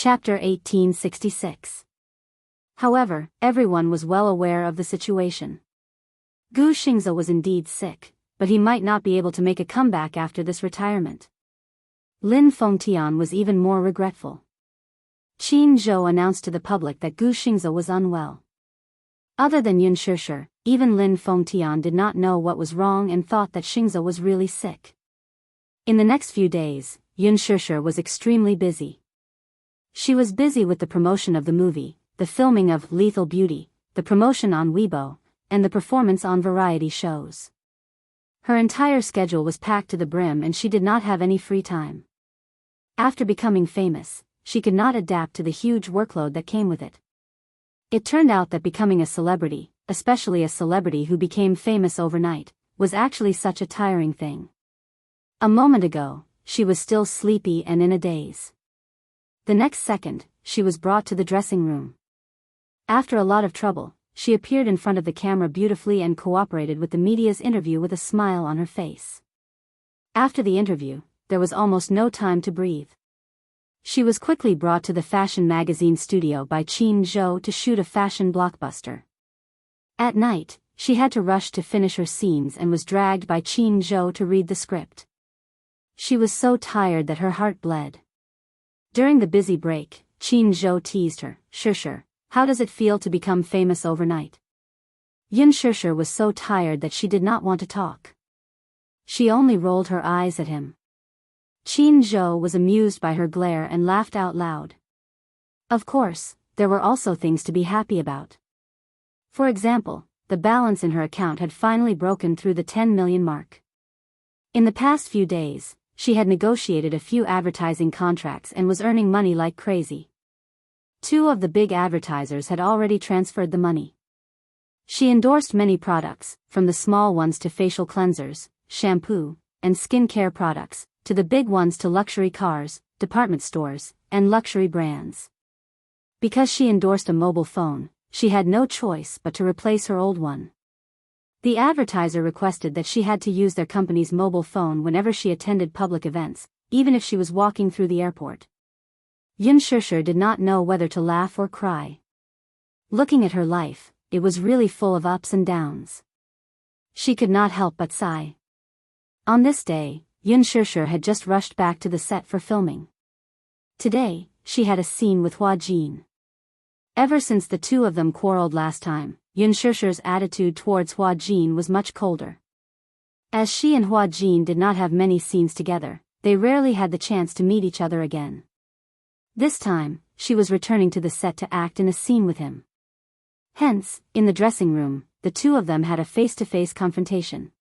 Chapter 1866. However, everyone was well aware of the situation. Gu Xingze was indeed sick, but he might not be able to make a comeback after this retirement. Lin Fengtian was even more regretful. Qin Zhou announced to the public that Gu Xingze was unwell. Other than Yun Shishir, even Lin Fengtian did not know what was wrong and thought that Xingze was really sick. In the next few days, Yun Shishir was extremely busy. She was busy with the promotion of the movie, the filming of Lethal Beauty, the promotion on Weibo, and the performance on variety shows. Her entire schedule was packed to the brim and she did not have any free time. After becoming famous, she could not adapt to the huge workload that came with it. It turned out that becoming a celebrity, especially a celebrity who became famous overnight, was actually such a tiring thing. A moment ago, she was still sleepy and in a daze. The next second, she was brought to the dressing room. After a lot of trouble, she appeared in front of the camera beautifully and cooperated with the media's interview with a smile on her face. After the interview, there was almost no time to breathe. She was quickly brought to the fashion magazine studio by Qin Zhou to shoot a fashion blockbuster. At night, she had to rush to finish her scenes and was dragged by Qin Zhou to read the script. She was so tired that her heart bled. During the busy break, Qin Zhou teased her, "Shishir, how does it feel to become famous overnight?" Yun Shishir was so tired that she did not want to talk. She only rolled her eyes at him. Qin Zhou was amused by her glare and laughed out loud. Of course, there were also things to be happy about. For example, the balance in her account had finally broken through the 10 million mark. In the past few days, she had negotiated a few advertising contracts and was earning money like crazy. 2 of the big advertisers had already transferred the money. She endorsed many products, from the small ones to facial cleansers, shampoo, and skincare products, to the big ones to luxury cars, department stores, and luxury brands. Because she endorsed a mobile phone, she had no choice but to replace her old one. The advertiser requested that she had to use their company's mobile phone whenever she attended public events, even if she was walking through the airport. Yun Shishir did not know whether to laugh or cry. Looking at her life, it was really full of ups and downs. She could not help but sigh. On this day, Yun Shishir had just rushed back to the set for filming. Today, she had a scene with Hua Jin. Ever since the 2 of them quarreled last time, Yun Shishir's attitude towards Hua Jin was much colder. As she and Hua Jin did not have many scenes together, they rarely had the chance to meet each other again. This time, she was returning to the set to act in a scene with him. Hence, in the dressing room, the 2 of them had a face-to-face confrontation.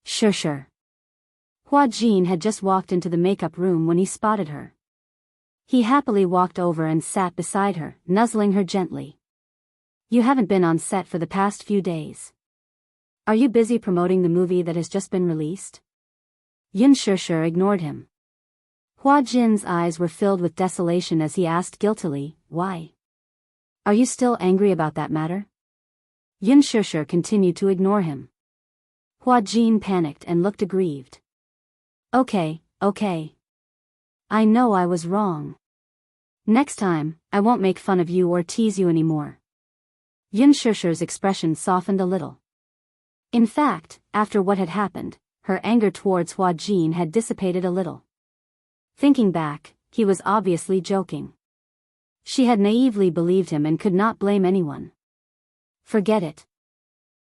Shishir. Hua Jin had just walked into the makeup room when he spotted her. He happily walked over and sat beside her, nuzzling her gently. "You haven't been on set for the past few days. Are you busy promoting the movie that has just been released?" Yun Shishir ignored him. Hua Jin's eyes were filled with desolation as he asked guiltily, "Why? Are you still angry about that matter?" Yun Shishir continued to ignore him. Hua Jin panicked and looked aggrieved. Okay. I know I was wrong. Next time, I won't make fun of you or tease you anymore." Yun Shishir's expression softened a little. In fact, after what had happened, her anger towards Hua Jin had dissipated a little. Thinking back, he was obviously joking. She had naively believed him and could not blame anyone. Forget it.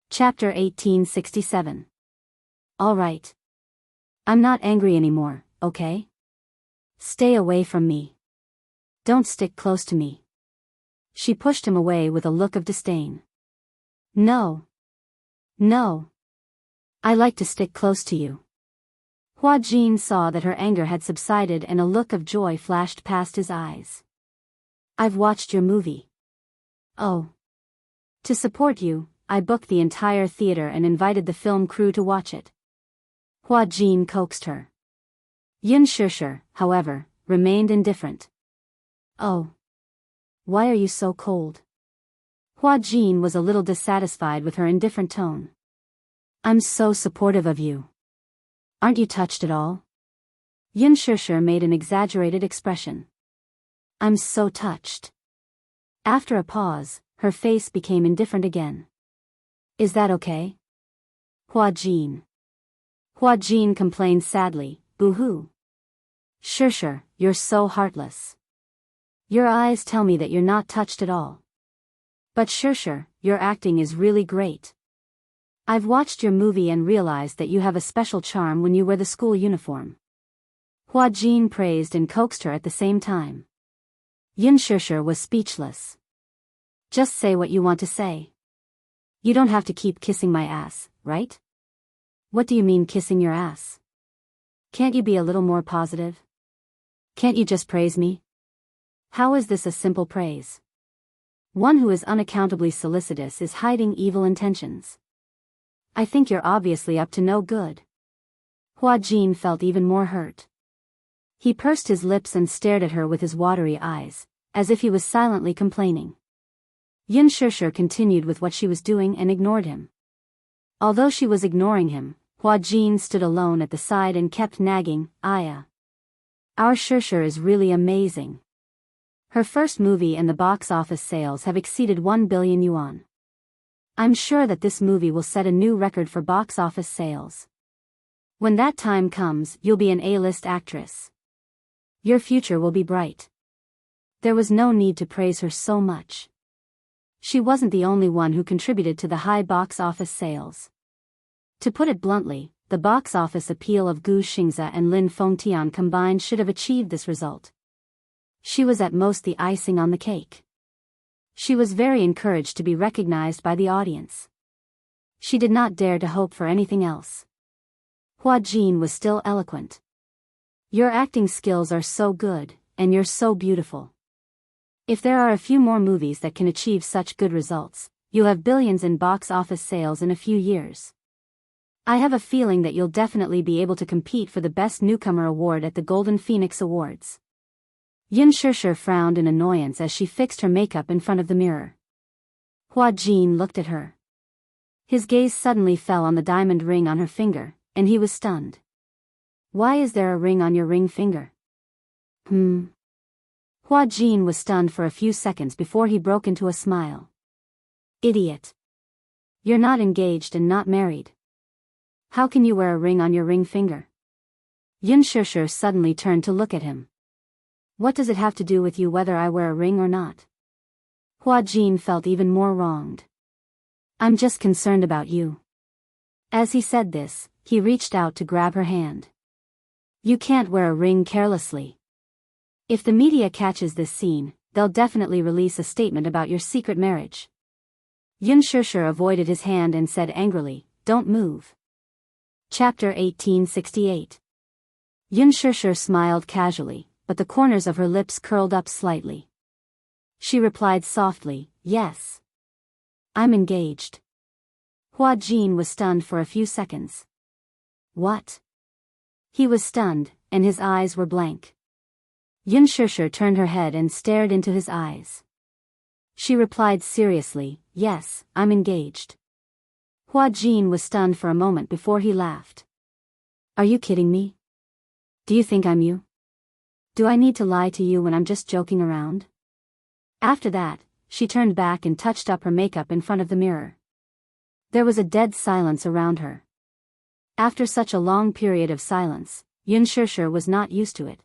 Chapter 1867. All right. I'm not angry anymore, okay? Stay away from me. Don't stick close to me. She pushed him away with a look of disdain. No. I like to stick close to you. Hua Jin saw that her anger had subsided and a look of joy flashed past his eyes. "I've watched your movie. Oh. To support you, I booked the entire theater and invited the film crew to watch it." Hua Jin coaxed her. Yun Shishir, however, remained indifferent. "Oh. Why are you so cold?" Hua Jin was a little dissatisfied with her indifferent tone. "I'm so supportive of you. Aren't you touched at all?" Yun Shishir made an exaggerated expression. I'm so touched. After a pause, her face became indifferent again. Is that okay? Hua Jin. Hua Jin complained sadly, boo-hoo. Sure, you're so heartless. Your eyes tell me that you're not touched at all. But sure, your acting is really great. I've watched your movie and realized that you have a special charm when you wear the school uniform. Hua Jin praised and coaxed her at the same time. Yin Shishir was speechless. Just say what you want to say. You don't have to keep kissing my ass, right? What do you mean kissing your ass? Can't you be a little more positive? Can't you just praise me? How is this a simple praise? One who is unaccountably solicitous is hiding evil intentions. I think you're obviously up to no good. Hua Jin felt even more hurt. He pursed his lips and stared at her with his watery eyes, as if he was silently complaining. Yin Shishir continued with what she was doing and ignored him. Although she was ignoring him, Hua Jin stood alone at the side and kept nagging, Aya. Our Shishir is really amazing. Her first movie and the box office sales have exceeded 1 billion yuan. I'm sure that this movie will set a new record for box office sales. When that time comes, you'll be an A-list actress. Your future will be bright. There was no need to praise her so much. She wasn't the only one who contributed to the high box office sales. To put it bluntly, the box office appeal of Gu Xingze and Lin Fengtian combined should have achieved this result. She was at most the icing on the cake. She was very encouraged to be recognized by the audience. She did not dare to hope for anything else. Hua Jin was still eloquent. Your acting skills are so good, and you're so beautiful. If there are a few more movies that can achieve such good results, you'll have billions in box office sales in a few years. I have a feeling that you'll definitely be able to compete for the Best Newcomer award at the Golden Phoenix Awards. Yin Shishir frowned in annoyance as she fixed her makeup in front of the mirror. Hua Jin looked at her. His gaze suddenly fell on the diamond ring on her finger, and he was stunned. Why is there a ring on your ring finger? Hua Jin was stunned for a few seconds before he broke into a smile. Idiot. You're not engaged and not married. How can you wear a ring on your ring finger? Yin Shishir suddenly turned to look at him. What does it have to do with you whether I wear a ring or not? Hua Jin felt even more wronged. I'm just concerned about you. As he said this, he reached out to grab her hand. You can't wear a ring carelessly. If the media catches this scene, they'll definitely release a statement about your secret marriage. Yin Shishir avoided his hand and said angrily, Don't move. Chapter 1868. Yin Shishir smiled casually, but the corners of her lips curled up slightly. She replied softly, Yes. I'm engaged. Hua Jin was stunned for a few seconds. What? He was stunned, and his eyes were blank. Yin Shishir turned her head and stared into his eyes. She replied seriously, Yes, I'm engaged. Hua Jin was stunned for a moment before he laughed. Are you kidding me? Do you think I'm you? Do I need to lie to you when I'm just joking around? After that, she turned back and touched up her makeup in front of the mirror. There was a dead silence around her. After such a long period of silence, Yin Shishir was not used to it.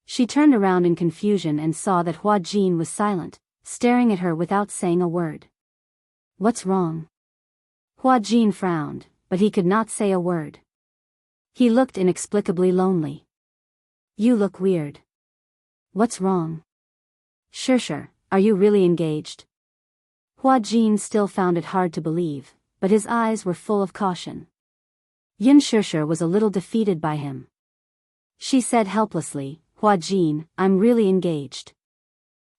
She turned around in confusion and saw that Hua Jin was silent, staring at her without saying a word. What's wrong? Hua Jin frowned, but he could not say a word. He looked inexplicably lonely. You look weird. What's wrong? Shishir, are you really engaged? Hua Jin still found it hard to believe, but his eyes were full of caution. Yin Shishir was a little defeated by him. She said helplessly, Hua Jin, I'm really engaged.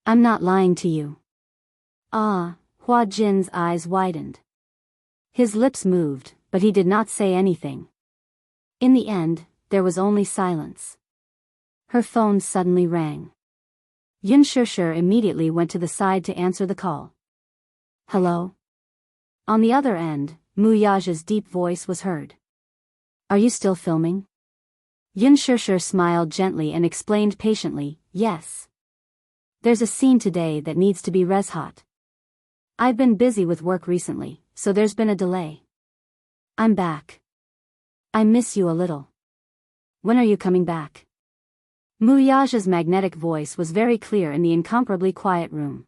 I'm not lying to you. Ah, Hua Jin's eyes widened. His lips moved, but he did not say anything. In the end, there was only silence. Her phone suddenly rang. Yin Shishir immediately went to the side to answer the call. Hello? On the other end, Mu Yaja's deep voice was heard. Are you still filming? Yin Shishir smiled gently and explained patiently, Yes. There's a scene today that needs to be res hot. I've been busy with work recently, so there's been a delay. I'm back. I miss you a little. When are you coming back? Muyaja's magnetic voice was very clear in the incomparably quiet room.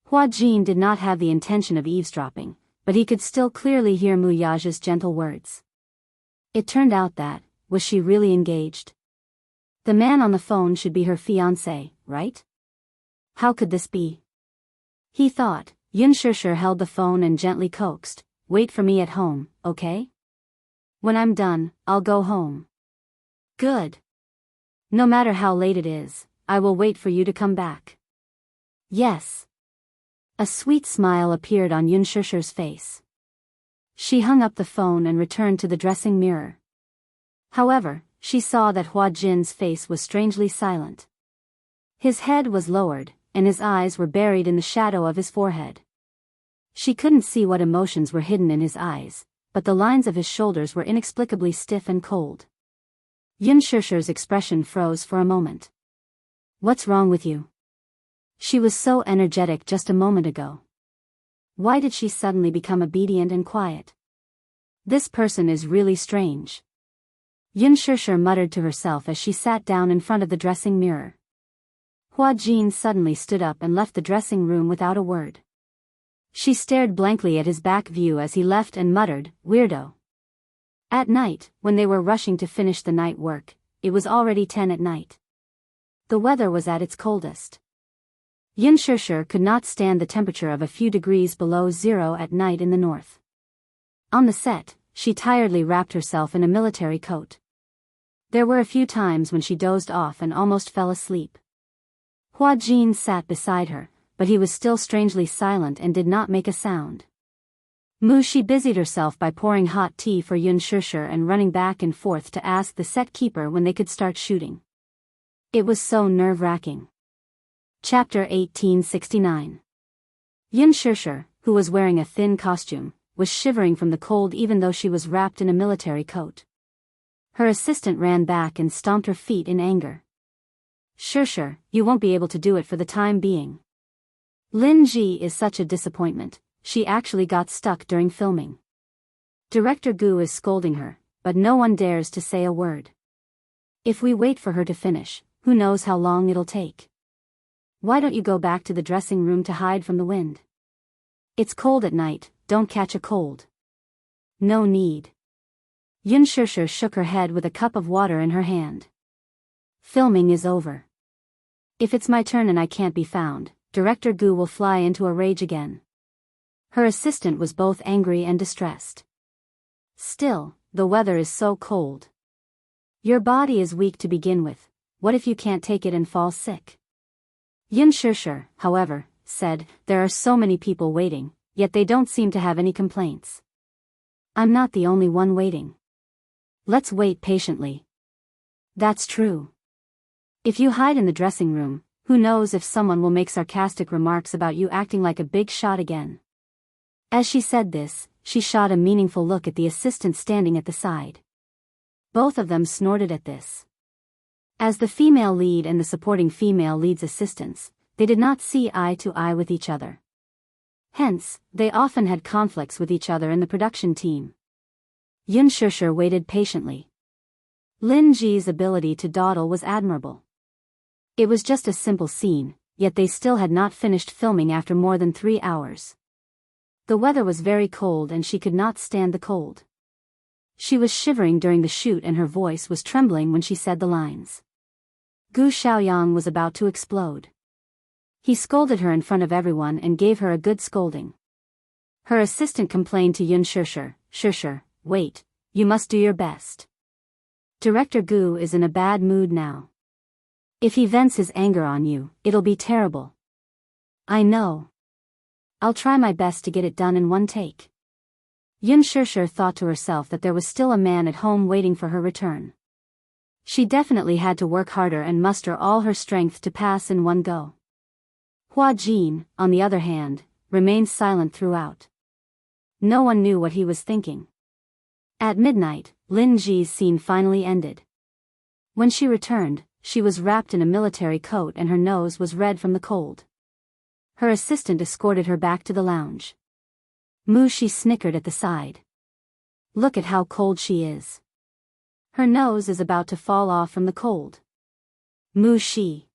Hua Jin did not have the intention of eavesdropping, but he could still clearly hear Muyaja's gentle words. It turned out that, was she really engaged? The man on the phone should be her fiancé, right? How could this be? He thought. Yun Shishir held the phone and gently coaxed, "Wait for me at home, okay? When I'm done, I'll go home." Good. No matter how late it is, I will wait for you to come back. Yes. A sweet smile appeared on Yun Shishir's face. She hung up the phone and returned to the dressing mirror. However, she saw that Hua Jin's face was strangely silent. His head was lowered, and his eyes were buried in the shadow of his forehead. She couldn't see what emotions were hidden in his eyes, but the lines of his shoulders were inexplicably stiff and cold. Yun Shishir's expression froze for a moment. What's wrong with you? She was so energetic just a moment ago. Why did she suddenly become obedient and quiet? This person is really strange. Yun Shishir muttered to herself as she sat down in front of the dressing mirror. Hua Jin suddenly stood up and left the dressing room without a word. She stared blankly at his back view as he left and muttered, "Weirdo." At night, when they were rushing to finish the night work, it was already 10 at night. The weather was at its coldest. Yun Shishir could not stand the temperature of a few degrees below zero at night in the north. On the set, she tiredly wrapped herself in a military coat. There were a few times when she dozed off and almost fell asleep. Hua Jin sat beside her, but he was still strangely silent and did not make a sound. She busied herself by pouring hot tea for Yun Shishir and running back and forth to ask the set keeper when they could start shooting. It was so nerve-wracking. Chapter 1869. Yun Shishir, who was wearing a thin costume, was shivering from the cold even though she was wrapped in a military coat. Her assistant ran back and stomped her feet in anger. "Shishir, you won't be able to do it for the time being. Lin Ji is such a disappointment, she actually got stuck during filming. Director Gu is scolding her, but no one dares to say a word. If we wait for her to finish, who knows how long it'll take. Why don't you go back to the dressing room to hide from the wind? It's cold at night, don't catch a cold." "No need." Yun Shishir shook her head with a cup of water in her hand. "Filming is over. If it's my turn and I can't be found, Director Gu will fly into a rage again." Her assistant was both angry and distressed. "Still, the weather is so cold. Your body is weak to begin with, what if you can't take it and fall sick?" Yun Shishir, however, said, "There are so many people waiting, yet they don't seem to have any complaints. I'm not the only one waiting. Let's wait patiently." "That's true. If you hide in the dressing room, who knows if someone will make sarcastic remarks about you acting like a big shot again." As she said this, she shot a meaningful look at the assistant standing at the side. Both of them snorted at this. As the female lead and the supporting female lead's assistants, they did not see eye to eye with each other. Hence, they often had conflicts with each other in the production team. Yun Shishir waited patiently. Lin Ji's ability to dawdle was admirable. It was just a simple scene, yet they still had not finished filming after more than 3 hours. The weather was very cold and she could not stand the cold. She was shivering during the shoot and her voice was trembling when she said the lines. Gu Xiaoyang was about to explode. He scolded her in front of everyone and gave her a good scolding. Her assistant complained to Yun Shishir, "Shishir, wait, you must do your best. Director Gu is in a bad mood now. If he vents his anger on you, it'll be terrible." "I know. I'll try my best to get it done in one take." Yun Shishir thought to herself that there was still a man at home waiting for her return. She definitely had to work harder and muster all her strength to pass in one go. Hua Jin, on the other hand, remained silent throughout. No one knew what he was thinking. At midnight, Lin Ji's scene finally ended. When she returned, she was wrapped in a military coat and her nose was red from the cold. Her assistant escorted her back to the lounge. She snickered at the side. Look at how cold she is. Her nose is about to fall off from the cold. She.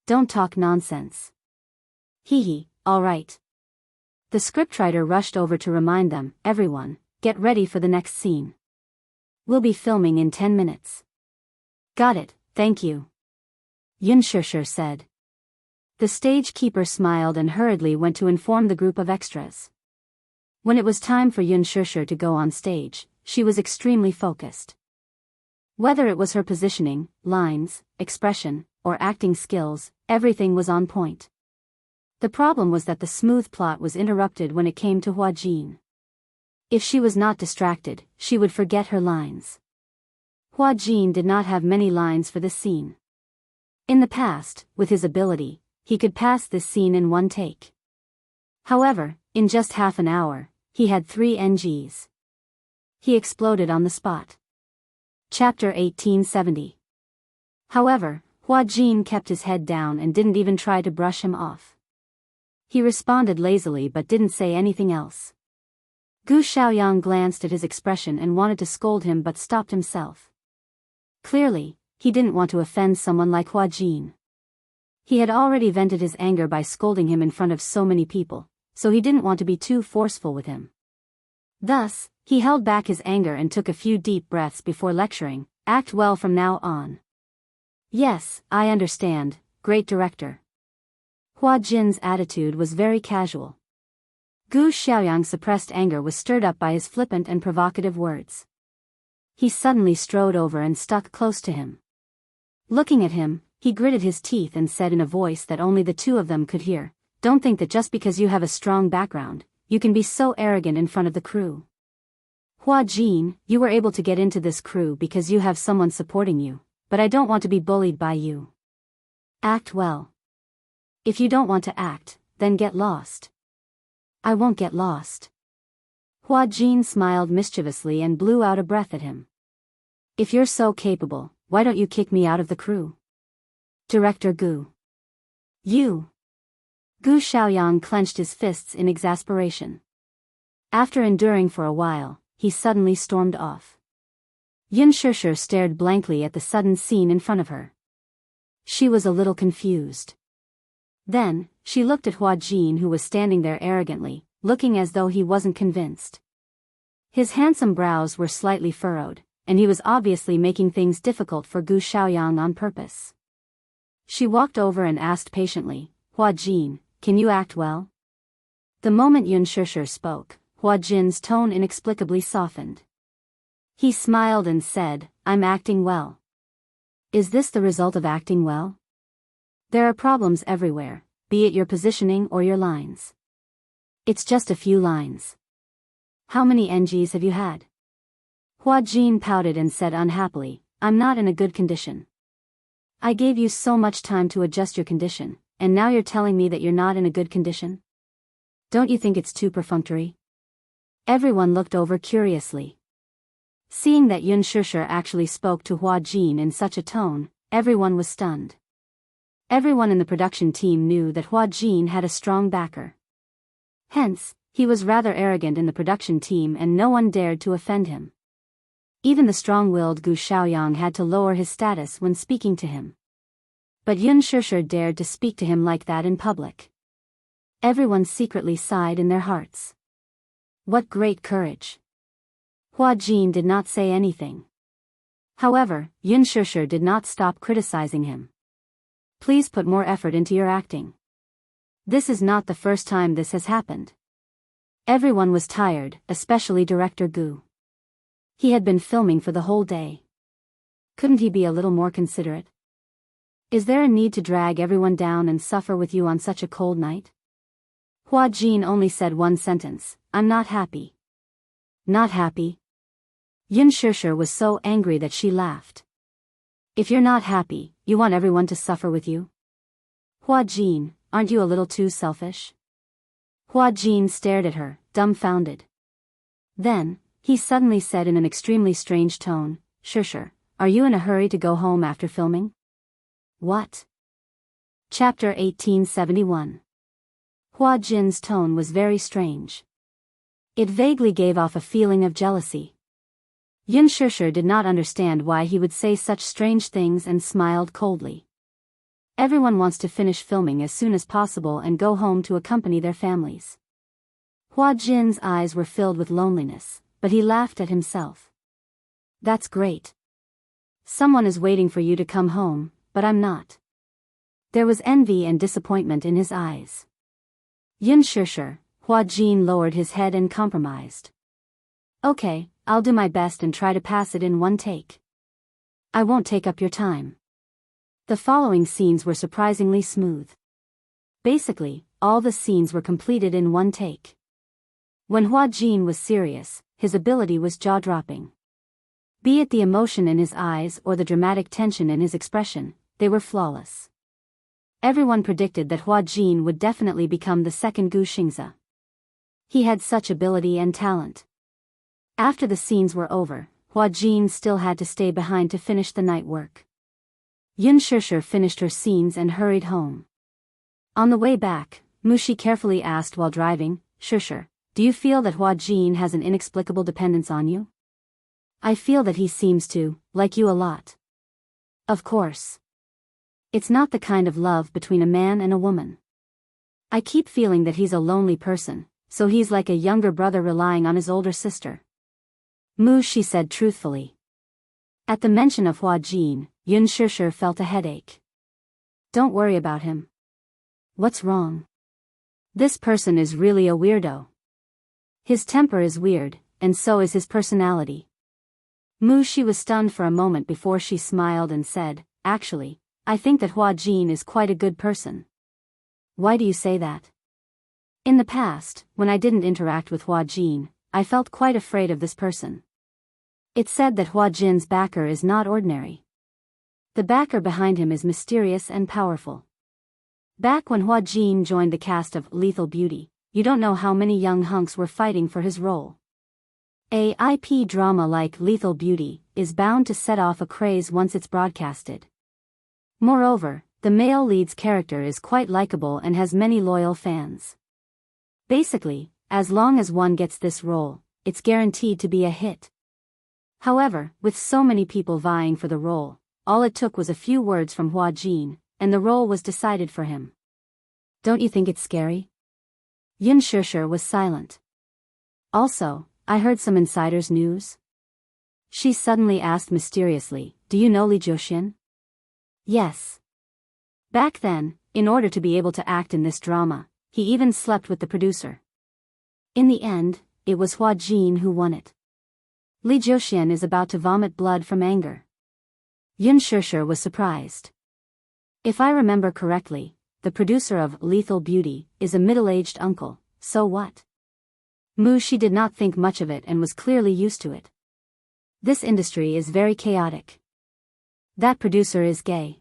Don't talk nonsense. Hee, all right. The scriptwriter rushed over to remind them, everyone, get ready for the next scene. We'll be filming in 10 minutes. Got it, thank you. Yunshusher said. The stage keeper smiled and hurriedly went to inform the group of extras. When it was time for Yunshusher to go on stage, she was extremely focused. Whether it was her positioning, lines, expression, or acting skills, everything was on point. The problem was that the smooth plot was interrupted when it came to Huajin. If she was not distracted, she would forget her lines. Huajin did not have many lines for this scene. In the past, with his ability, he could pass this scene in one take. However, in just half an hour, he had 3 NGs. He exploded on the spot. Chapter 1870. However, Huajin kept his head down and didn't even try to brush him off. He responded lazily but didn't say anything else. Gu Xiaoyang glanced at his expression and wanted to scold him but stopped himself. Clearly, he didn't want to offend someone like Huajin. He had already vented his anger by scolding him in front of so many people, so he didn't want to be too forceful with him. Thus, he held back his anger and took a few deep breaths before lecturing, act well from now on. Yes, I understand, great director. Huajin's attitude was very casual. Gu Xiaoyang's suppressed anger was stirred up by his flippant and provocative words. He suddenly strode over and stuck close to him. Looking at him, he gritted his teeth and said in a voice that only the two of them could hear, "Don't think that just because you have a strong background, you can be so arrogant in front of the crew. Huajin, you were able to get into this crew because you have someone supporting you, but I don't want to be bullied by you. Act well. If you don't want to act, then get lost." "I won't get lost." Huajin smiled mischievously and blew out a breath at him. "If you're so capable, why don't you kick me out of the crew?" "Director Gu." "You." Gu Xiaoyang clenched his fists in exasperation. After enduring for a while, he suddenly stormed off. Yunshusher stared blankly at the sudden scene in front of her. She was a little confused. Then, she looked at Huajin who was standing there arrogantly, looking as though he wasn't convinced. His handsome brows were slightly furrowed, and he was obviously making things difficult for Gu Xiaoyang on purpose. She walked over and asked patiently, "Huajin, can you act well?" The moment Yunshusher spoke, Huajin's tone inexplicably softened. He smiled and said, "I'm acting well." Is this the result of acting well? There are problems everywhere, be it your positioning or your lines. It's just a few lines. How many NGs have you had? Huajin pouted and said unhappily, "I'm not in a good condition. I gave you so much time to adjust your condition, and now you're telling me that you're not in a good condition? Don't you think it's too perfunctory?" Everyone looked over curiously. Seeing that Yunshusher actually spoke to Huajin in such a tone, everyone was stunned. Everyone in the production team knew that Huajin had a strong backer. Hence, he was rather arrogant in the production team and no one dared to offend him. Even the strong-willed Gu Xiaoyang had to lower his status when speaking to him. But Yunshusher dared to speak to him like that in public. Everyone secretly sighed in their hearts. What great courage! Huajin did not say anything. However, Yunshusher did not stop criticizing him. "Please put more effort into your acting. This is not the first time this has happened." Everyone was tired, especially Director Gu. He had been filming for the whole day. Couldn't he be a little more considerate? Is there a need to drag everyone down and suffer with you on such a cold night? Huajin only said one sentence, "I'm not happy." Not happy? Yunshusher was so angry that she laughed. If you're not happy, you want everyone to suffer with you? Huajin, aren't you a little too selfish? Huajin stared at her, dumbfounded. Then, he suddenly said in an extremely strange tone, "Shusher, are you in a hurry to go home after filming?" What? Chapter 1871. Hua Jin's tone was very strange. It vaguely gave off a feeling of jealousy. Yun Shishir did not understand why he would say such strange things and smiled coldly. Everyone wants to finish filming as soon as possible and go home to accompany their families. Hua Jin's eyes were filled with loneliness, but he laughed at himself. That's great. Someone is waiting for you to come home, but I'm not. There was envy and disappointment in his eyes. Yun Shishir, Hua Jin lowered his head and compromised. Okay, I'll do my best and try to pass it in one take. I won't take up your time. The following scenes were surprisingly smooth. Basically, all the scenes were completed in one take. When Hua Jin was serious, his ability was jaw-dropping. Be it the emotion in his eyes or the dramatic tension in his expression, they were flawless. Everyone predicted that Hua Jin would definitely become the second Gu Xingze. He had such ability and talent. After the scenes were over, Hua Jin still had to stay behind to finish the night work. Yun Shishir finished her scenes and hurried home. On the way back, Mushi carefully asked while driving, Shishir, do you feel that Hua Jin has an inexplicable dependence on you? I feel that he seems to like you a lot. Of course. It's not the kind of love between a man and a woman. I keep feeling that he's a lonely person, so he's like a younger brother relying on his older sister. Mushi said truthfully. At the mention of Hua Jin, Yun Shishir felt a headache. Don't worry about him. What's wrong? This person is really a weirdo. His temper is weird, and so is his personality. Mushi was stunned for a moment before she smiled and said, actually, I think that Hua Jin is quite a good person. Why do you say that? In the past, when I didn't interact with Hua Jin, I felt quite afraid of this person. It's said that Hua Jin's backer is not ordinary. The backer behind him is mysterious and powerful. Back when Hua Jin joined the cast of Lethal Beauty, you don't know how many young hunks were fighting for his role. A IP drama like Lethal Beauty is bound to set off a craze once it's broadcasted. Moreover, the male lead's character is quite likable and has many loyal fans. Basically, as long as one gets this role, it's guaranteed to be a hit. However, with so many people vying for the role, all it took was a few words from Hua Jin, and the role was decided for him. Don't you think it's scary? Yun Shishir was silent. Also, I heard some insider's news. She suddenly asked mysteriously, do you know Li Jiuxian? Yes. Back then, in order to be able to act in this drama, he even slept with the producer. In the end, it was Hua Jin who won it. Li Jiuxian is about to vomit blood from anger. Yun Shishir was surprised. If I remember correctly, the producer of Lethal Beauty is a middle-aged uncle, so what? Mushi did not think much of it and was clearly used to it. This industry is very chaotic. That producer is gay.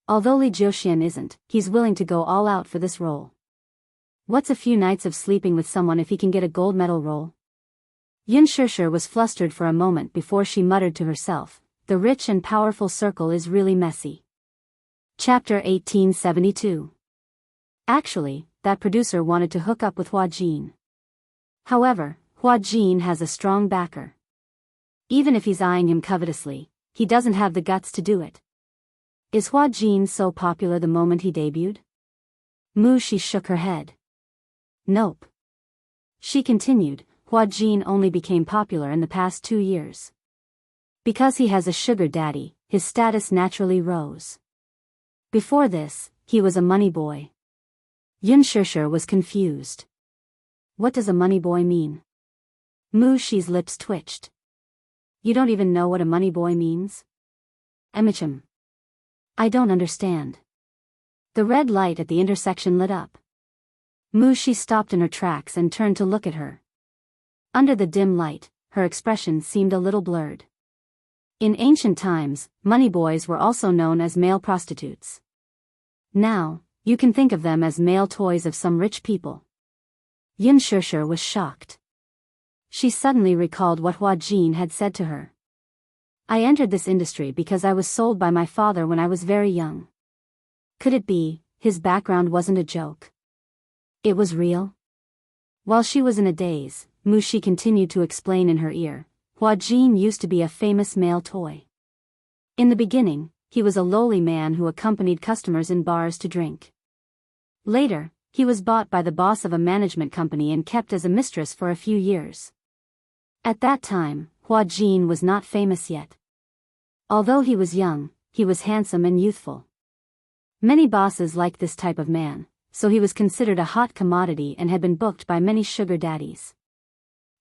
Although Li Jiuxian isn't, he's willing to go all out for this role. What's a few nights of sleeping with someone if he can get a gold medal role? Yun Shishir was flustered for a moment before she muttered to herself, the rich and powerful circle is really messy. Chapter 1872. Actually, that producer wanted to hook up with Hua Jin. However, Hua Jin has a strong backer. Even if he's eyeing him covetously, he doesn't have the guts to do it. Is Hua Jin so popular the moment he debuted? Mushi shook her head. Nope. She continued, Hua Jin only became popular in the past 2 years. Because he has a sugar daddy, his status naturally rose. Before this, he was a money boy. Yun Shishir was confused. What does a money boy mean? Mushi's lips twitched. You don't even know what a money boy means? Emichim. I don't understand. The red light at the intersection lit up. Mushi stopped in her tracks and turned to look at her. Under the dim light, her expression seemed a little blurred. In ancient times, money boys were also known as male prostitutes. Now, you can think of them as male toys of some rich people. Yun Shishir was shocked. She suddenly recalled what Hua Jin had said to her. I entered this industry because I was sold by my father when I was very young. Could it be, his background wasn't a joke? It was real? While she was in a daze, Mushi continued to explain in her ear, Huajin used to be a famous male toy. In the beginning, he was a lowly man who accompanied customers in bars to drink. Later, he was bought by the boss of a management company and kept as a mistress for a few years. At that time, Huajin was not famous yet. Although he was young, he was handsome and youthful. Many bosses liked this type of man, so he was considered a hot commodity and had been booked by many sugar daddies.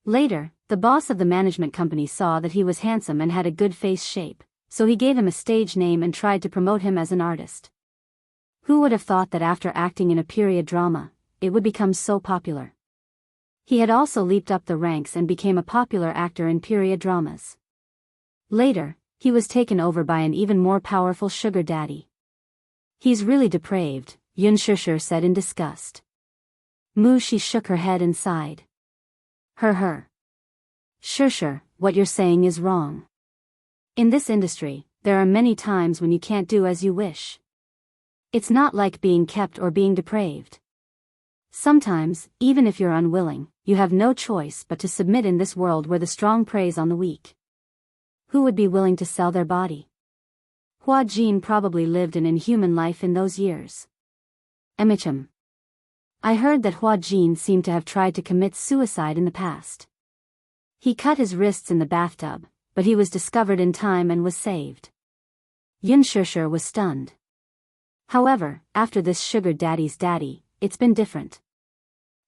Later, the boss of the management company saw that he was handsome and had a good face shape, so he gave him a stage name and tried to promote him as an artist. Who would have thought that after acting in a period drama, it would become so popular? He had also leaped up the ranks and became a popular actor in period dramas. Later, he was taken over by an even more powerful sugar daddy. He's really depraved, Yun Shusher said in disgust. Mushi shook her head and sighed. Her. Shusher, what you're saying is wrong. In this industry, there are many times when you can't do as you wish. It's not like being kept or being depraved. Sometimes, even if you're unwilling, you have no choice but to submit in this world where the strong preys on the weak. Who would be willing to sell their body? Huajin probably lived an inhuman life in those years. Emicham. I heard that Huajin seemed to have tried to commit suicide in the past. He cut his wrists in the bathtub, but he was discovered in time and was saved. Yun Shusher was stunned. However, after this sugar daddy's daddy, it's been different.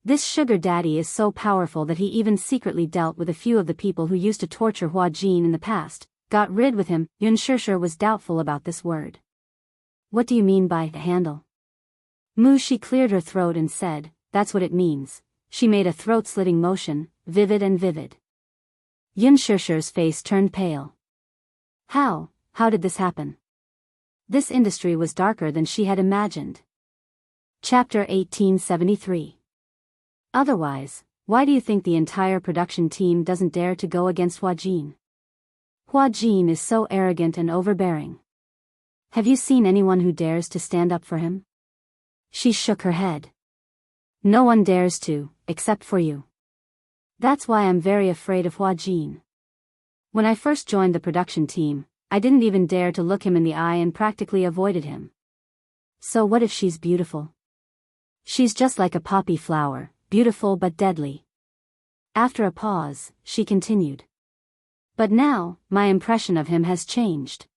This sugar daddy is so powerful that he even secretly dealt with a few of the people who used to torture Huajin in the past, got rid with him. Yun Shusher was doubtful about this word. What do you mean by the handle? Mushi cleared her throat and said, that's what it means. She made a throat-slitting motion, vivid and vivid. Yun Shusher's face turned pale. How did this happen? This industry was darker than she had imagined. Chapter 1873. Otherwise, why do you think the entire production team doesn't dare to go against Huajin? Huajin is so arrogant and overbearing. Have you seen anyone who dares to stand up for him? She shook her head. No one dares to, except for you. That's why I'm very afraid of Huajin. When I first joined the production team, I didn't even dare to look him in the eye and practically avoided him. So what if she's beautiful? She's just like a poppy flower, beautiful but deadly. After a pause, she continued. But now, my impression of him has changed.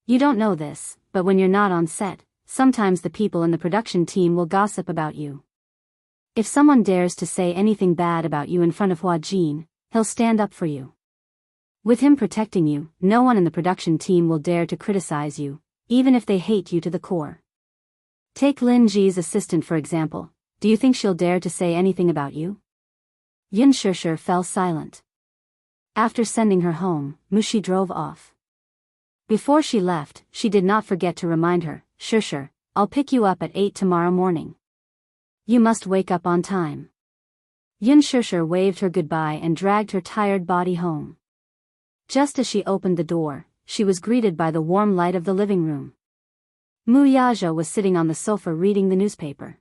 You don't know this, but when you're not on set, sometimes the people in the production team will gossip about you. If someone dares to say anything bad about you in front of Huajin, he'll stand up for you. With him protecting you, no one in the production team will dare to criticize you, even if they hate you to the core. Take Lin Ji's assistant for example. Do you think she'll dare to say anything about you? Yun Shusher fell silent. After sending her home, Mushi drove off. Before she left, she did not forget to remind her, Shusher, I'll pick you up at 8 tomorrow morning. You must wake up on time. Yun Shusher waved her goodbye and dragged her tired body home. Just as she opened the door, she was greeted by the warm light of the living room. Muyaja was sitting on the sofa reading the newspaper.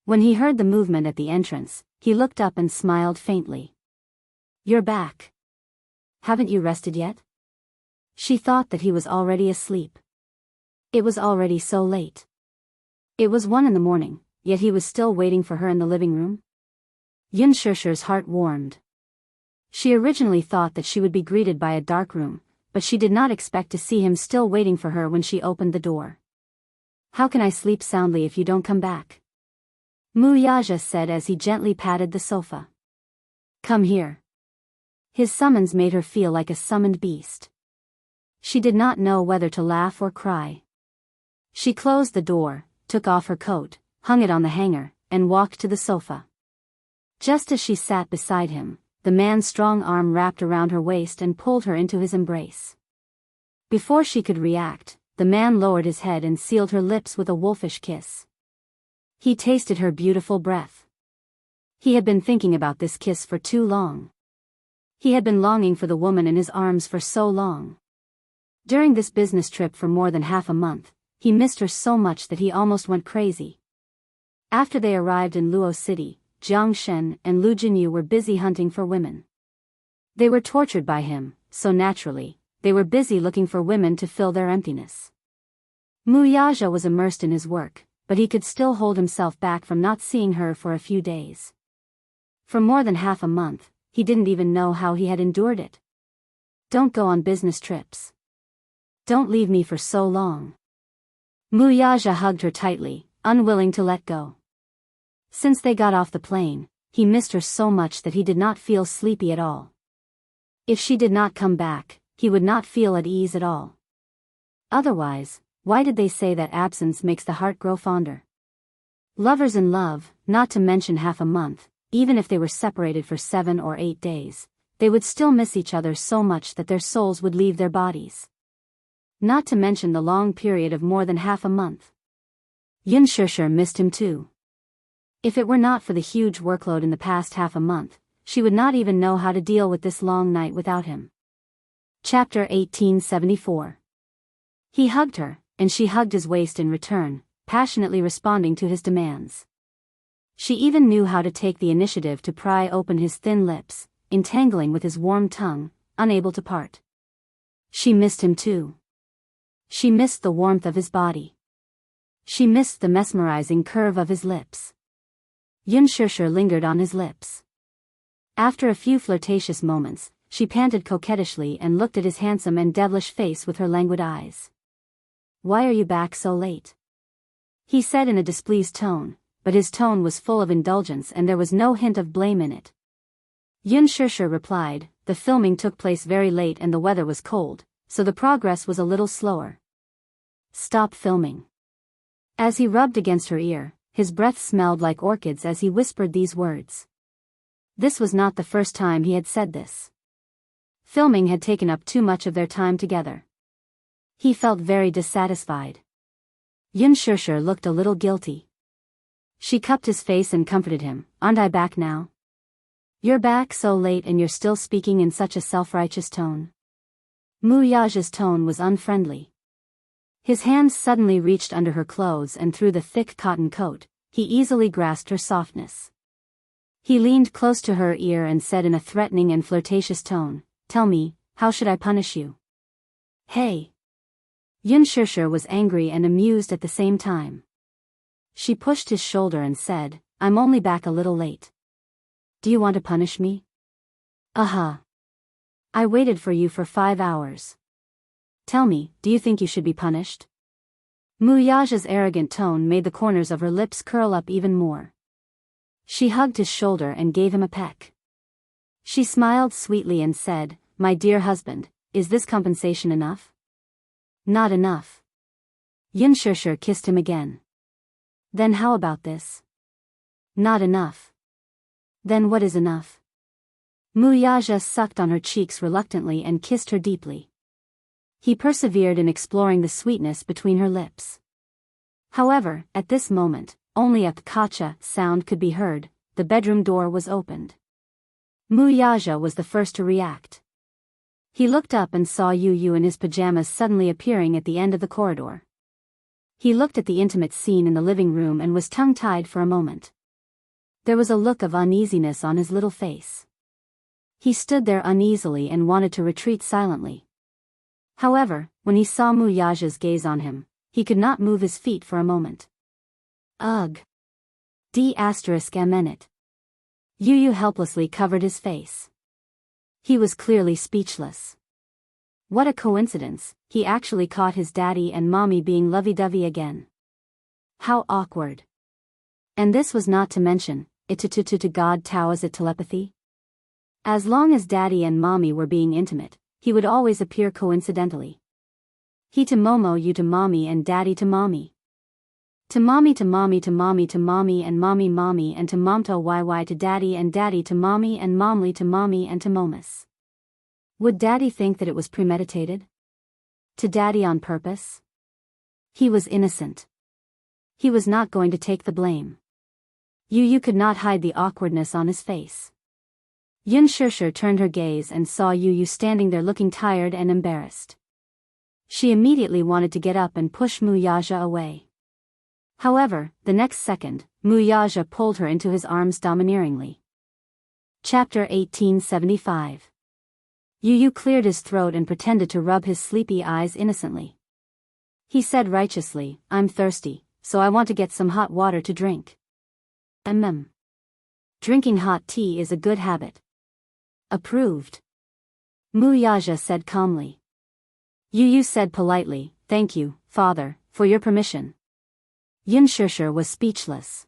When he heard the movement at the entrance, he looked up and smiled faintly. You're back. Haven't you rested yet? She thought that he was already asleep. It was already so late. It was 1 in the morning, yet he was still waiting for her in the living room. Yun Shusher's heart warmed. She originally thought that she would be greeted by a dark room, but she did not expect to see him still waiting for her when she opened the door. How can I sleep soundly if you don't come back? Muyaja said as he gently patted the sofa. Come here. His summons made her feel like a summoned beast. She did not know whether to laugh or cry. She closed the door, took off her coat, hung it on the hanger, and walked to the sofa. Just as she sat beside him, the man's strong arm wrapped around her waist and pulled her into his embrace. Before she could react, the man lowered his head and sealed her lips with a wolfish kiss. He tasted her beautiful breath. He had been thinking about this kiss for too long. He had been longing for the woman in his arms for so long. During this business trip for more than half a month, he missed her so much that he almost went crazy. After they arrived in Luo City, Jiang Shen and Lu Jinyu were busy hunting for women. They were tortured by him, so naturally, they were busy looking for women to fill their emptiness. Mu Yaja was immersed in his work, but he could still hold himself back from not seeing her for a few days. For more than half a month, he didn't even know how he had endured it. Don't go on business trips. Don't leave me for so long. Mu Yaja hugged her tightly, unwilling to let go. Since they got off the plane, he missed her so much that he did not feel sleepy at all. If she did not come back, he would not feel at ease at all. Otherwise, why did they say that absence makes the heart grow fonder? Lovers in love, not to mention half a month, even if they were separated for 7 or 8 days, they would still miss each other so much that their souls would leave their bodies. Not to mention the long period of more than half a month. Yun Shishir missed him too. If it were not for the huge workload in the past half a month, she would not even know how to deal with this long night without him. Chapter 1874. He hugged her, and she hugged his waist in return, passionately responding to his demands. She even knew how to take the initiative to pry open his thin lips, entangling with his warm tongue, unable to part. She missed him too. She missed the warmth of his body. She missed the mesmerizing curve of his lips. Yun Shishir lingered on his lips. After a few flirtatious moments, she panted coquettishly and looked at his handsome and devilish face with her languid eyes. "Why are you back so late?" he said in a displeased tone, but his tone was full of indulgence and there was no hint of blame in it. Yun Shishir replied, "The filming took place very late and the weather was cold, so the progress was a little slower." "Stop filming." As he rubbed against her ear, his breath smelled like orchids as he whispered these words. This was not the first time he had said this. Filming had taken up too much of their time together. He felt very dissatisfied. Yun Shishir looked a little guilty. She cupped his face and comforted him. "Aren't I back now?" "You're back so late and you're still speaking in such a self-righteous tone." Mu Yaja's tone was unfriendly. His hands suddenly reached under her clothes and through the thick cotton coat, he easily grasped her softness. He leaned close to her ear and said in a threatening and flirtatious tone, "Tell me, how should I punish you?" "Hey!" Yun Shishir was angry and amused at the same time. She pushed his shoulder and said, "I'm only back a little late. Do you want to punish me?" "Uh-huh. I waited for you for 5 hours. Tell me, do you think you should be punished?" Mu Yaja's arrogant tone made the corners of her lips curl up even more. She hugged his shoulder and gave him a peck. She smiled sweetly and said, "My dear husband, is this compensation enough?" "Not enough." Yun Shishir kissed him again. "Then how about this?" "Not enough." "Then what is enough?" Mu Yaja sucked on her cheeks reluctantly and kissed her deeply. He persevered in exploring the sweetness between her lips. However, at this moment, only a kacha sound could be heard. The bedroom door was opened. Mu Yaja was the first to react. He looked up and saw Yu Yu in his pajamas suddenly appearing at the end of the corridor. He looked at the intimate scene in the living room and was tongue-tied for a moment. There was a look of uneasiness on his little face. He stood there uneasily and wanted to retreat silently. However, when he saw Mu Yaja's gaze on him, he could not move his feet for a moment. Ugh! D****. Yu Yu helplessly covered his face. He was clearly speechless. What a coincidence, he actually caught his daddy and mommy being lovey-dovey again. How awkward. And this was not to mention, to God Tao as it telepathy? As long as daddy and mommy were being intimate, he would always appear coincidentally. He to Momo, you to mommy and daddy to mommy. To mommy to mommy to mommy to mommy and mommy and to momto YY to daddy and daddy to mommy and momly to mommy and to momus. Would daddy think that it was premeditated? To daddy on purpose? He was innocent. He was not going to take the blame. Yu Yu could not hide the awkwardness on his face. Yun Shishir turned her gaze and saw Yu Yu standing there looking tired and embarrassed. She immediately wanted to get up and push Mu Yaja away. However, the next second, Mu Yaja pulled her into his arms domineeringly. Chapter 1875. Yu Yu cleared his throat and pretended to rub his sleepy eyes innocently. He said righteously, "I'm thirsty, so I want to get some hot water to drink." Drinking hot tea is a good habit. Approved. Mu Yaja said calmly. Yu Yu said politely, "Thank you, father, for your permission." Yun Shishir was speechless.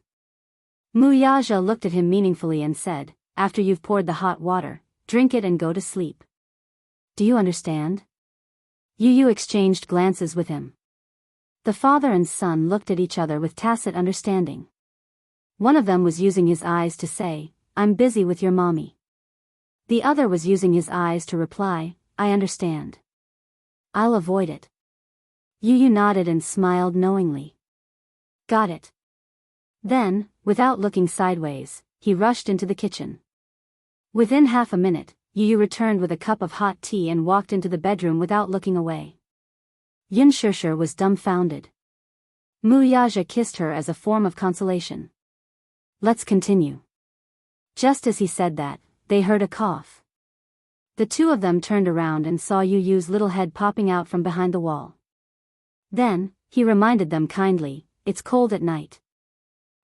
Mu Yaja looked at him meaningfully and said, "After you've poured the hot water, drink it and go to sleep. Do you understand?" Yu Yu exchanged glances with him. The father and son looked at each other with tacit understanding. One of them was using his eyes to say, "I'm busy with your mommy." The other was using his eyes to reply, "I understand. I'll avoid it." Yu Yu nodded and smiled knowingly. Got it. Then, without looking sideways, he rushed into the kitchen. Within half a minute, Yu Yu returned with a cup of hot tea and walked into the bedroom without looking away. Yun Shishir was dumbfounded. Mu Yaja kissed her as a form of consolation. "Let's continue." Just as he said that, they heard a cough. The two of them turned around and saw Yu Yu's little head popping out from behind the wall. Then, he reminded them kindly, "It's cold at night.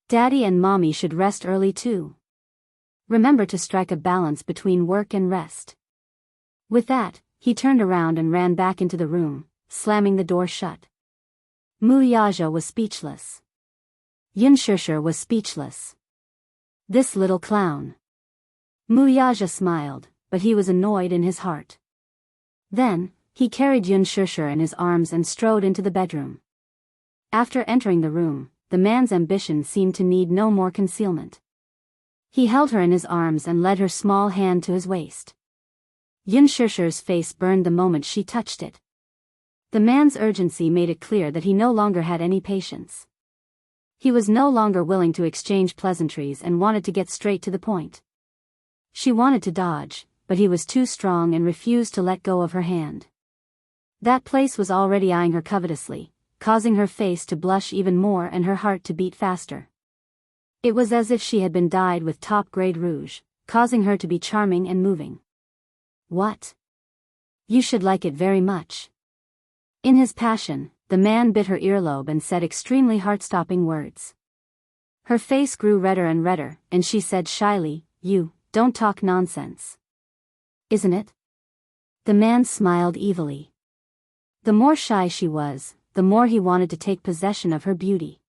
Daddy and Mommy should rest early too. Remember to strike a balance between work and rest." With that, he turned around and ran back into the room, slamming the door shut. Mu Yaja was speechless. Yun Shishir was speechless. This little clown. Mu Yaja smiled, but he was annoyed in his heart. Then, he carried Yun Shishir in his arms and strode into the bedroom. After entering the room, the man's ambition seemed to need no more concealment. He held her in his arms and led her small hand to his waist. Yun Shishir's face burned the moment she touched it. The man's urgency made it clear that he no longer had any patience. He was no longer willing to exchange pleasantries and wanted to get straight to the point. She wanted to dodge, but he was too strong and refused to let go of her hand. That place was already eyeing her covetously, causing her face to blush even more and her heart to beat faster. It was as if she had been dyed with top-grade rouge, causing her to be charming and moving. "What? You should like it very much." In his passion, the man bit her earlobe and said extremely heart-stopping words. Her face grew redder and redder, and she said shyly, "You, don't talk nonsense. Isn't it?" The man smiled evilly. The more shy she was, the more he wanted to take possession of her beauty.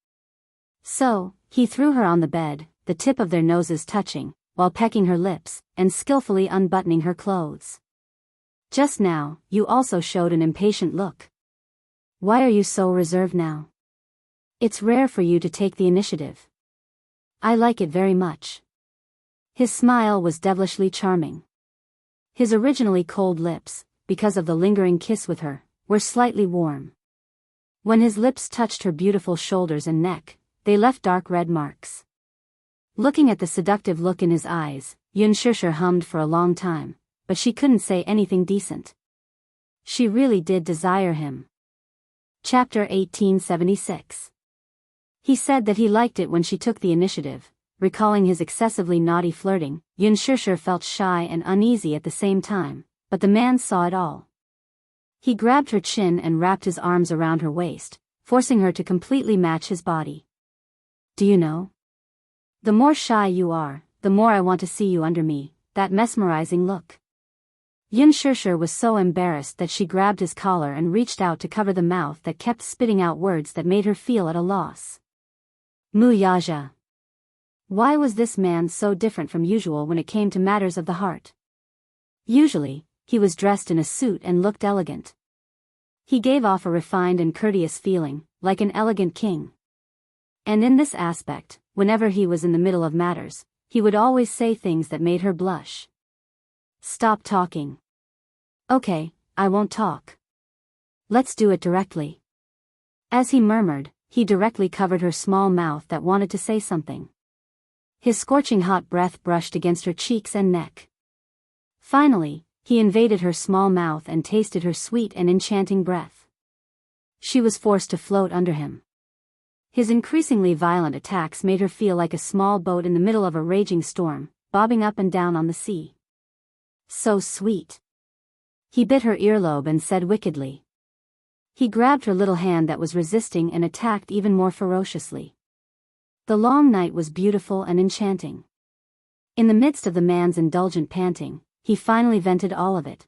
So, he threw her on the bed, the tip of their noses touching, while pecking her lips, and skillfully unbuttoning her clothes. "Just now, you also showed an impatient look. Why are you so reserved now? It's rare for you to take the initiative. I like it very much." His smile was devilishly charming. His originally cold lips, because of the lingering kiss with her, were slightly warm. When his lips touched her beautiful shoulders and neck, they left dark red marks. Looking at the seductive look in his eyes, Yun Shishir hummed for a long time, but she couldn't say anything decent. She really did desire him. Chapter 1876. He said that he liked it when she took the initiative. Recalling his excessively naughty flirting, Yun Shishir felt shy and uneasy at the same time, but the man saw it all. He grabbed her chin and wrapped his arms around her waist, forcing her to completely match his body. "Do you know? The more shy you are, the more I want to see you under me, that mesmerizing look." Yun Shishir was so embarrassed that she grabbed his collar and reached out to cover the mouth that kept spitting out words that made her feel at a loss. Mu Yaja. Why was this man so different from usual when it came to matters of the heart? Usually, he was dressed in a suit and looked elegant. He gave off a refined and courteous feeling, like an elegant king. And in this aspect, whenever he was in the middle of matters, he would always say things that made her blush. "Stop talking." "Okay, I won't talk. Let's do it directly." As he murmured, he directly covered her small mouth that wanted to say something. His scorching hot breath brushed against her cheeks and neck. Finally, he invaded her small mouth and tasted her sweet and enchanting breath. She was forced to float under him. His increasingly violent attacks made her feel like a small boat in the middle of a raging storm, bobbing up and down on the sea. So sweet. He bit her earlobe and said wickedly. He grabbed her little hand that was resisting and attacked even more ferociously. The long night was beautiful and enchanting. In the midst of the man's indulgent panting, he finally vented all of it.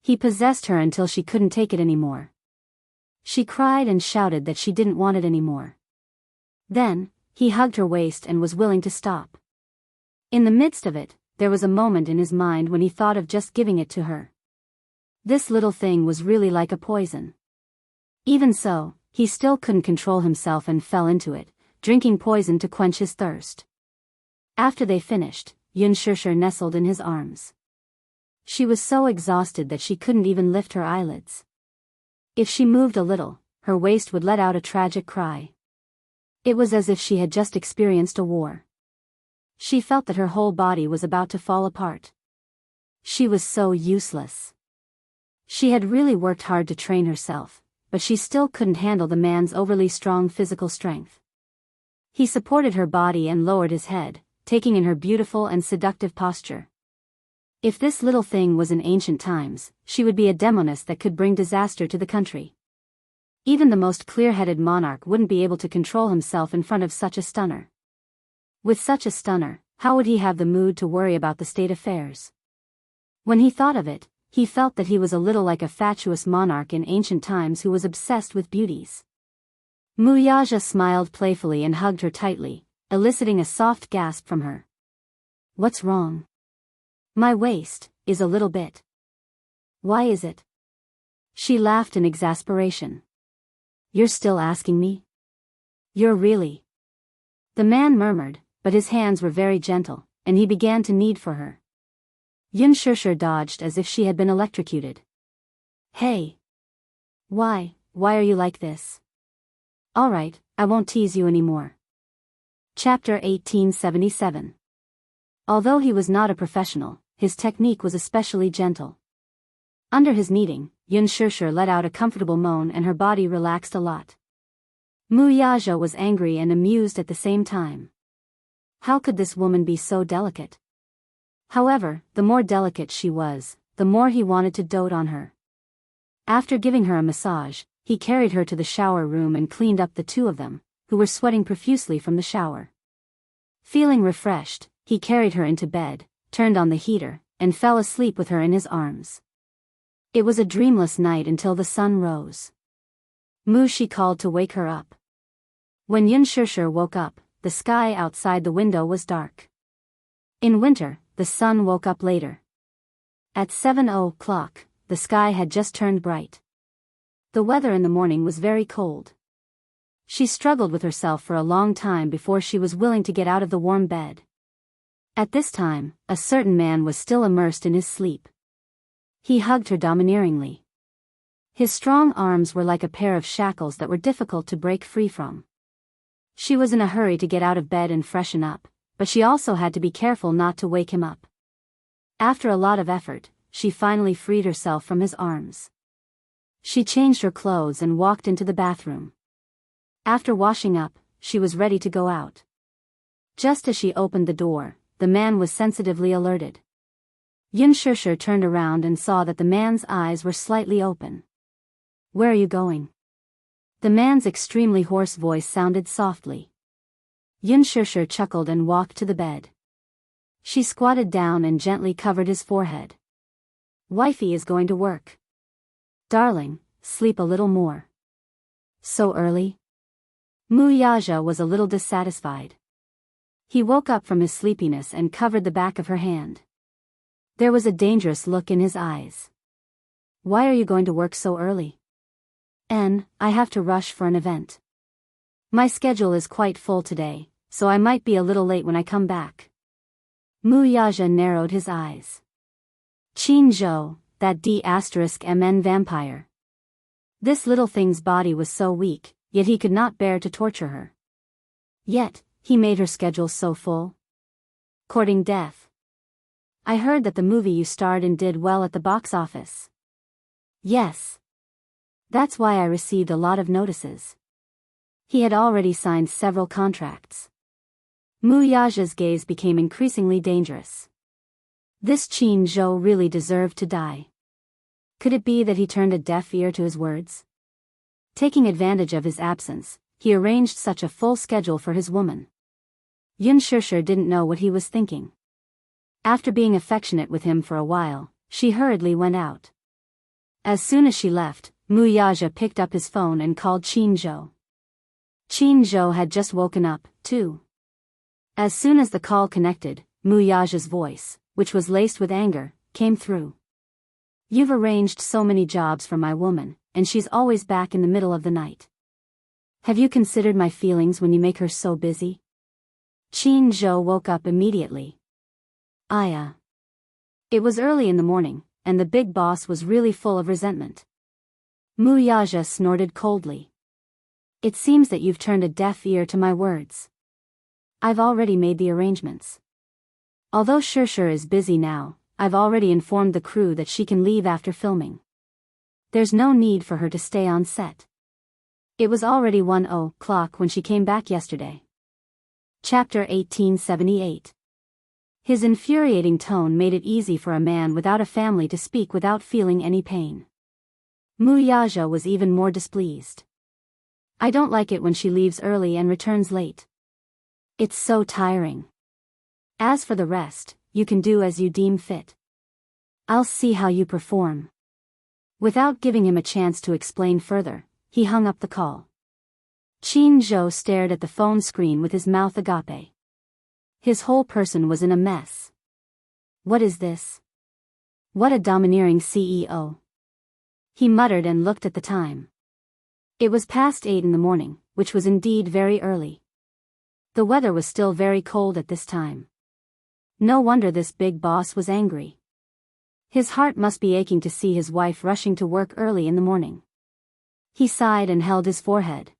He possessed her until she couldn't take it anymore. She cried and shouted that she didn't want it anymore. Then, he hugged her waist and was willing to stop. In the midst of it, there was a moment in his mind when he thought of just giving it to her. This little thing was really like a poison. Even so, he still couldn't control himself and fell into it, drinking poison to quench his thirst. After they finished, Yunshusher nestled in his arms. She was so exhausted that she couldn't even lift her eyelids. If she moved a little, her waist would let out a tragic cry. It was as if she had just experienced a war. She felt that her whole body was about to fall apart. She was so useless. She had really worked hard to train herself, but she still couldn't handle the man's overly strong physical strength. He supported her body and lowered his head, taking in her beautiful and seductive posture. If this little thing was in ancient times, she would be a demoness that could bring disaster to the country. Even the most clear-headed monarch wouldn't be able to control himself in front of such a stunner. With such a stunner, how would he have the mood to worry about the state affairs? When he thought of it, he felt that he was a little like a fatuous monarch in ancient times who was obsessed with beauties. Muyaja smiled playfully and hugged her tightly, eliciting a soft gasp from her. What's wrong? My waist is a little bit. Why is it? She laughed in exasperation. You're still asking me? You're really? The man murmured, but his hands were very gentle, and he began to knead for her. Yunshusher dodged as if she had been electrocuted. Hey! Why are you like this? Alright, I won't tease you anymore. Chapter 1877. Although he was not a professional, his technique was especially gentle. Under his kneading, Yunshusher let out a comfortable moan and her body relaxed a lot. Muyaja was angry and amused at the same time. How could this woman be so delicate? However, the more delicate she was, the more he wanted to dote on her. After giving her a massage, he carried her to the shower room and cleaned up the two of them, who were sweating profusely from the shower. Feeling refreshed, he carried her into bed, turned on the heater, and fell asleep with her in his arms. It was a dreamless night until the sun rose. Mushi called to wake her up. When Yunshusher woke up, the sky outside the window was dark. In winter, the sun woke up later. At 7:00, the sky had just turned bright. The weather in the morning was very cold. She struggled with herself for a long time before she was willing to get out of the warm bed. At this time, a certain man was still immersed in his sleep. He hugged her domineeringly. His strong arms were like a pair of shackles that were difficult to break free from. She was in a hurry to get out of bed and freshen up, but she also had to be careful not to wake him up. After a lot of effort, she finally freed herself from his arms. She changed her clothes and walked into the bathroom. After washing up, she was ready to go out. Just as she opened the door, the man was sensitively alerted. Yunshusher turned around and saw that the man's eyes were slightly open. Where are you going? The man's extremely hoarse voice sounded softly. Yunshusher chuckled and walked to the bed. She squatted down and gently covered his forehead. Wifey is going to work. Darling, sleep a little more. So early? Muyaja was a little dissatisfied. He woke up from his sleepiness and covered the back of her hand. There was a dangerous look in his eyes. Why are you going to work so early? I have to rush for an event. My schedule is quite full today, so I might be a little late when I come back. Muyaja narrowed his eyes. Qin Zhou, that D*MN vampire. This little thing's body was so weak, yet he could not bear to torture her. Yet, he made her schedule so full. Courting death. I heard that the movie you starred in did well at the box office. Yes. That's why I received a lot of notices. He had already signed several contracts. Mu Yaja's gaze became increasingly dangerous. This Qin Zhou really deserved to die. Could it be that he turned a deaf ear to his words? Taking advantage of his absence, he arranged such a full schedule for his woman. Yun Shishir didn't know what he was thinking. After being affectionate with him for a while, she hurriedly went out. As soon as she left, Mu Yaja picked up his phone and called Qin Zhou. Qin Zhou had just woken up, too. As soon as the call connected, Mu Yaja's voice, which was laced with anger, came through. You've arranged so many jobs for my woman, and she's always back in the middle of the night. Have you considered my feelings when you make her so busy? Qin Zhou woke up immediately. It was early in the morning, and the big boss was really full of resentment. Mu Yaja snorted coldly. It seems that you've turned a deaf ear to my words. I've already made the arrangements. Although Shishir is busy now, I've already informed the crew that she can leave after filming. There's no need for her to stay on set. It was already 1:00 when she came back yesterday. Chapter 1878. His infuriating tone made it easy for a man without a family to speak without feeling any pain. Mu Yaja was even more displeased. I don't like it when she leaves early and returns late. It's so tiring. As for the rest, you can do as you deem fit. I'll see how you perform. Without giving him a chance to explain further, he hung up the call. Qin Zhou stared at the phone screen with his mouth agape. His whole person was in a mess. What is this? What a domineering CEO. He muttered and looked at the time. It was past 8 in the morning, which was indeed very early. The weather was still very cold at this time. No wonder this big boss was angry. His heart must be aching to see his wife rushing to work early in the morning. He sighed and held his forehead.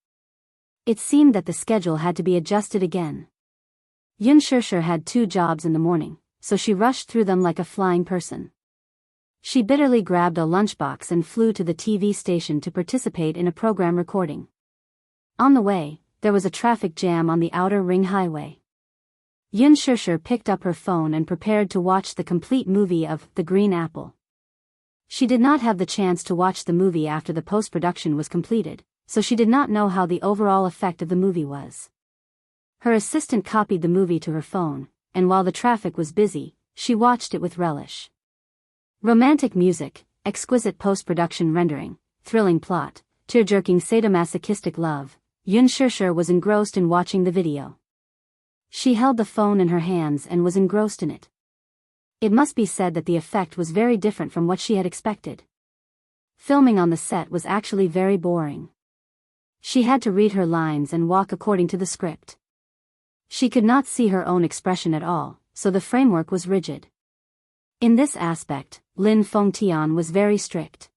It seemed that the schedule had to be adjusted again. Yun Shishir had 2 jobs in the morning, so she rushed through them like a flying person. She bitterly grabbed a lunchbox and flew to the TV station to participate in a program recording. On the way, there was a traffic jam on the outer ring highway. Yun Shishir picked up her phone and prepared to watch the complete movie of The Green Apple. She did not have the chance to watch the movie after the post-production was completed, so she did not know how the overall effect of the movie was. Her assistant copied the movie to her phone, and while the traffic was busy, she watched it with relish. Romantic music, exquisite post-production rendering, thrilling plot, tear-jerking sadomasochistic love, Yun Shishir was engrossed in watching the video. She held the phone in her hands and was engrossed in it. It must be said that the effect was very different from what she had expected. Filming on the set was actually very boring. She had to read her lines and walk according to the script. She could not see her own expression at all, so the framework was rigid. In this aspect, Lin Fengtian was very strict.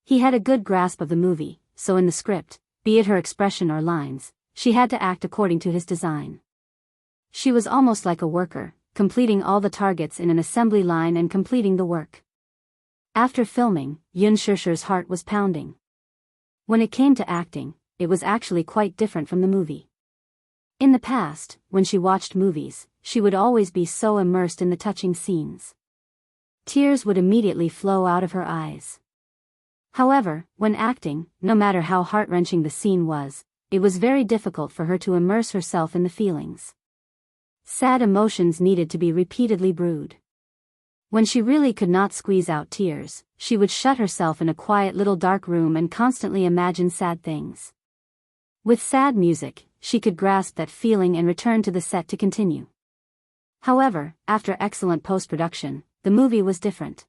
He had a good grasp of the movie, so in the script, be it her expression or lines, she had to act according to his design. She was almost like a worker, completing all the targets in an assembly line and completing the work. After filming, Yun Shishir's heart was pounding. When it came to acting, it was actually quite different from the movie. In the past, when she watched movies, she would always be so immersed in the touching scenes. Tears would immediately flow out of her eyes. However, when acting, no matter how heart-wrenching the scene was, it was very difficult for her to immerse herself in the feelings. Sad emotions needed to be repeatedly brewed. When she really could not squeeze out tears, she would shut herself in a quiet little dark room and constantly imagine sad things. With sad music, she could grasp that feeling and return to the set to continue. However, after excellent post-production, the movie was different.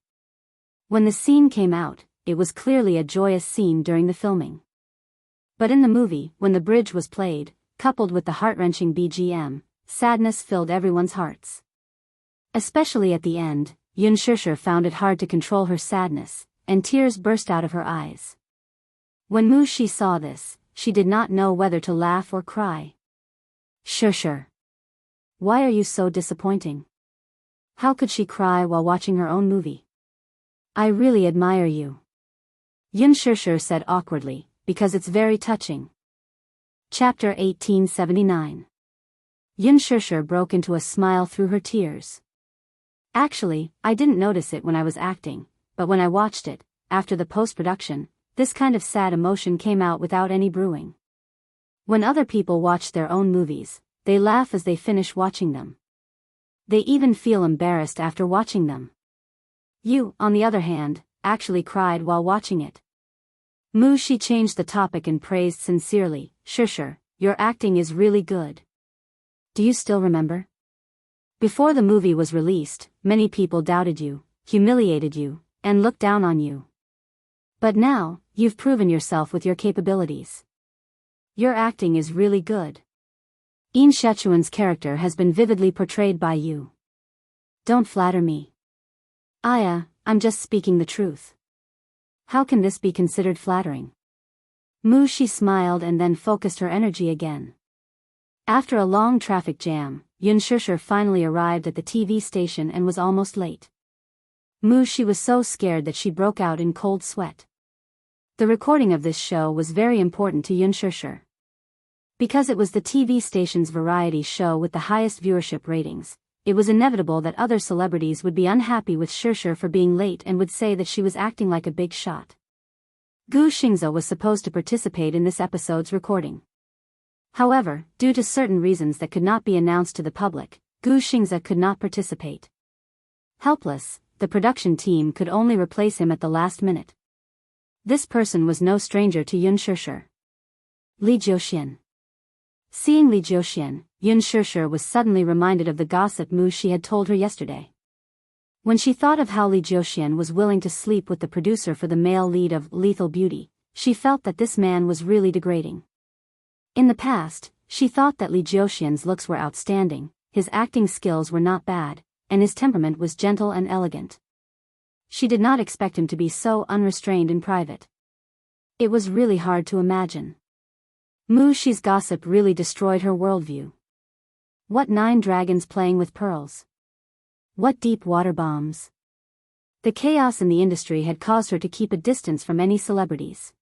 When the scene came out, it was clearly a joyous scene during the filming. But in the movie, when the bridge was played, coupled with the heart-wrenching BGM, sadness filled everyone's hearts. Especially at the end, Yun Shishir found it hard to control her sadness, and tears burst out of her eyes. When Mu Shi saw this, she did not know whether to laugh or cry. Shishir. Why are you so disappointing? How could she cry while watching her own movie? I really admire you. Yun Shishir said awkwardly, because it's very touching. Chapter 1879. Yun Shishir broke into a smile through her tears. Actually, I didn't notice it when I was acting, but when I watched it, after the post-production, this kind of sad emotion came out without any brewing. When other people watch their own movies, they laugh as they finish watching them. They even feel embarrassed after watching them. You, on the other hand, actually cried while watching it. She changed the topic and praised sincerely, Shishir, your acting is really good. Do you still remember? Before the movie was released, many people doubted you, humiliated you, and looked down on you. But now, you've proven yourself with your capabilities. Your acting is really good. In Shechuan's character has been vividly portrayed by you. Don't flatter me. I'm just speaking the truth. How can this be considered flattering? She smiled and then focused her energy again. After a long traffic jam, Yun Shishir finally arrived at the TV station and was almost late. She was so scared that she broke out in cold sweat. The recording of this show was very important to Yun Shishir. Because it was the TV station's variety show with the highest viewership ratings, it was inevitable that other celebrities would be unhappy with Shishir for being late and would say that she was acting like a big shot. Gu Xingze was supposed to participate in this episode's recording. However, due to certain reasons that could not be announced to the public, Gu Xingze could not participate. Helpless, the production team could only replace him at the last minute. This person was no stranger to Yun Shishir. Li Jiuxian. Seeing Li Jiuxian, Yun Shishir was suddenly reminded of the gossip she had told her yesterday. When she thought of how Li Jiuxian was willing to sleep with the producer for the male lead of Lethal Beauty, she felt that this man was really degrading. In the past, she thought that Li Jiuxian's looks were outstanding, his acting skills were not bad, and his temperament was gentle and elegant. She did not expect him to be so unrestrained in private. It was really hard to imagine. Shi's gossip really destroyed her worldview. What 9 dragons playing with pearls? What deep water bombs? The chaos in the industry had caused her to keep a distance from any celebrities.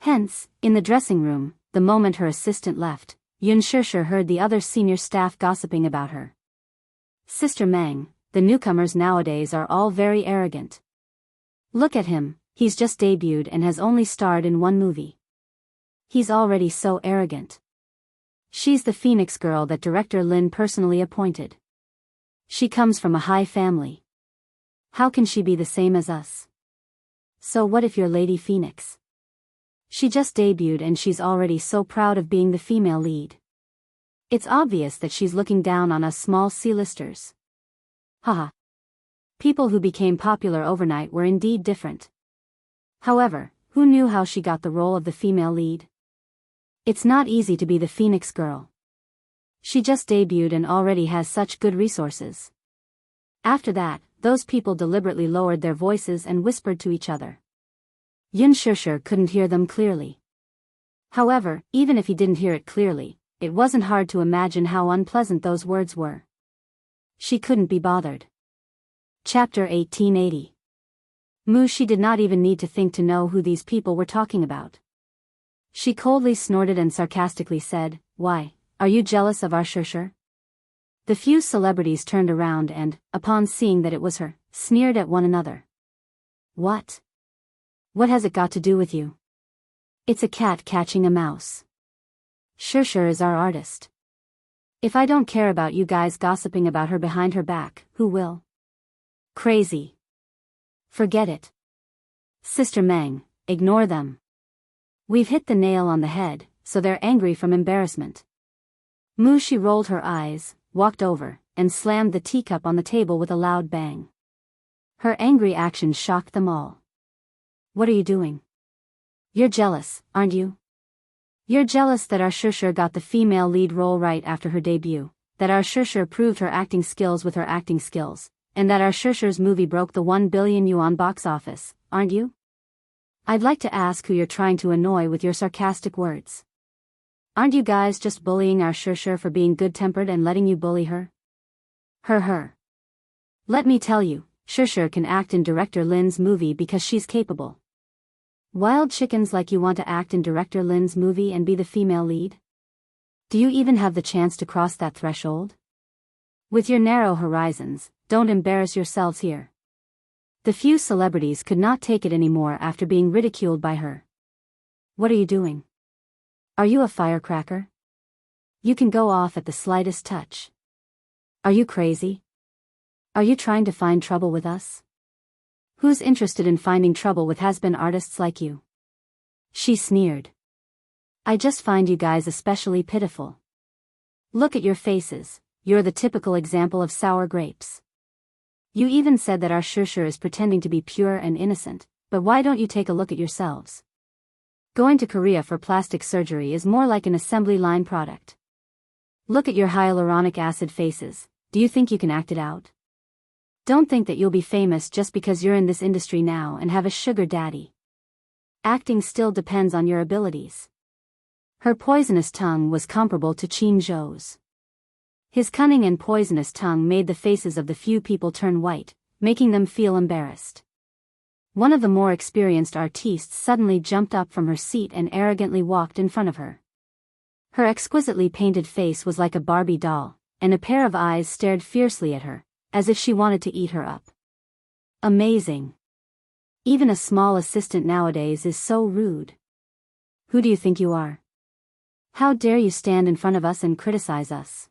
Hence, in the dressing room, the moment her assistant left, Yun Shishir heard the other senior staff gossiping about her. Sister Meng, the newcomers nowadays are all very arrogant. Look at him, he's just debuted and has only starred in 1 movie. He's already so arrogant. She's the Phoenix girl that director Lin personally appointed. She comes from a high family. How can she be the same as us? So what if you're Lady Phoenix? She just debuted and she's already so proud of being the female lead. It's obvious that she's looking down on us small C-listers. Haha. People who became popular overnight were indeed different. However, who knew how she got the role of the female lead? It's not easy to be the Phoenix girl. She just debuted and already has such good resources. After that, those people deliberately lowered their voices and whispered to each other. Yun Shishir couldn't hear them clearly. However, even if he didn't hear it clearly, it wasn't hard to imagine how unpleasant those words were. She couldn't be bothered. Chapter 1880. She did not even need to think to know who these people were talking about. She coldly snorted and sarcastically said, "Why, are you jealous of our Shishir?" The few celebrities turned around and, upon seeing that it was her, sneered at one another. What? What has it got to do with you? It's a cat catching a mouse. Shishir is our artist. If I don't care about you guys gossiping about her behind her back, who will? Crazy. Forget it. Sister Meng, ignore them. We've hit the nail on the head, so they're angry from embarrassment. She rolled her eyes, walked over, and slammed the teacup on the table with a loud bang. Her angry action shocked them all. What are you doing? You're jealous, aren't you? You're jealous that our Shishir got the female lead role right after her debut, that our Shishir proved her acting skills with her acting skills, and that our Shishir's movie broke the 1 billion yuan box office, aren't you? I'd like to ask who you're trying to annoy with your sarcastic words. Aren't you guys just bullying our Shishir for being good-tempered and letting you bully her? Her. Let me tell you, Shusher can act in director Lin's movie because she's capable. Wild chickens like you want to act in director Lin's movie and be the female lead? Do you even have the chance to cross that threshold? With your narrow horizons, don't embarrass yourselves here. The few celebrities could not take it anymore after being ridiculed by her. What are you doing? Are you a firecracker? You can go off at the slightest touch. Are you crazy? Are you trying to find trouble with us? Who's interested in finding trouble with has-been artists like you? She sneered. I just find you guys especially pitiful. Look at your faces, you're the typical example of sour grapes. You even said that our Shusher is pretending to be pure and innocent, but why don't you take a look at yourselves? Going to Korea for plastic surgery is more like an assembly line product. Look at your hyaluronic acid faces, do you think you can act it out? Don't think that you'll be famous just because you're in this industry now and have a sugar daddy. Acting still depends on your abilities. Her poisonous tongue was comparable to Chin Zhou's. His cunning and poisonous tongue made the faces of the few people turn white, making them feel embarrassed. One of the more experienced artistes suddenly jumped up from her seat and arrogantly walked in front of her. Her exquisitely painted face was like a Barbie doll, and a pair of eyes stared fiercely at her, as if she wanted to eat her up. Amazing. Even a small assistant nowadays is so rude. Who do you think you are? How dare you stand in front of us and criticize us?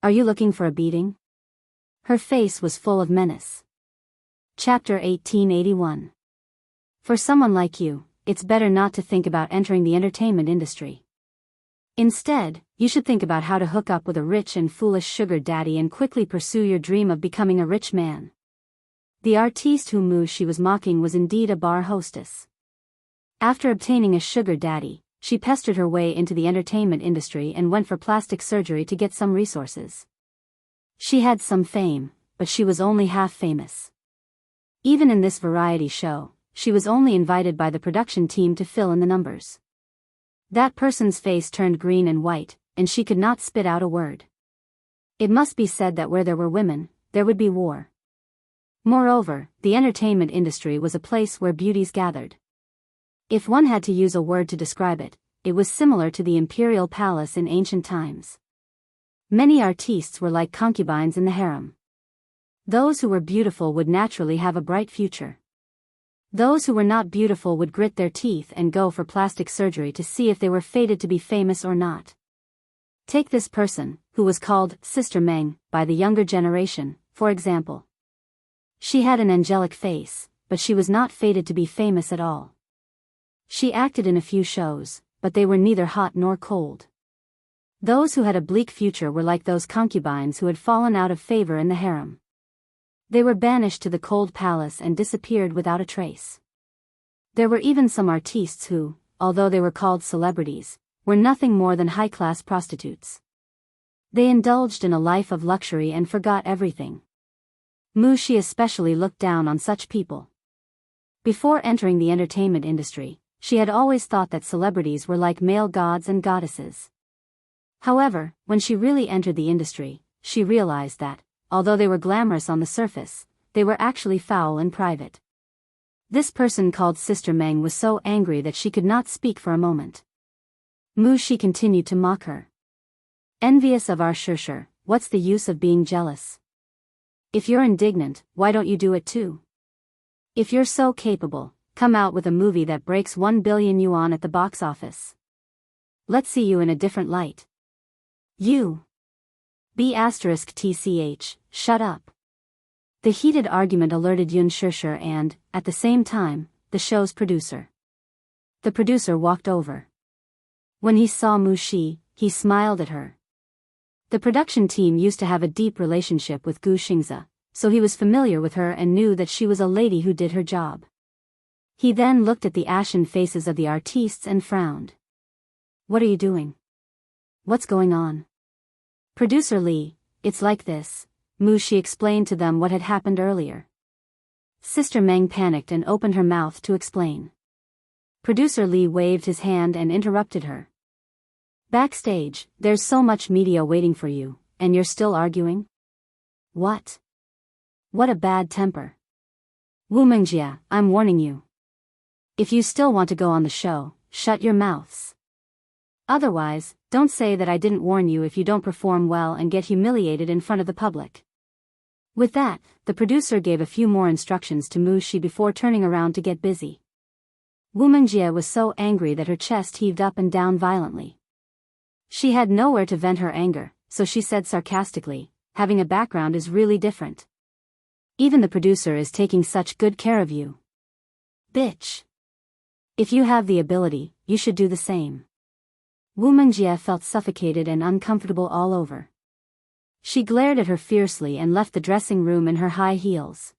Are you looking for a beating? Her face was full of menace. Chapter 1881. For someone like you, it's better not to think about entering the entertainment industry. Instead, you should think about how to hook up with a rich and foolish sugar daddy and quickly pursue your dream of becoming a rich man. The artiste whom she was mocking was indeed a bar hostess. After obtaining a sugar daddy, she pestered her way into the entertainment industry and went for plastic surgery to get some resources. She had some fame, but she was only half famous. Even in this variety show, she was only invited by the production team to fill in the numbers. That person's face turned green and white, and she could not spit out a word. It must be said that where there were women, there would be war. Moreover, the entertainment industry was a place where beauties gathered. If one had to use a word to describe it, it was similar to the imperial palace in ancient times. Many artistes were like concubines in the harem. Those who were beautiful would naturally have a bright future. Those who were not beautiful would grit their teeth and go for plastic surgery to see if they were fated to be famous or not. Take this person, who was called Sister Meng by the younger generation, for example. She had an angelic face, but she was not fated to be famous at all. She acted in a few shows, but they were neither hot nor cold. Those who had a bleak future were like those concubines who had fallen out of favor in the harem. They were banished to the cold palace and disappeared without a trace. There were even some artistes who, although they were called celebrities, were nothing more than high-class prostitutes. They indulged in a life of luxury and forgot everything. Shi especially looked down on such people. Before entering the entertainment industry, she had always thought that celebrities were like male gods and goddesses. However, when she really entered the industry, she realized that, although they were glamorous on the surface, they were actually foul in private. This person called Sister Meng was so angry that she could not speak for a moment. Shi continued to mock her. Envious of our Shusher, what's the use of being jealous? If you're indignant, why don't you do it too? If you're so capable, come out with a movie that breaks 1 billion yuan at the box office. Let's see you in a different light. You. B*TCH, shut up. The heated argument alerted Yun Shusher and, at the same time, the show's producer. The producer walked over. When he saw Shi, he smiled at her. The production team used to have a deep relationship with Gu Xingze, so he was familiar with her and knew that she was a lady who did her job. He then looked at the ashen faces of the artistes and frowned. What are you doing? What's going on? Producer Lee, it's like this, Shi explained to them what had happened earlier. Sister Meng panicked and opened her mouth to explain. Producer Lee waved his hand and interrupted her. Backstage, there's so much media waiting for you, and you're still arguing? What? What a bad temper. Wumengjia, I'm warning you. If you still want to go on the show, shut your mouths. Otherwise, don't say that I didn't warn you if you don't perform well and get humiliated in front of the public. With that, the producer gave a few more instructions to Mu Shi before turning around to get busy. Wumengjia was so angry that her chest heaved up and down violently. She had nowhere to vent her anger, so she said sarcastically, having a background is really different. Even the producer is taking such good care of you. Bitch. If you have the ability, you should do the same. Wumengjia felt suffocated and uncomfortable all over. She glared at her fiercely and left the dressing room in her high heels.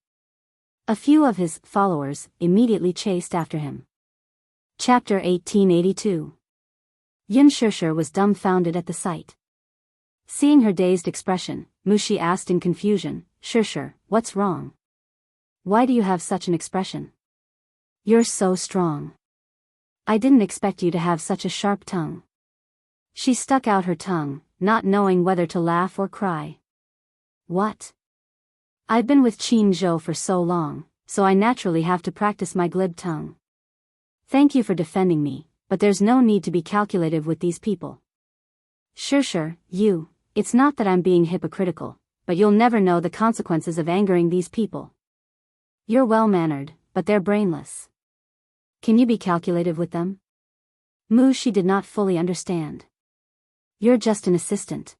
A few of his followers immediately chased after him. Chapter 1882. Yun Shishir was dumbfounded at the sight. Seeing her dazed expression, Mu Shi asked in confusion, Shishir, what's wrong? Why do you have such an expression? You're so strong. I didn't expect you to have such a sharp tongue. She stuck out her tongue, not knowing whether to laugh or cry. What? I've been with Qin Zhou for so long, so I naturally have to practice my glib tongue. Thank you for defending me, but there's no need to be calculative with these people. Sure, it's not that I'm being hypocritical, but you'll never know the consequences of angering these people. You're well-mannered, but they're brainless. Can you be calculative with them? Mu Shi did not fully understand. You're just an assistant.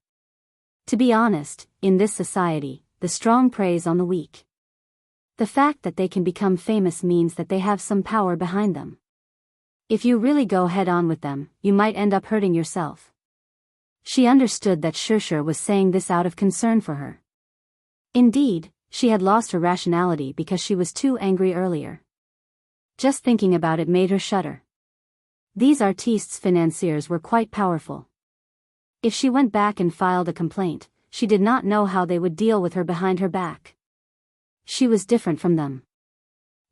To be honest, in this society, the strong preys on the weak. The fact that they can become famous means that they have some power behind them. If you really go head-on with them, you might end up hurting yourself. She understood that Shishir was saying this out of concern for her. Indeed, she had lost her rationality because she was too angry earlier. Just thinking about it made her shudder. These artistes financiers were quite powerful. If she went back and filed a complaint, she did not know how they would deal with her behind her back. She was different from them.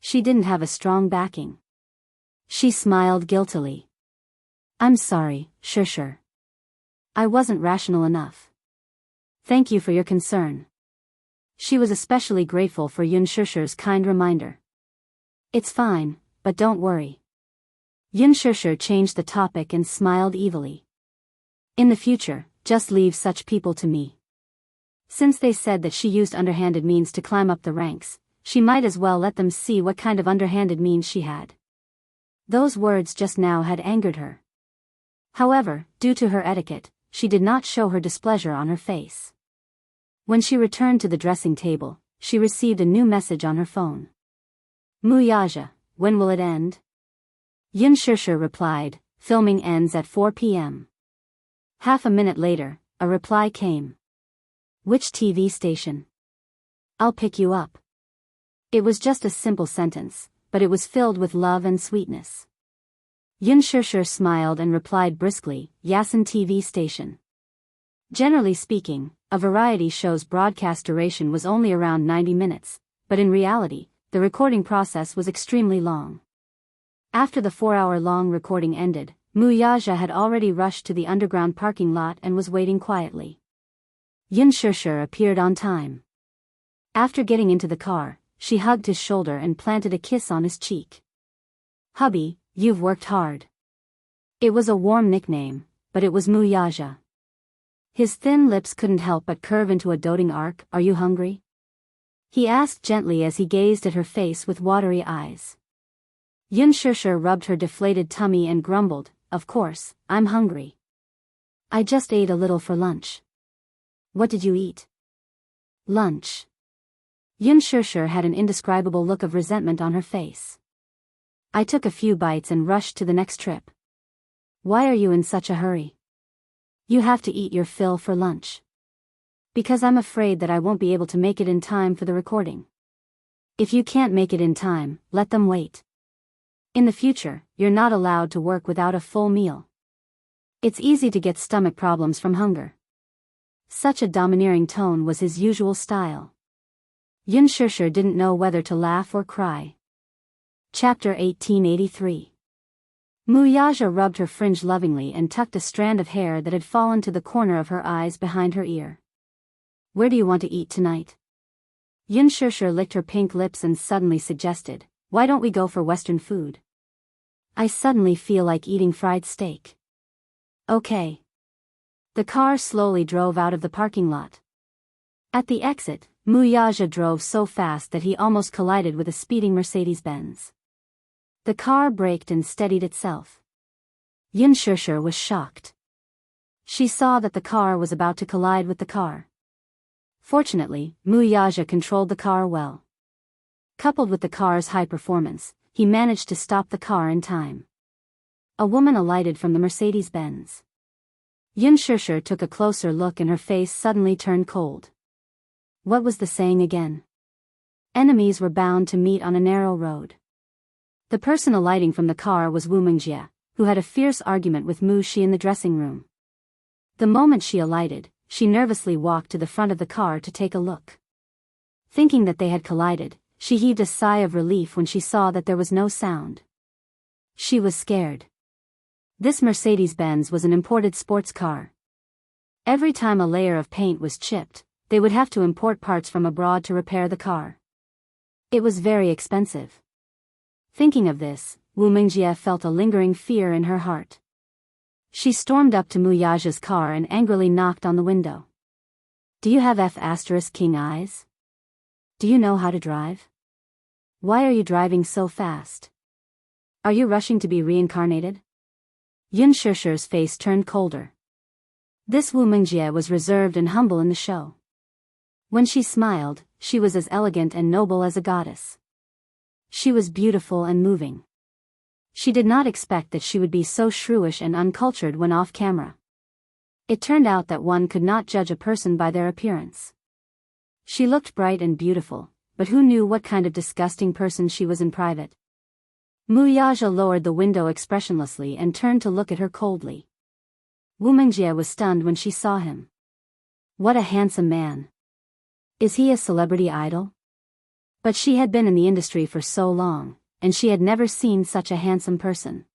She didn't have a strong backing. She smiled guiltily. I'm sorry, Shishir. I wasn't rational enough. Thank you for your concern. She was especially grateful for Yun Shishir's kind reminder. It's fine, but don't worry. Yun Shishir changed the topic and smiled evilly. In the future, just leave such people to me. Since they said that she used underhanded means to climb up the ranks, she might as well let them see what kind of underhanded means she had. Those words just now had angered her. However, due to her etiquette, she did not show her displeasure on her face. When she returned to the dressing table, she received a new message on her phone. Muyaja, when will it end? Yun Shishir replied, filming ends at 4 p.m. Half a minute later, a reply came. Which TV station? I'll pick you up. It was just a simple sentence, but it was filled with love and sweetness. Yun Shishir smiled and replied briskly, Yasin TV station. Generally speaking, a variety show's broadcast duration was only around 90 minutes, but in reality, the recording process was extremely long. After the 4-hour-long recording ended, Muyaja had already rushed to the underground parking lot and was waiting quietly. Yun Shishir appeared on time. After getting into the car, she hugged his shoulder and planted a kiss on his cheek. Hubby, you've worked hard. It was a warm nickname, but it was Muyaja. His thin lips couldn't help but curve into a doting arc. Are you hungry? He asked gently as he gazed at her face with watery eyes. Yun Shishir rubbed her deflated tummy and grumbled, Of course, I'm hungry. I just ate a little for lunch. What did you eat? Lunch. Yun Shishir had an indescribable look of resentment on her face. I took a few bites and rushed to the next trip. Why are you in such a hurry? You have to eat your fill for lunch. Because I'm afraid that I won't be able to make it in time for the recording. If you can't make it in time, let them wait. In the future, you're not allowed to work without a full meal. It's easy to get stomach problems from hunger. Such a domineering tone was his usual style. Yun Shishir didn't know whether to laugh or cry. Chapter 1883. Muyaja rubbed her fringe lovingly and tucked a strand of hair that had fallen to the corner of her eyes behind her ear. Where do you want to eat tonight? Yun Shishir licked her pink lips and suddenly suggested, "Why don't we go for Western food? I suddenly feel like eating fried steak." "Okay." The car slowly drove out of the parking lot. At the exit, Muyaja drove so fast that he almost collided with a speeding Mercedes-Benz. The car braked and steadied itself. Yun Shishir was shocked. She saw that the car was about to collide with the car. Fortunately, Muyaja controlled the car well. Coupled with the car's high performance, he managed to stop the car in time. A woman alighted from the Mercedes-Benz. Yun Shishir took a closer look and her face suddenly turned cold. What was the saying again? Enemies were bound to meet on a narrow road. The person alighting from the car was Wu Mingjie, who had a fierce argument with Mu Shi in the dressing room. The moment she alighted, she nervously walked to the front of the car to take a look. Thinking that they had collided, she heaved a sigh of relief when she saw that there was no sound. She was scared. This Mercedes-Benz was an imported sports car. Every time a layer of paint was chipped, they would have to import parts from abroad to repair the car. It was very expensive. Thinking of this, Wu Mingjie felt a lingering fear in her heart. She stormed up to Muyaja's car and angrily knocked on the window. "Do you have F***king eyes? Do you know how to drive? Why are you driving so fast? Are you rushing to be reincarnated?" Yun Shishir's face turned colder. This Wu Mingjie was reserved and humble in the show. When she smiled, she was as elegant and noble as a goddess. She was beautiful and moving. She did not expect that she would be so shrewish and uncultured when off camera. It turned out that one could not judge a person by their appearance. She looked bright and beautiful, but who knew what kind of disgusting person she was in private? Muyaja lowered the window expressionlessly and turned to look at her coldly. Wu Mingjie was stunned when she saw him. What a handsome man. Is he a celebrity idol? But she had been in the industry for so long, and she had never seen such a handsome person.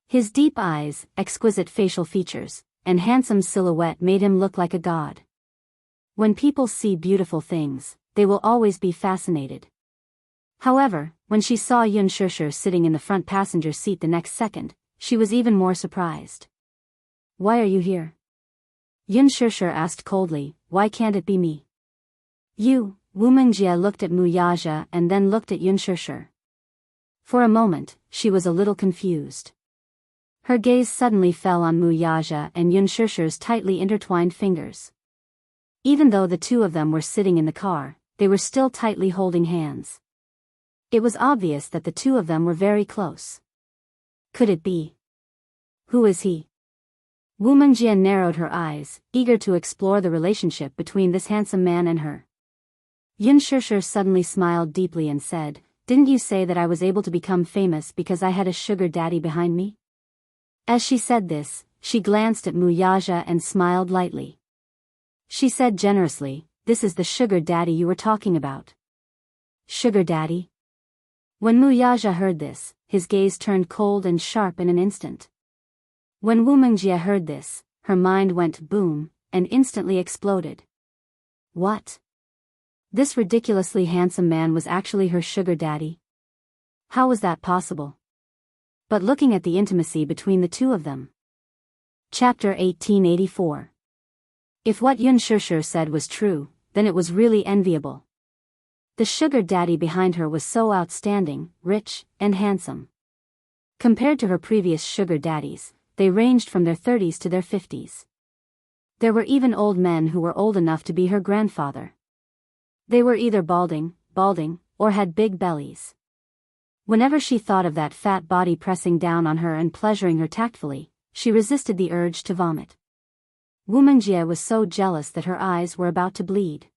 His deep eyes, exquisite facial features, and handsome silhouette made him look like a god. When people see beautiful things, they will always be fascinated. However, when she saw Yun Shishir sitting in the front passenger seat the next second, she was even more surprised. "Why are you here?" Yun Shishir asked coldly. "Why can't it be me?" "You." Wu Mingjie looked at Muyaja and then looked at Yun Shishir. For a moment, she was a little confused. Her gaze suddenly fell on Muyaja and Yun Shishir's tightly intertwined fingers. Even though the two of them were sitting in the car, they were still tightly holding hands. It was obvious that the two of them were very close. Could it be? Who is he? Wu Mingjie narrowed her eyes, eager to explore the relationship between this handsome man and her. Yun Shishir suddenly smiled deeply and said, "Didn't you say that I was able to become famous because I had a sugar daddy behind me?" As she said this, she glanced at Muyaja and smiled lightly. She said generously, "This is the sugar daddy you were talking about." Sugar daddy? When Muyaja heard this, his gaze turned cold and sharp in an instant. When Wu Mingjie heard this, her mind went boom, and instantly exploded. What? This ridiculously handsome man was actually her sugar daddy? How was that possible? But looking at the intimacy between the two of them. Chapter 1884. If what Yun Shishir said was true, then it was really enviable. The sugar daddy behind her was so outstanding, rich, and handsome. Compared to her previous sugar daddies, they ranged from their 30s to their 50s. There were even old men who were old enough to be her grandfather. They were either balding, or had big bellies. Whenever she thought of that fat body pressing down on her and pleasuring her tactfully, she resisted the urge to vomit. Wu Mingjie was so jealous that her eyes were about to bleed.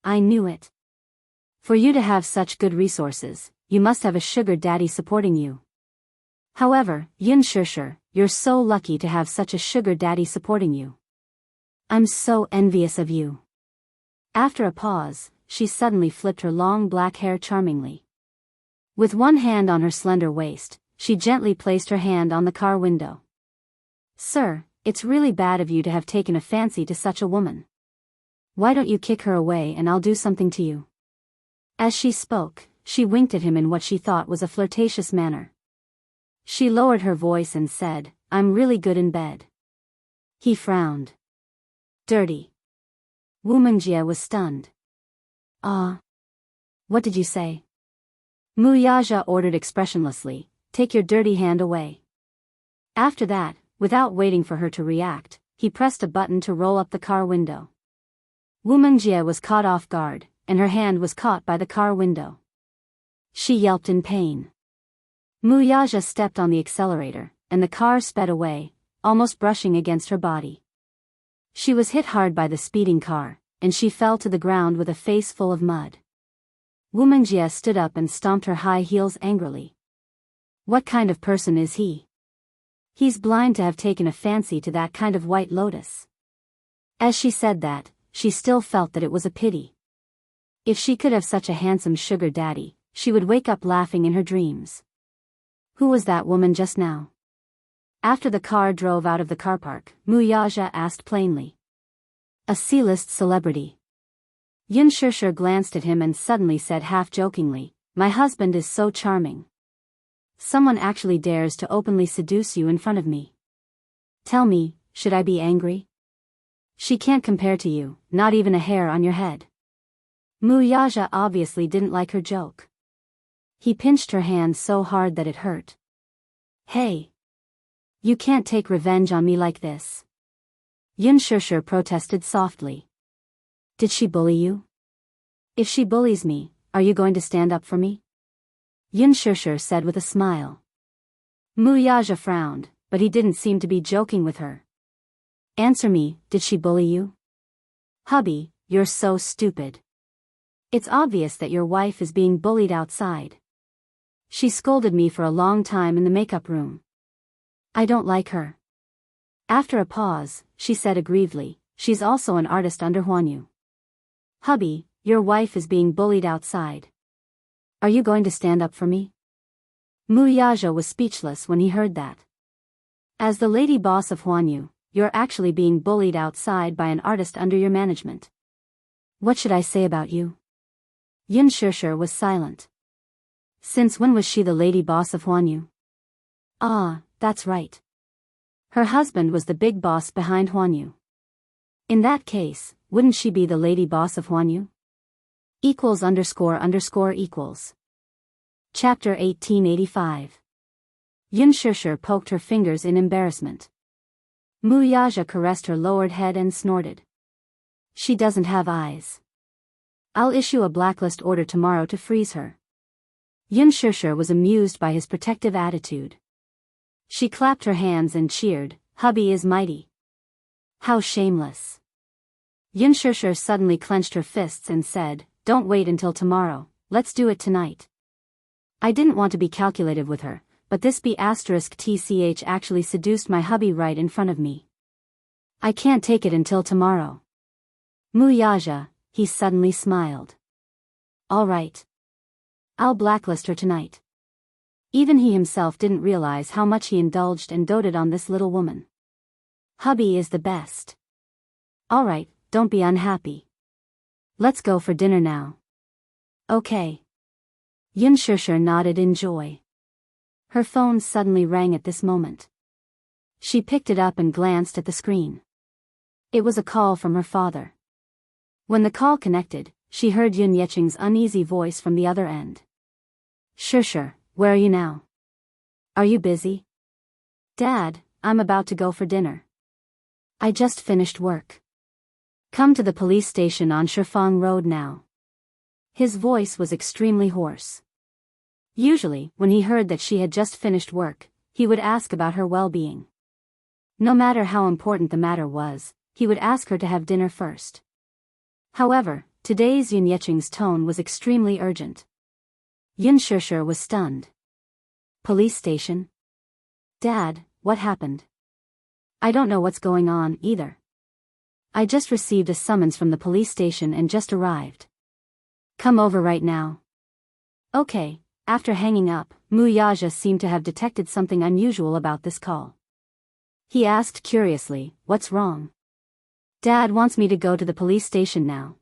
"I knew it. For you to have such good resources, you must have a sugar daddy supporting you. However, Yun Shishir, you're so lucky to have such a sugar daddy supporting you. I'm so envious of you." After a pause, she suddenly flipped her long black hair charmingly. With one hand on her slender waist, she gently placed her hand on the car window. "Sir, it's really bad of you to have taken a fancy to such a woman. Why don't you kick her away and I'll do something to you? As she spoke, she winked at him in what she thought was a flirtatious manner. She lowered her voice and said, I'm really good in bed. He frowned. Dirty. Wu Mingjie was stunned. Ah. What did you say? Mu Yaja ordered expressionlessly, take your dirty hand away. After that, without waiting for her to react, he pressed a button to roll up the car window. Wu Mingjie was caught off guard, and her hand was caught by the car window. She yelped in pain. Mu Yaja stepped on the accelerator, and the car sped away, almost brushing against her body. She was hit hard by the speeding car, and she fell to the ground with a face full of mud. Wu Mingjie stood up and stomped her high heels angrily. What kind of person is he? He's blind to have taken a fancy to that kind of white lotus. As she said that, she still felt that it was a pity. If she could have such a handsome sugar daddy, she would wake up laughing in her dreams. Who was that woman just now? After the car drove out of the car park, Mu Yaja asked plainly. A C-list celebrity. Yun Shishir glanced at him and suddenly said half-jokingly, my husband is so charming. Someone actually dares to openly seduce you in front of me. Tell me, should I be angry? She can't compare to you, not even a hair on your head. Mu Yaja obviously didn't like her joke. He pinched her hand so hard that it hurt. Hey! You can't take revenge on me like this. Yun Shishir protested softly. Did she bully you? If she bullies me, are you going to stand up for me? Yun Shishir said with a smile. Mu Yaja frowned, but he didn't seem to be joking with her. Answer me, did she bully you? Hubby, you're so stupid. It's obvious that your wife is being bullied outside. She scolded me for a long time in the makeup room. I don't like her. After a pause, she said aggrievedly, she's also an artist under Huanyu. Hubby, your wife is being bullied outside. Are you going to stand up for me? Mu Yaja was speechless when he heard that. As the lady boss of Huanyu, you're actually being bullied outside by an artist under your management. What should I say about you? Yun Shishir was silent. Since when was she the lady boss of Huanyu? Ah, that's right. Her husband was the big boss behind Huanyu. In that case, wouldn't she be the lady boss of Huanyu? =_===. Chapter 1885. Yun Shishir poked her fingers in embarrassment. Mu Yaja caressed her lowered head and snorted. She doesn't have eyes. I'll issue a blacklist order tomorrow to freeze her. Yun Shishir was amused by his protective attitude. She clapped her hands and cheered, hubby is mighty. How shameless. Yun Shishir suddenly clenched her fists and said, don't wait until tomorrow, let's do it tonight. I didn't want to be calculative with her, but this B*TCH actually seduced my hubby right in front of me. I can't take it until tomorrow. Mu Yaja, he suddenly smiled. All right. I'll blacklist her tonight. Even he himself didn't realize how much he indulged and doted on this little woman. Hubby is the best. All right, don't be unhappy. Let's go for dinner now. Okay. Yun Shishir nodded in joy. Her phone suddenly rang at this moment. She picked it up and glanced at the screen. It was a call from her father. When the call connected, she heard Yun Yeching's uneasy voice from the other end. Shishir, where are you now? Are you busy? Dad, I'm about to go for dinner. I just finished work. Come to the police station on Shifang Road now. His voice was extremely hoarse. Usually, when he heard that she had just finished work, he would ask about her well-being. No matter how important the matter was, he would ask her to have dinner first. However, today's Yun Yeching's tone was extremely urgent. Yun Shishir was stunned. Police station? Dad, what happened? I don't know what's going on, either. I just received a summons from the police station and just arrived. Come over right now. Okay. After hanging up, Mu Yaja seemed to have detected something unusual about this call. He asked curiously, what's wrong? Dad wants me to go to the police station now.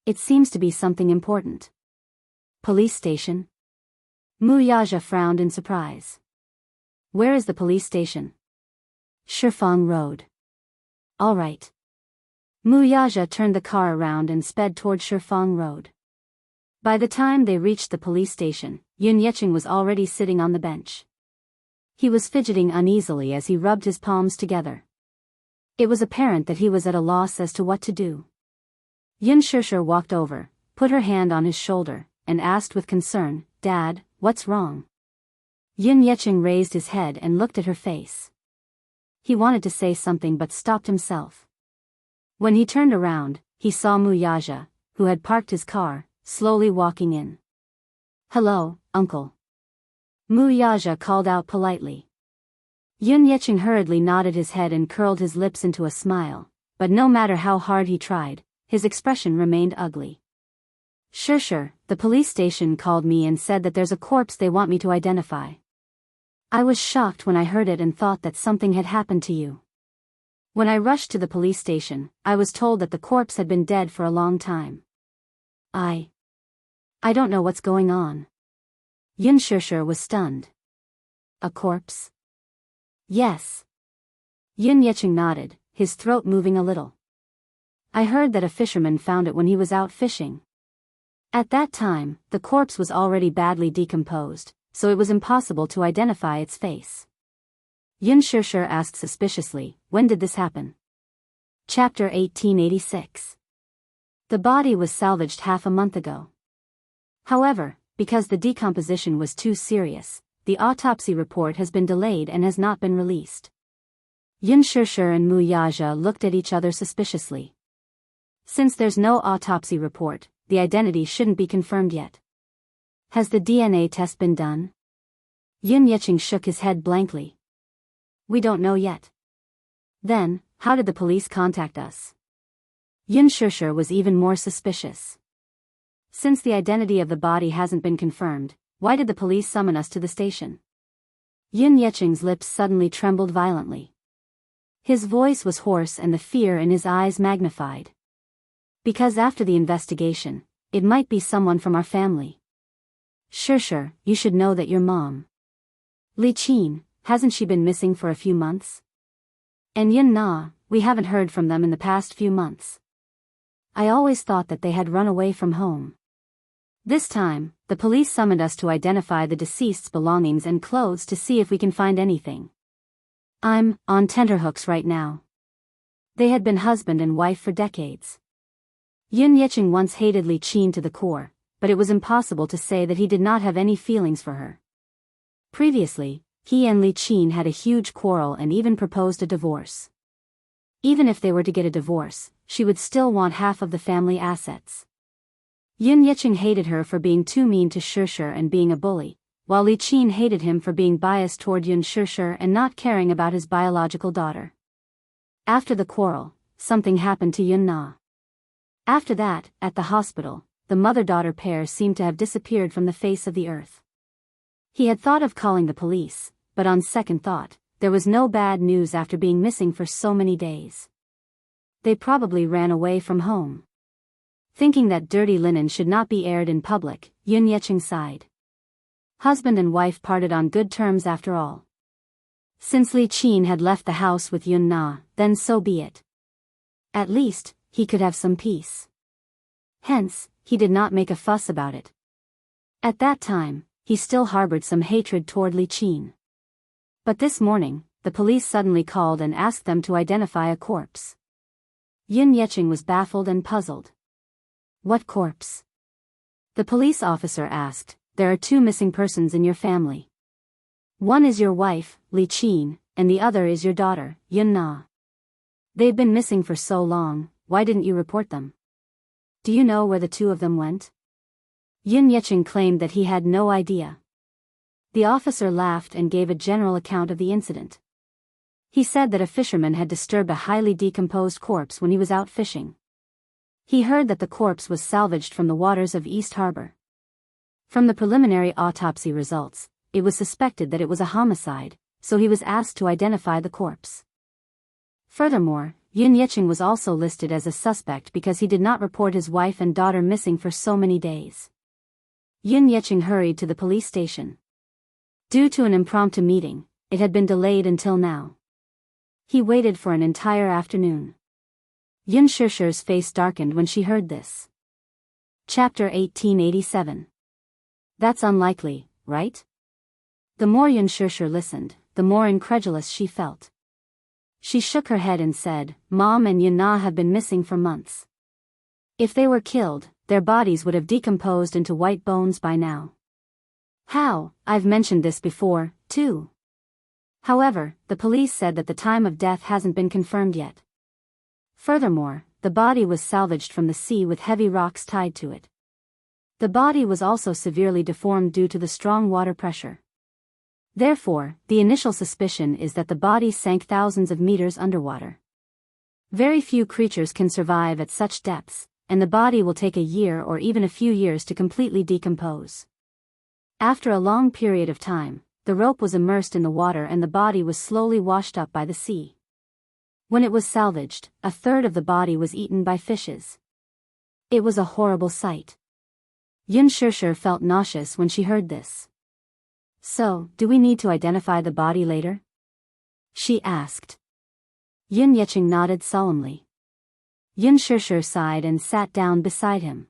It seems to be something important. Police station? Muyaja frowned in surprise. Where is the police station? Shifeng Road. All right. Muyaja turned the car around and sped toward Shifeng Road. By the time they reached the police station, Yun Yecheng was already sitting on the bench. He was fidgeting uneasily as he rubbed his palms together. It was apparent that he was at a loss as to what to do. Yun Shishir walked over, put her hand on his shoulder, and asked with concern, Dad, what's wrong? Yun Yecheng raised his head and looked at her face. He wanted to say something but stopped himself. When he turned around, he saw Muyaja, who had parked his car, slowly walking in. Hello, uncle. Muyaja called out politely. Yun Yecheng hurriedly nodded his head and curled his lips into a smile, but no matter how hard he tried, his expression remained ugly. Sure, the police station called me and said that there's a corpse they want me to identify. I was shocked when I heard it and thought that something had happened to you. When I rushed to the police station, I was told that the corpse had been dead for a long time. I don't know what's going on. Yun Shishir was stunned. A corpse? Yes. Yun Yecheng nodded, his throat moving a little. I heard that a fisherman found it when he was out fishing. At that time, the corpse was already badly decomposed, so it was impossible to identify its face. Yun Shishir asked suspiciously, when did this happen? Chapter 1886. The body was salvaged half a month ago. However, because the decomposition was too serious, the autopsy report has been delayed and has not been released. Yun Shishir and Muyaja looked at each other suspiciously. Since there's no autopsy report, the identity shouldn't be confirmed yet. Has the DNA test been done? Yun Yecheng shook his head blankly. We don't know yet. Then, how did the police contact us? Yun Shishir was even more suspicious. Since the identity of the body hasn't been confirmed, why did the police summon us to the station? Yun Yecheng's lips suddenly trembled violently. His voice was hoarse and the fear in his eyes magnified. Because after the investigation, it might be someone from our family. Sure, you should know that your mom. Li Qin, hasn't she been missing for a few months? And Yun Na, we haven't heard from them in the past few months. I always thought that they had run away from home. This time, the police summoned us to identify the deceased's belongings and clothes to see if we can find anything. I'm on tenterhooks right now. They had been husband and wife for decades. Yun Yecheng once hated Li Qin to the core, but it was impossible to say that he did not have any feelings for her. Previously, he and Li Qin had a huge quarrel and even proposed a divorce. Even if they were to get a divorce, she would still want half of the family assets. Yun Yecheng hated her for being too mean to Shishir and being a bully, while Li Qin hated him for being biased toward Yun Shishir and not caring about his biological daughter. After the quarrel, something happened to Yun Na. After that, at the hospital, the mother-daughter pair seemed to have disappeared from the face of the earth. He had thought of calling the police, but on second thought, there was no bad news after being missing for so many days. They probably ran away from home. Thinking that dirty linen should not be aired in public, Yun Yecheng sighed. Husband and wife parted on good terms after all. Since Li Qin had left the house with Yun Na, then so be it. At least, he could have some peace. Hence, he did not make a fuss about it. At that time, he still harbored some hatred toward Li Qin. But this morning, the police suddenly called and asked them to identify a corpse. Yun Yecheng was baffled and puzzled. What corpse? The police officer asked. There are 2 missing persons in your family. One is your wife, Li Qin, and the other is your daughter, Yun Na. They've been missing for so long, why didn't you report them? Do you know where the 2 of them went? Yun Yecheng claimed that he had no idea. The officer laughed and gave a general account of the incident. He said that a fisherman had disturbed a highly decomposed corpse when he was out fishing. He heard that the corpse was salvaged from the waters of East Harbor. From the preliminary autopsy results, it was suspected that it was a homicide, so he was asked to identify the corpse. Furthermore, Yun Yecheng was also listed as a suspect because he did not report his wife and daughter missing for so many days. Yun Yecheng hurried to the police station. Due to an impromptu meeting, it had been delayed until now. He waited for an entire afternoon. Yun Shishi's face darkened when she heard this. Chapter 1887. That's unlikely, right? The more Yun Shishi listened, the more incredulous she felt. She shook her head and said, Mom and Yun Na have been missing for months. If they were killed, their bodies would have decomposed into white bones by now. How? I've mentioned this before, too. However, the police said that the time of death hasn't been confirmed yet. Furthermore, the body was salvaged from the sea with heavy rocks tied to it. The body was also severely deformed due to the strong water pressure. Therefore, the initial suspicion is that the body sank thousands of meters underwater. Very few creatures can survive at such depths, and the body will take a year or even a few years to completely decompose. After a long period of time, the rope was immersed in the water and the body was slowly washed up by the sea. When it was salvaged, a third of the body was eaten by fishes. It was a horrible sight. Yun Shishi felt nauseous when she heard this. So, do we need to identify the body later? She asked. Yun Yecheng nodded solemnly. Yun Shishi sighed and sat down beside him.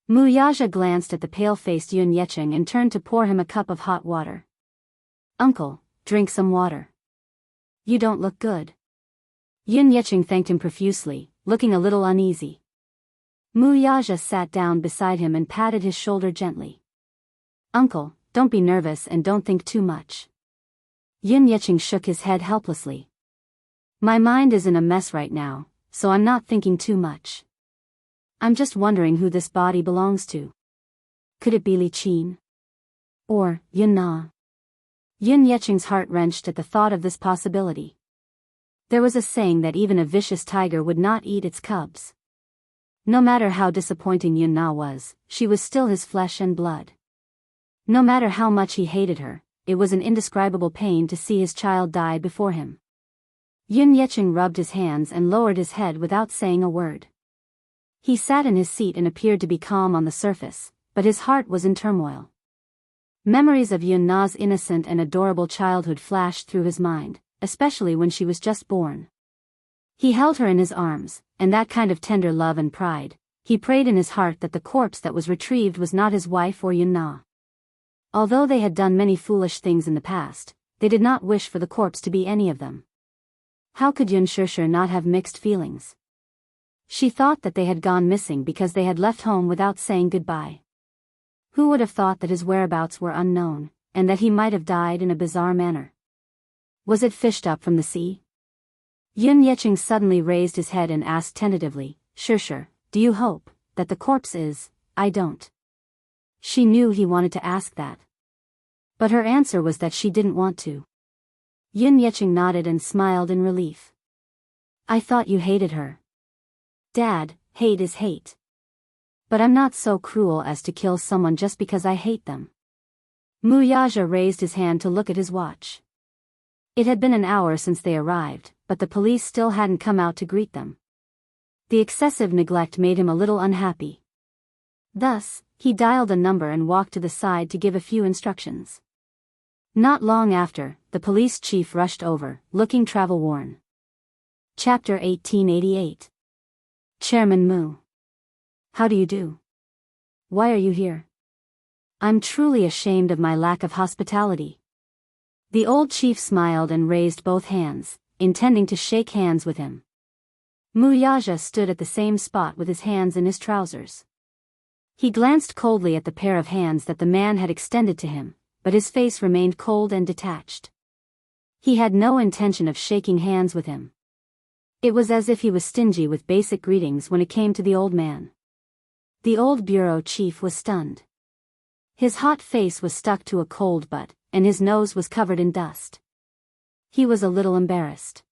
Mu Yaja glanced at the pale-faced Yun Yecheng and turned to pour him a cup of hot water. Uncle, drink some water. You don't look good. Yun Yecheng thanked him profusely, looking a little uneasy. Mu Yaja sat down beside him and patted his shoulder gently. Uncle, don't be nervous and don't think too much. Yun Yecheng shook his head helplessly. My mind is in a mess right now, so I'm not thinking too much. I'm just wondering who this body belongs to. Could it be Li Qin? Or Yun Na? Yun Yecheng's heart wrenched at the thought of this possibility. There was a saying that even a vicious tiger would not eat its cubs. No matter how disappointing Yun Na was, she was still his flesh and blood. No matter how much he hated her, it was an indescribable pain to see his child die before him. Yun Yecheng rubbed his hands and lowered his head without saying a word. He sat in his seat and appeared to be calm on the surface, but his heart was in turmoil. Memories of Yun Na's innocent and adorable childhood flashed through his mind, especially when she was just born. He held her in his arms, and that kind of tender love and pride. He prayed in his heart that the corpse that was retrieved was not his wife or Yun Na. Although they had done many foolish things in the past, they did not wish for the corpse to be any of them. How could Yun Shishi not have mixed feelings? She thought that they had gone missing because they had left home without saying goodbye. Who would have thought that his whereabouts were unknown, and that he might have died in a bizarre manner? Was it fished up from the sea? Yun Yecheng suddenly raised his head and asked tentatively, Shishi, do you hope that the corpse is? I don't. She knew he wanted to ask that. But her answer was that she didn't want to. Yun Yecheng nodded and smiled in relief. I thought you hated her. Dad, hate is hate. But I'm not so cruel as to kill someone just because I hate them. Mu Yaja raised his hand to look at his watch. It had been an hour since they arrived, but the police still hadn't come out to greet them. The excessive neglect made him a little unhappy. Thus, he dialed a number and walked to the side to give a few instructions. Not long after, the police chief rushed over, looking travel-worn. Chapter 1888. Chairman Mu. How do you do? Why are you here? I'm truly ashamed of my lack of hospitality. The old chief smiled and raised both hands, intending to shake hands with him. Mu Yaja stood at the same spot with his hands in his trousers. He glanced coldly at the pair of hands that the man had extended to him, but his face remained cold and detached. He had no intention of shaking hands with him. It was as if he was stingy with basic greetings when it came to the old man. The old bureau chief was stunned. His hot face was stuck to a cold butt, and his nose was covered in dust. He was a little embarrassed.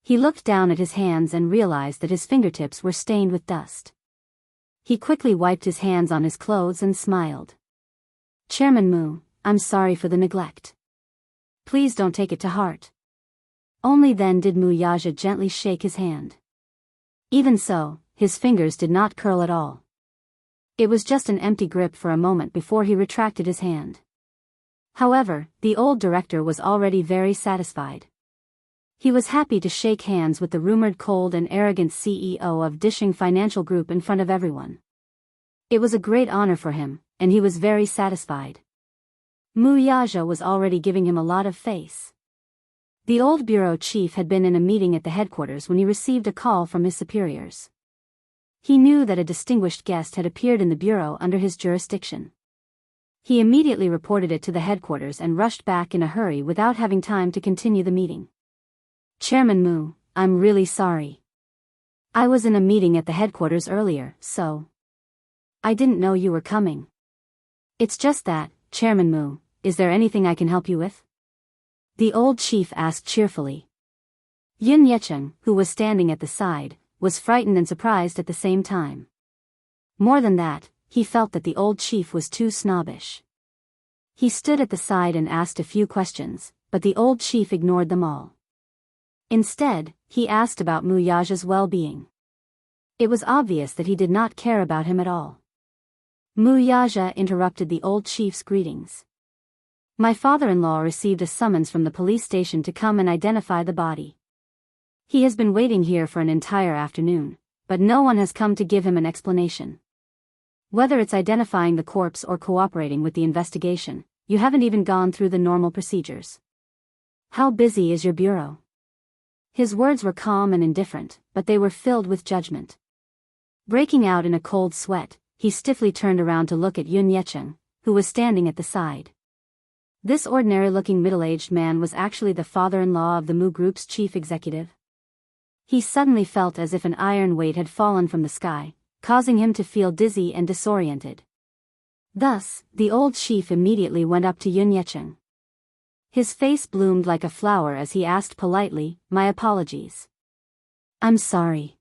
He looked down at his hands and realized that his fingertips were stained with dust. He quickly wiped his hands on his clothes and smiled. Chairman Mu, I'm sorry for the neglect. Please don't take it to heart. Only then did Muyaja gently shake his hand. Even so, his fingers did not curl at all. It was just an empty grip for a moment before he retracted his hand. However, the old director was already very satisfied. He was happy to shake hands with the rumored cold and arrogant CEO of Dishing Financial Group in front of everyone. It was a great honor for him, and he was very satisfied. Muyaja was already giving him a lot of face. The old bureau chief had been in a meeting at the headquarters when he received a call from his superiors. He knew that a distinguished guest had appeared in the bureau under his jurisdiction. He immediately reported it to the headquarters and rushed back in a hurry without having time to continue the meeting. Chairman Mu, I'm really sorry. I was in a meeting at the headquarters earlier, so I didn't know you were coming. It's just that, Chairman Mu, is there anything I can help you with? The old chief asked cheerfully. Yun Yecheng, who was standing at the side, was frightened and surprised at the same time. More than that, he felt that the old chief was too snobbish. He stood at the side and asked a few questions, but the old chief ignored them all. Instead, he asked about Muyaja's well-being. It was obvious that he did not care about him at all. Muyaja interrupted the old chief's greetings. My father-in-law received a summons from the police station to come and identify the body. He has been waiting here for an entire afternoon, but no one has come to give him an explanation. Whether it's identifying the corpse or cooperating with the investigation, you haven't even gone through the normal procedures. How busy is your bureau? His words were calm and indifferent, but they were filled with judgment. Breaking out in a cold sweat, he stiffly turned around to look at Yun Yecheng, who was standing at the side. This ordinary-looking middle-aged man was actually the father-in-law of the Mu Group's chief executive. He suddenly felt as if an iron weight had fallen from the sky, causing him to feel dizzy and disoriented. Thus, the old chief immediately went up to Yun Yecheng. His face bloomed like a flower as he asked politely, "My apologies. I'm sorry.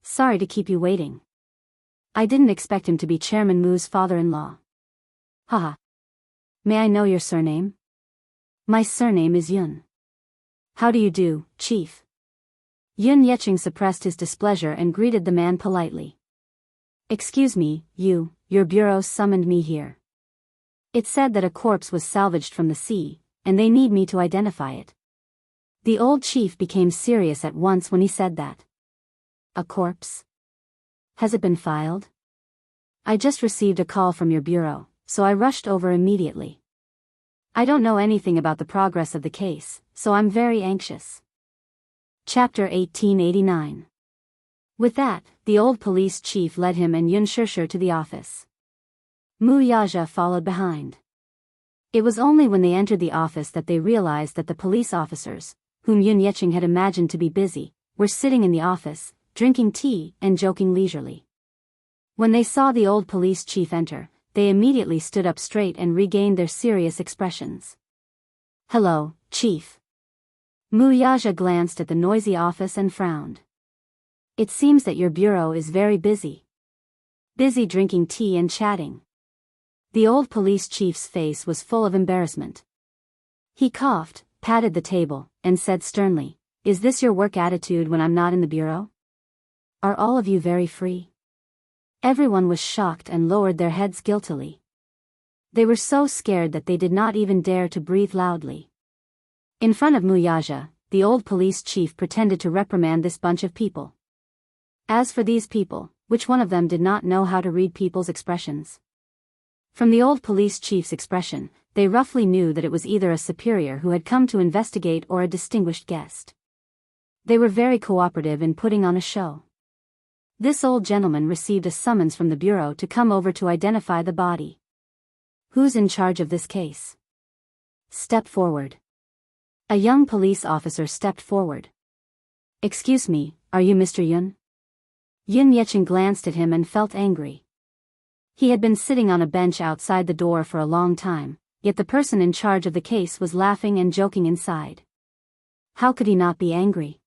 Sorry to keep you waiting. I didn't expect him to be Chairman Mu's father-in-law." Haha. May I know your surname? My surname is Yun. How do you do, Chief? Yun Yecheng suppressed his displeasure and greeted the man politely. Excuse me, your bureau summoned me here. It said that a corpse was salvaged from the sea, and they need me to identify it. The old chief became serious at once when he said that. A corpse? Has it been filed? I just received a call from your bureau, so I rushed over immediately. I don't know anything about the progress of the case, so I'm very anxious. Chapter 1889. With that, the old police chief led him and Yun Shishir to the office. Muyaja followed behind. It was only when they entered the office that they realized that the police officers, whom Yun Yecheng had imagined to be busy, were sitting in the office, drinking tea and joking leisurely. When they saw the old police chief enter, they immediately stood up straight and regained their serious expressions. Hello, Chief. Muyaja glanced at the noisy office and frowned. It seems that your bureau is very busy. Busy drinking tea and chatting. The old police chief's face was full of embarrassment. He coughed, patted the table, and said sternly, "Is this your work attitude when I'm not in the bureau? Are all of you very free?" Everyone was shocked and lowered their heads guiltily. They were so scared that they did not even dare to breathe loudly. In front of Muyaja, the old police chief pretended to reprimand this bunch of people. As for these people, which one of them did not know how to read people's expressions? From the old police chief's expression, they roughly knew that it was either a superior who had come to investigate or a distinguished guest. They were very cooperative in putting on a show. This old gentleman received a summons from the bureau to come over to identify the body. Who's in charge of this case? Step forward. A young police officer stepped forward. Excuse me, are you Mr. Yun? Yun Yecheng glanced at him and felt angry. He had been sitting on a bench outside the door for a long time, yet the person in charge of the case was laughing and joking inside. How could he not be angry?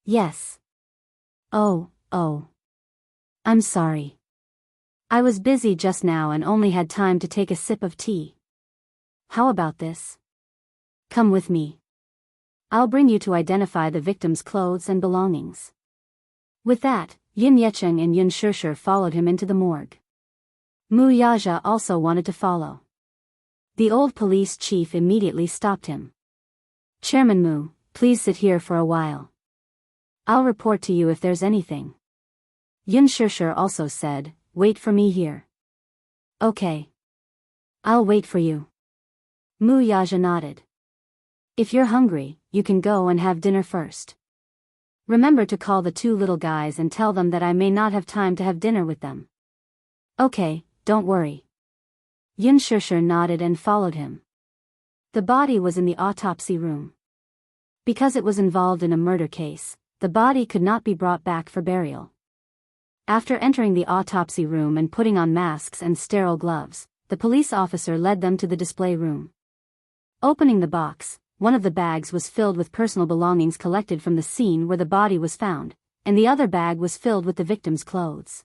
Yes. Oh. I'm sorry. I was busy just now and only had time to take a sip of tea. How about this? Come with me. I'll bring you to identify the victim's clothes and belongings." With that, Yin Yecheng and Yun Shishir followed him into the morgue. Mu Yaja also wanted to follow. The old police chief immediately stopped him. "Chairman Mu, please sit here for a while. I'll report to you if there's anything." Yun Shishir also said, "Wait for me here." "Okay. I'll wait for you." Mu Yaja nodded. "If you're hungry, you can go and have dinner first. Remember to call the two little guys and tell them that I may not have time to have dinner with them." "Okay, don't worry." Yun Shishir nodded and followed him. The body was in the autopsy room. Because it was involved in a murder case, the body could not be brought back for burial. After entering the autopsy room and putting on masks and sterile gloves, the police officer led them to the display room. Opening the box, one of the bags was filled with personal belongings collected from the scene where the body was found, and the other bag was filled with the victim's clothes.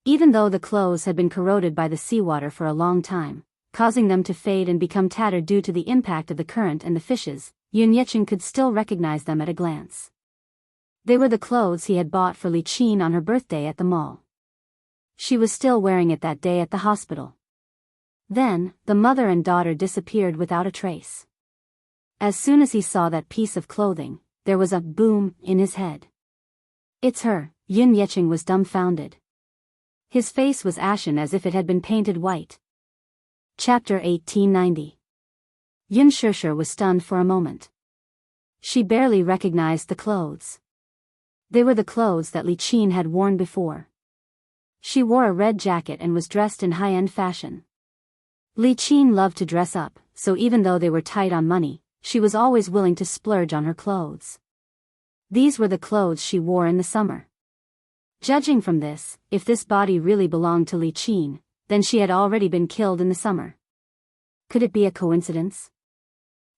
Even though the clothes had been corroded by the seawater for a long time, causing them to fade and become tattered due to the impact of the current and the fishes, Yun Yecheng could still recognize them at a glance. They were the clothes he had bought for Li Qin on her birthday at the mall. She was still wearing it that day at the hospital. Then, the mother and daughter disappeared without a trace. As soon as he saw that piece of clothing, there was a boom in his head. "It's her." Yun Yecheng was dumbfounded. His face was ashen as if it had been painted white. Chapter 1890. Yun Shishir was stunned for a moment. She barely recognized the clothes. They were the clothes that Li Qin had worn before. She wore a red jacket and was dressed in high-end fashion. Li Qin loved to dress up, so even though they were tight on money, she was always willing to splurge on her clothes. These were the clothes she wore in the summer. Judging from this, if this body really belonged to Li Qin, then she had already been killed in the summer. Could it be a coincidence?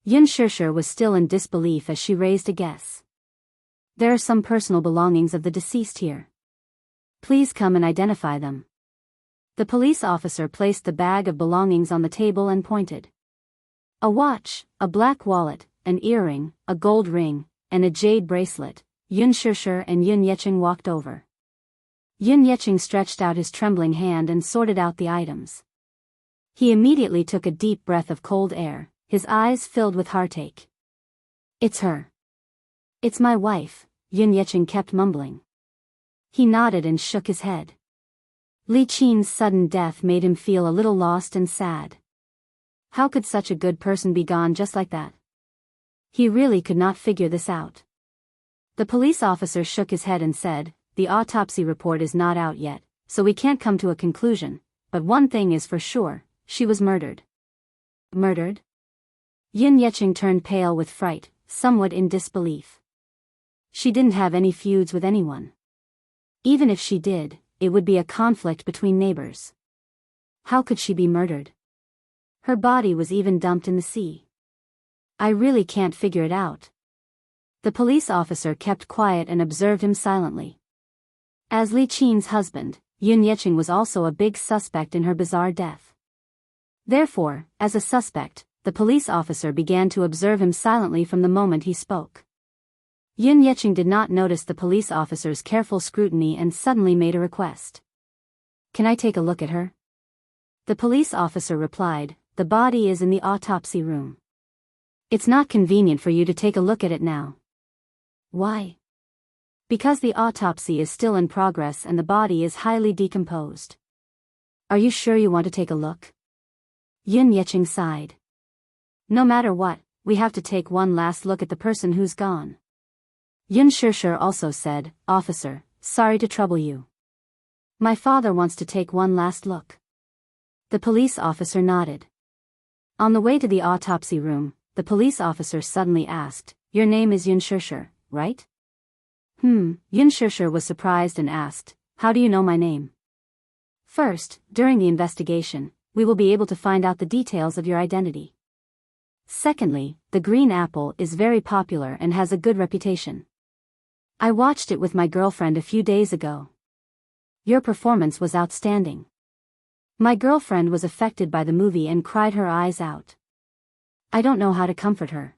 Yun Shishir was still in disbelief as she raised a guess. "There are some personal belongings of the deceased here. Please come and identify them." The police officer placed the bag of belongings on the table and pointed. A watch, a black wallet, an earring, a gold ring, and a jade bracelet. Yun Shishir and Yun Yecheng walked over. Yun Yecheng stretched out his trembling hand and sorted out the items. He immediately took a deep breath of cold air, his eyes filled with heartache. "It's her. It's my wife," Yun Yecheng kept mumbling. He nodded and shook his head. Li Qin's sudden death made him feel a little lost and sad. How could such a good person be gone just like that? He really could not figure this out. The police officer shook his head and said, "The autopsy report is not out yet, so we can't come to a conclusion, but one thing is for sure, she was murdered." "Murdered?" Yun Yecheng turned pale with fright, somewhat in disbelief. She didn't have any feuds with anyone. Even if she did, it would be a conflict between neighbors. How could she be murdered? Her body was even dumped in the sea. I really can't figure it out. The police officer kept quiet and observed him silently. As Li Qin's husband, Yun Yecheng was also a big suspect in her bizarre death. Therefore, as a suspect, the police officer began to observe him silently from the moment he spoke. Yun Yecheng did not notice the police officer's careful scrutiny and suddenly made a request. "Can I take a look at her?" The police officer replied, "The body is in the autopsy room. It's not convenient for you to take a look at it now." "Why?" "Because the autopsy is still in progress and the body is highly decomposed." "Are you sure you want to take a look?" Yun Yecheng sighed. "No matter what, we have to take one last look at the person who's gone." Yun Shishir also said, "Officer, sorry to trouble you. My father wants to take one last look." The police officer nodded. On the way to the autopsy room, the police officer suddenly asked, "Your name is Yun Shishir, right?" Yun Shishir was surprised and asked, "How do you know my name?" "First, during the investigation, we will be able to find out the details of your identity. Secondly, the green apple is very popular and has a good reputation. I watched it with my girlfriend a few days ago. Your performance was outstanding. My girlfriend was affected by the movie and cried her eyes out. I don't know how to comfort her.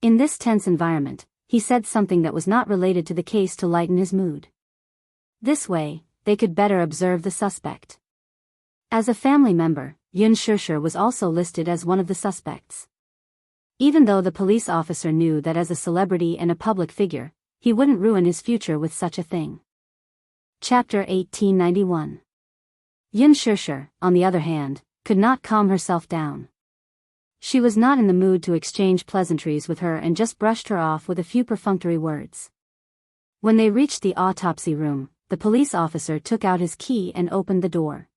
In this tense environment, he said something that was not related to the case to lighten his mood. This way, they could better observe the suspect. As a family member, Yun Shishir was also listed as one of the suspects. Even though the police officer knew that as a celebrity and a public figure, he wouldn't ruin his future with such a thing. Chapter 1891. Yun Shishir, on the other hand, could not calm herself down. She was not in the mood to exchange pleasantries with her and just brushed her off with a few perfunctory words. When they reached the autopsy room, the police officer took out his key and opened the door.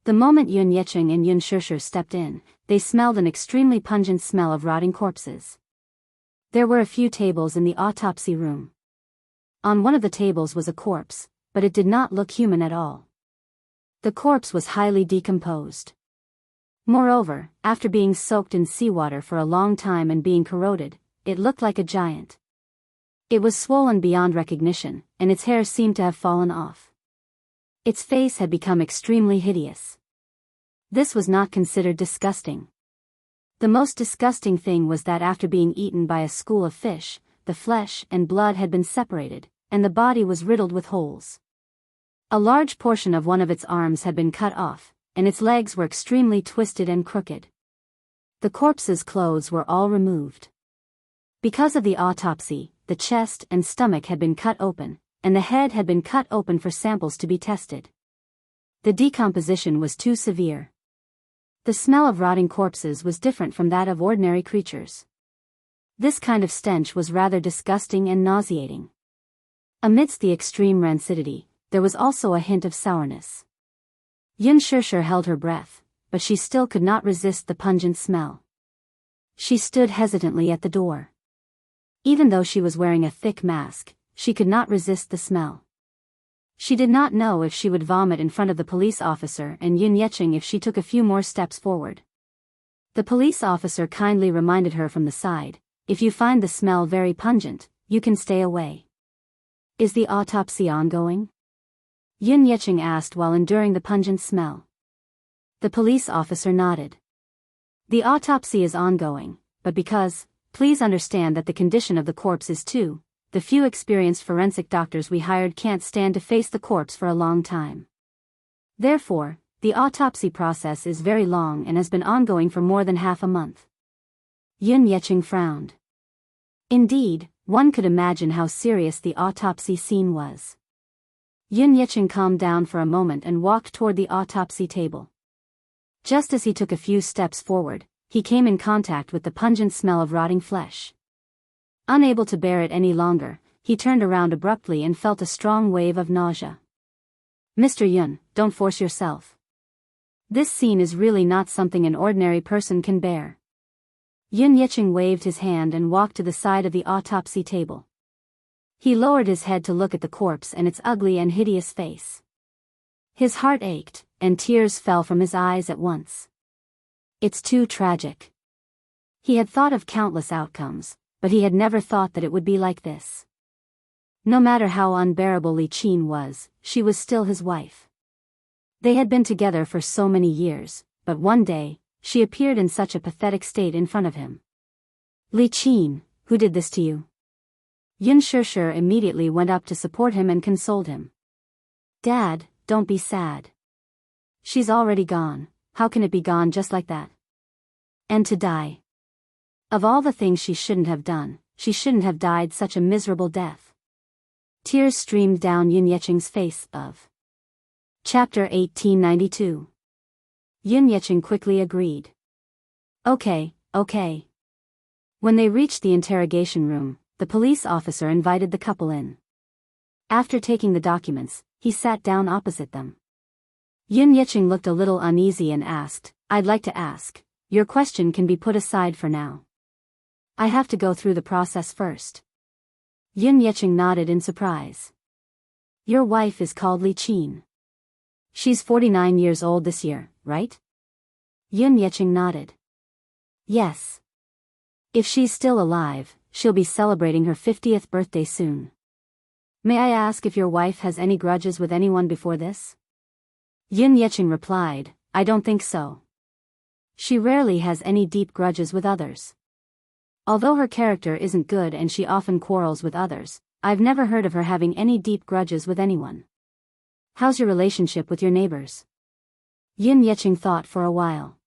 The moment Yun Yecheng and Yun Shishir stepped in, they smelled an extremely pungent smell of rotting corpses. There were a few tables in the autopsy room. On one of the tables was a corpse, but it did not look human at all. The corpse was highly decomposed. Moreover, after being soaked in seawater for a long time and being corroded, it looked like a giant. It was swollen beyond recognition, and its hair seemed to have fallen off. Its face had become extremely hideous. This was not considered disgusting. The most disgusting thing was that after being eaten by a school of fish, the flesh and blood had been separated, and the body was riddled with holes. A large portion of one of its arms had been cut off, and its legs were extremely twisted and crooked. The corpse's clothes were all removed. Because of the autopsy, the chest and stomach had been cut open, and the head had been cut open for samples to be tested. The decomposition was too severe. The smell of rotting corpses was different from that of ordinary creatures. This kind of stench was rather disgusting and nauseating. Amidst the extreme rancidity, there was also a hint of sourness. Yun Shishir held her breath, but she still could not resist the pungent smell. She stood hesitantly at the door. Even though she was wearing a thick mask, she could not resist the smell. She did not know if she would vomit in front of the police officer and Yun Yecheng if she took a few more steps forward. The police officer kindly reminded her from the side, "If you find the smell very pungent, you can stay away." "Is the autopsy ongoing?" Yun Yecheng asked while enduring the pungent smell. The police officer nodded. "The autopsy is ongoing, but please understand that the condition of the corpse is too, the few experienced forensic doctors we hired can't stand to face the corpse for a long time. Therefore, the autopsy process is very long and has been ongoing for more than half a month." Yun Yecheng frowned. Indeed, one could imagine how serious the autopsy scene was. Yun Yecheng calmed down for a moment and walked toward the autopsy table. Just as he took a few steps forward, he came in contact with the pungent smell of rotting flesh. Unable to bear it any longer, he turned around abruptly and felt a strong wave of nausea. "Mr. Yun, don't force yourself. This scene is really not something an ordinary person can bear." Yun Yecheng waved his hand and walked to the side of the autopsy table. He lowered his head to look at the corpse and its ugly and hideous face. His heart ached, and tears fell from his eyes at once. It's too tragic. He had thought of countless outcomes, but he had never thought that it would be like this. No matter how unbearable Li Qin was, she was still his wife. They had been together for so many years, but one day, she appeared in such a pathetic state in front of him. "Li Qin, who did this to you?" Yun Shishir immediately went up to support him and consoled him. "Dad, don't be sad. She's already gone. How can it be gone just like that? And to die. Of all the things she shouldn't have done, she shouldn't have died such a miserable death." Tears streamed down Yun Yecheng's face. Chapter 1892. Yun Yecheng quickly agreed. Okay. When they reached the interrogation room, the police officer invited the couple in. After taking the documents, he sat down opposite them. Yun Yecheng looked a little uneasy and asked, "I'd like to ask, your question can be put aside for now. I have to go through the process first." Yun Yecheng nodded in surprise. "Your wife is called Li Qin. She's 49 years old this year, right?" Yun Yecheng nodded. "Yes. If she's still alive, she'll be celebrating her 50th birthday soon. May I ask if your wife has any grudges with anyone before this?" Yun Yecheng replied, "I don't think so. She rarely has any deep grudges with others. Although her character isn't good and she often quarrels with others, I've never heard of her having any deep grudges with anyone. How's your relationship with your neighbors? Yin Yeching thought for a while.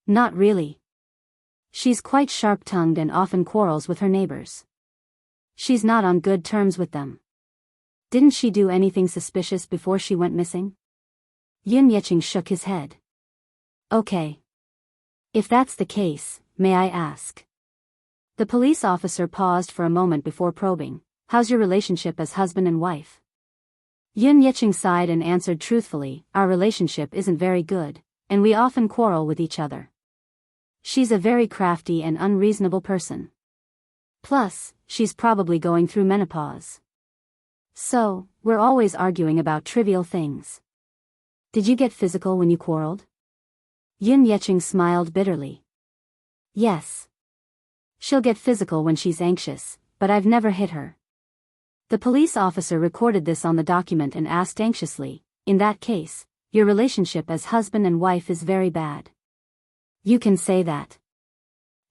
Not really. She's quite sharp-tongued and often quarrels with her neighbors. She's not on good terms with them. Didn't she do anything suspicious before she went missing? Yin Yeching shook his head. Okay. If that's the case, may I ask? The police officer paused for a moment before probing. How's your relationship as husband and wife? Yin Yeching sighed and answered truthfully, our relationship isn't very good, and we often quarrel with each other. She's a very crafty and unreasonable person. Plus, she's probably going through menopause. So, we're always arguing about trivial things. Did you get physical when you quarreled? Yin Yeching smiled bitterly. Yes. She'll get physical when she's anxious, but I've never hit her. The police officer recorded this on the document and asked anxiously, in that case, your relationship as husband and wife is very bad. You can say that.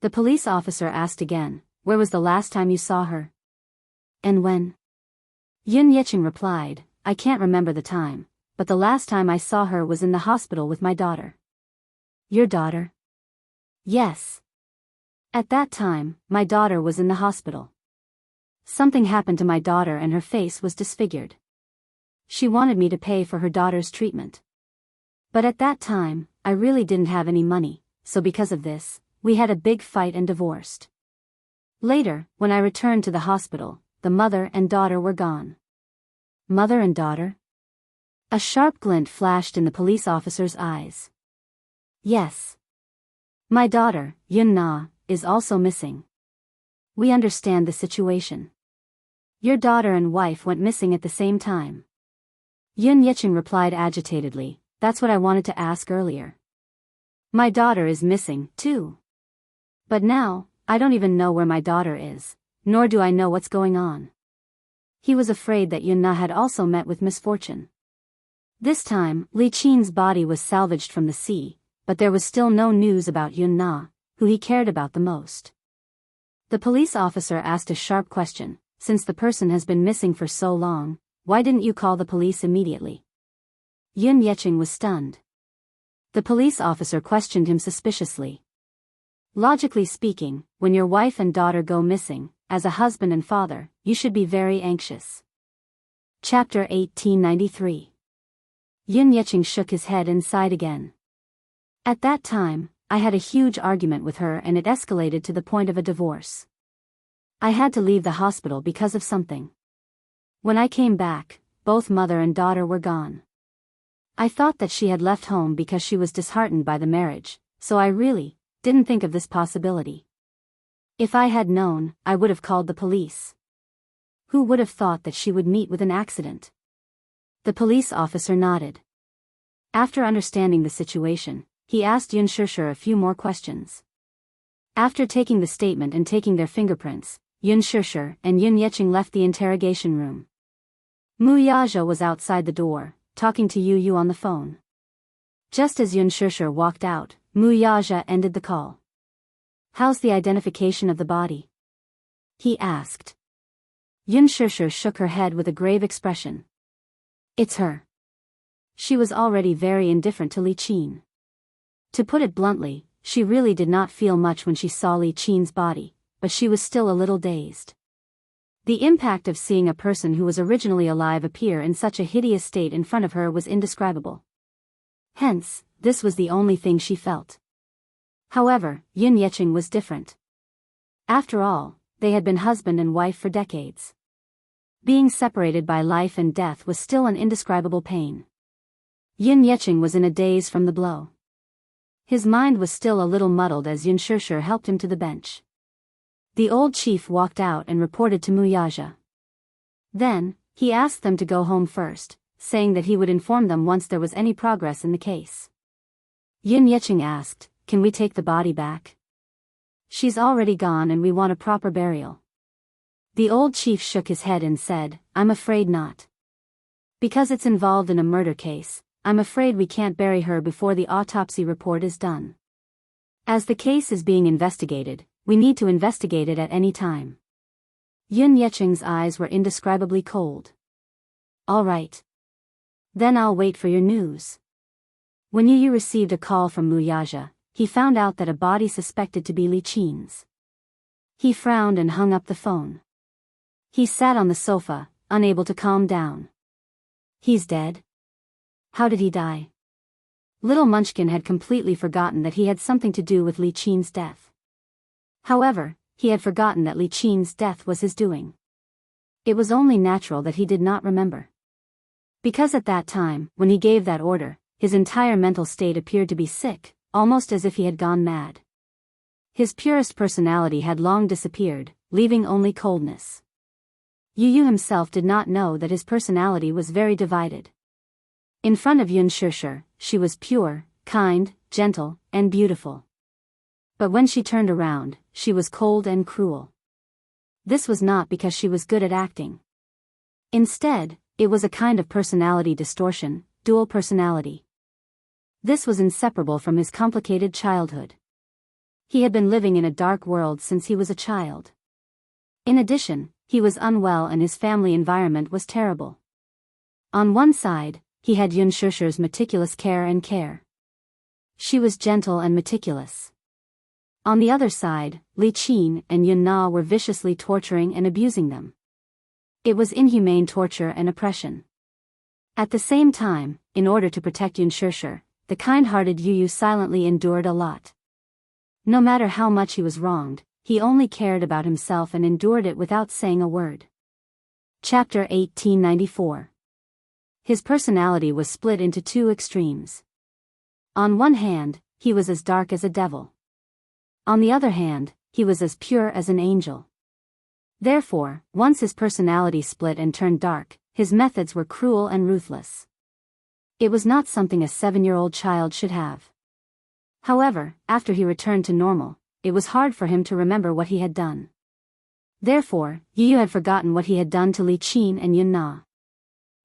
The police officer asked again, where was the last time you saw her? And when? Yin Yeching replied, I can't remember the time, but the last time I saw her was in the hospital with my daughter. Your daughter? Yes. At that time, my daughter was in the hospital. Something happened to my daughter and her face was disfigured. She wanted me to pay for her daughter's treatment. But at that time, I really didn't have any money, so because of this, we had a big fight and divorced. Later, when I returned to the hospital, the mother and daughter were gone. Mother and daughter? A sharp glint flashed in the police officer's eyes. Yes. My daughter, Yun Na, is also missing. We understand the situation. Your daughter and wife went missing at the same time. Yin Yeching replied agitatedly, that's what I wanted to ask earlier. My daughter is missing, too. But now, I don't even know where my daughter is, nor do I know what's going on. He was afraid that Yun Na had also met with misfortune. This time, Li Qin's body was salvaged from the sea, but there was still no news about Yun Na, who he cared about the most. The police officer asked a sharp question, since the person has been missing for so long, why didn't you call the police immediately? Yin Yeching was stunned. The police officer questioned him suspiciously. Logically speaking, when your wife and daughter go missing, as a husband and father, you should be very anxious. Chapter 1893. Yin Yeching shook his head and sighed again. At that time, I had a huge argument with her and it escalated to the point of a divorce. I had to leave the hospital because of something. When I came back, both mother and daughter were gone. I thought that she had left home because she was disheartened by the marriage, so I really didn't think of this possibility. If I had known, I would have called the police. Who would have thought that she would meet with an accident? The police officer nodded. After understanding the situation, he asked Yun Shishir a few more questions. After taking the statement and taking their fingerprints, Yun Shishir and Yin Yeching left the interrogation room. Mu Yaja was outside the door, talking to Yu Yu on the phone. Just as Yun Shishir walked out, Mu Yaja ended the call. How's the identification of the body? He asked. Yun Shishir shook her head with a grave expression. It's her. She was already very indifferent to Li Qin. To put it bluntly, she really did not feel much when she saw Li Qin's body, but she was still a little dazed. The impact of seeing a person who was originally alive appear in such a hideous state in front of her was indescribable. Hence, this was the only thing she felt. However, Yin Yeching was different. After all, they had been husband and wife for decades. Being separated by life and death was still an indescribable pain. Yin Yeching was in a daze from the blow. His mind was still a little muddled as Yun Shishir helped him to the bench. The old chief walked out and reported to Muyaja. Then, he asked them to go home first, saying that he would inform them once there was any progress in the case. Yin Yeching asked, can we take the body back? She's already gone and we want a proper burial. The old chief shook his head and said, I'm afraid not. Because it's involved in a murder case, I'm afraid we can't bury her before the autopsy report is done. As the case is being investigated, We need to investigate it at any time. Yun Yecheng's eyes were indescribably cold. All right. Then I'll wait for your news. When Yu received a call from Muyaja, he found out that a body suspected to be Li Qin's. He frowned and hung up the phone. He sat on the sofa, unable to calm down. He's dead? How did he die? Little Munchkin had completely forgotten that he had something to do with Li Qin's death. However, he had forgotten that Li Qin's death was his doing. It was only natural that he did not remember. Because at that time, when he gave that order, his entire mental state appeared to be sick, almost as if he had gone mad. His purest personality had long disappeared, leaving only coldness. Yu himself did not know that his personality was very divided. In front of Yun Shishir, she was pure, kind, gentle, and beautiful. But when she turned around, she was cold and cruel. This was not because she was good at acting. Instead, it was a kind of personality distortion, dual personality. This was inseparable from his complicated childhood. He had been living in a dark world since he was a child. In addition, he was unwell and his family environment was terrible. On one side, he had Yun Shishir's meticulous care. She was gentle and meticulous. On the other side, Li Qin and Yun Na were viciously torturing and abusing them. It was inhumane torture and oppression. At the same time, in order to protect Yun Shishir, the kind-hearted Yu silently endured a lot. No matter how much he was wronged, he only cared about himself and endured it without saying a word. Chapter 1894. His personality was split into two extremes. On one hand, he was as dark as a devil. On the other hand, he was as pure as an angel. Therefore, once his personality split and turned dark, his methods were cruel and ruthless. It was not something a 7-year-old child should have. However, after he returned to normal, it was hard for him to remember what he had done. Therefore, Yu had forgotten what he had done to Li Qin and Yun Na.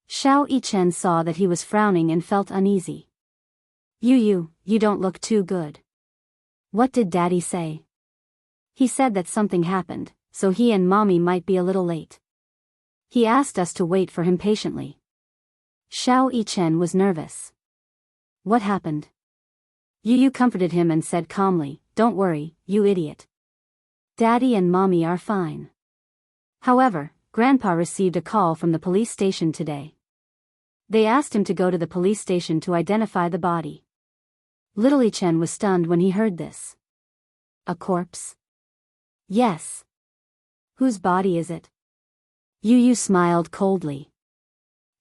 Xiao Yichen saw that he was frowning and felt uneasy. You don't look too good. What did Daddy say? He said that something happened, so he and Mommy might be a little late. He asked us to wait for him patiently. Xiao Yichen was nervous. What happened? Yu comforted him and said calmly, "Don't worry, you idiot. Daddy and Mommy are fine." However, Grandpa received a call from the police station today. They asked him to go to the police station to identify the body. Little Yichen was stunned when he heard this. A corpse? Yes. Whose body is it? Yu smiled coldly.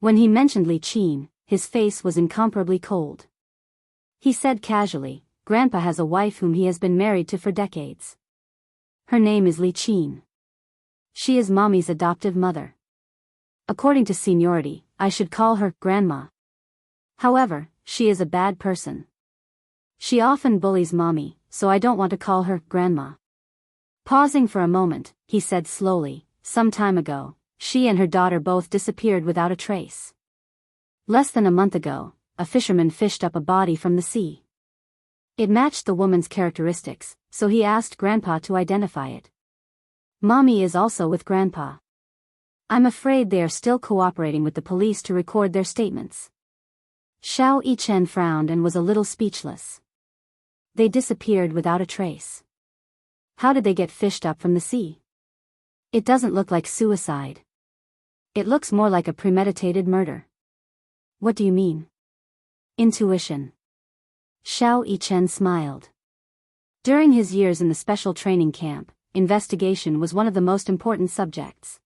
When he mentioned Li Qin, his face was incomparably cold. He said casually, "Grandpa has a wife whom he has been married to for decades. Her name is Li Qin. She is Mommy's adoptive mother. According to seniority, I should call her Grandma. However, she is a bad person. She often bullies Mommy, so I don't want to call her Grandma." Pausing for a moment, he said slowly, "Some time ago, she and her daughter both disappeared without a trace. Less than a month ago, a fisherman fished up a body from the sea. It matched the woman's characteristics, so he asked Grandpa to identify it. Mommy is also with Grandpa. I'm afraid they are still cooperating with the police to record their statements." Xiao Yichen frowned and was a little speechless. They disappeared without a trace. How did they get fished up from the sea? It doesn't look like suicide. It looks more like a premeditated murder. What do you mean? Intuition. Xiao Yichen smiled. During his years in the special training camp, investigation was one of the most important subjects.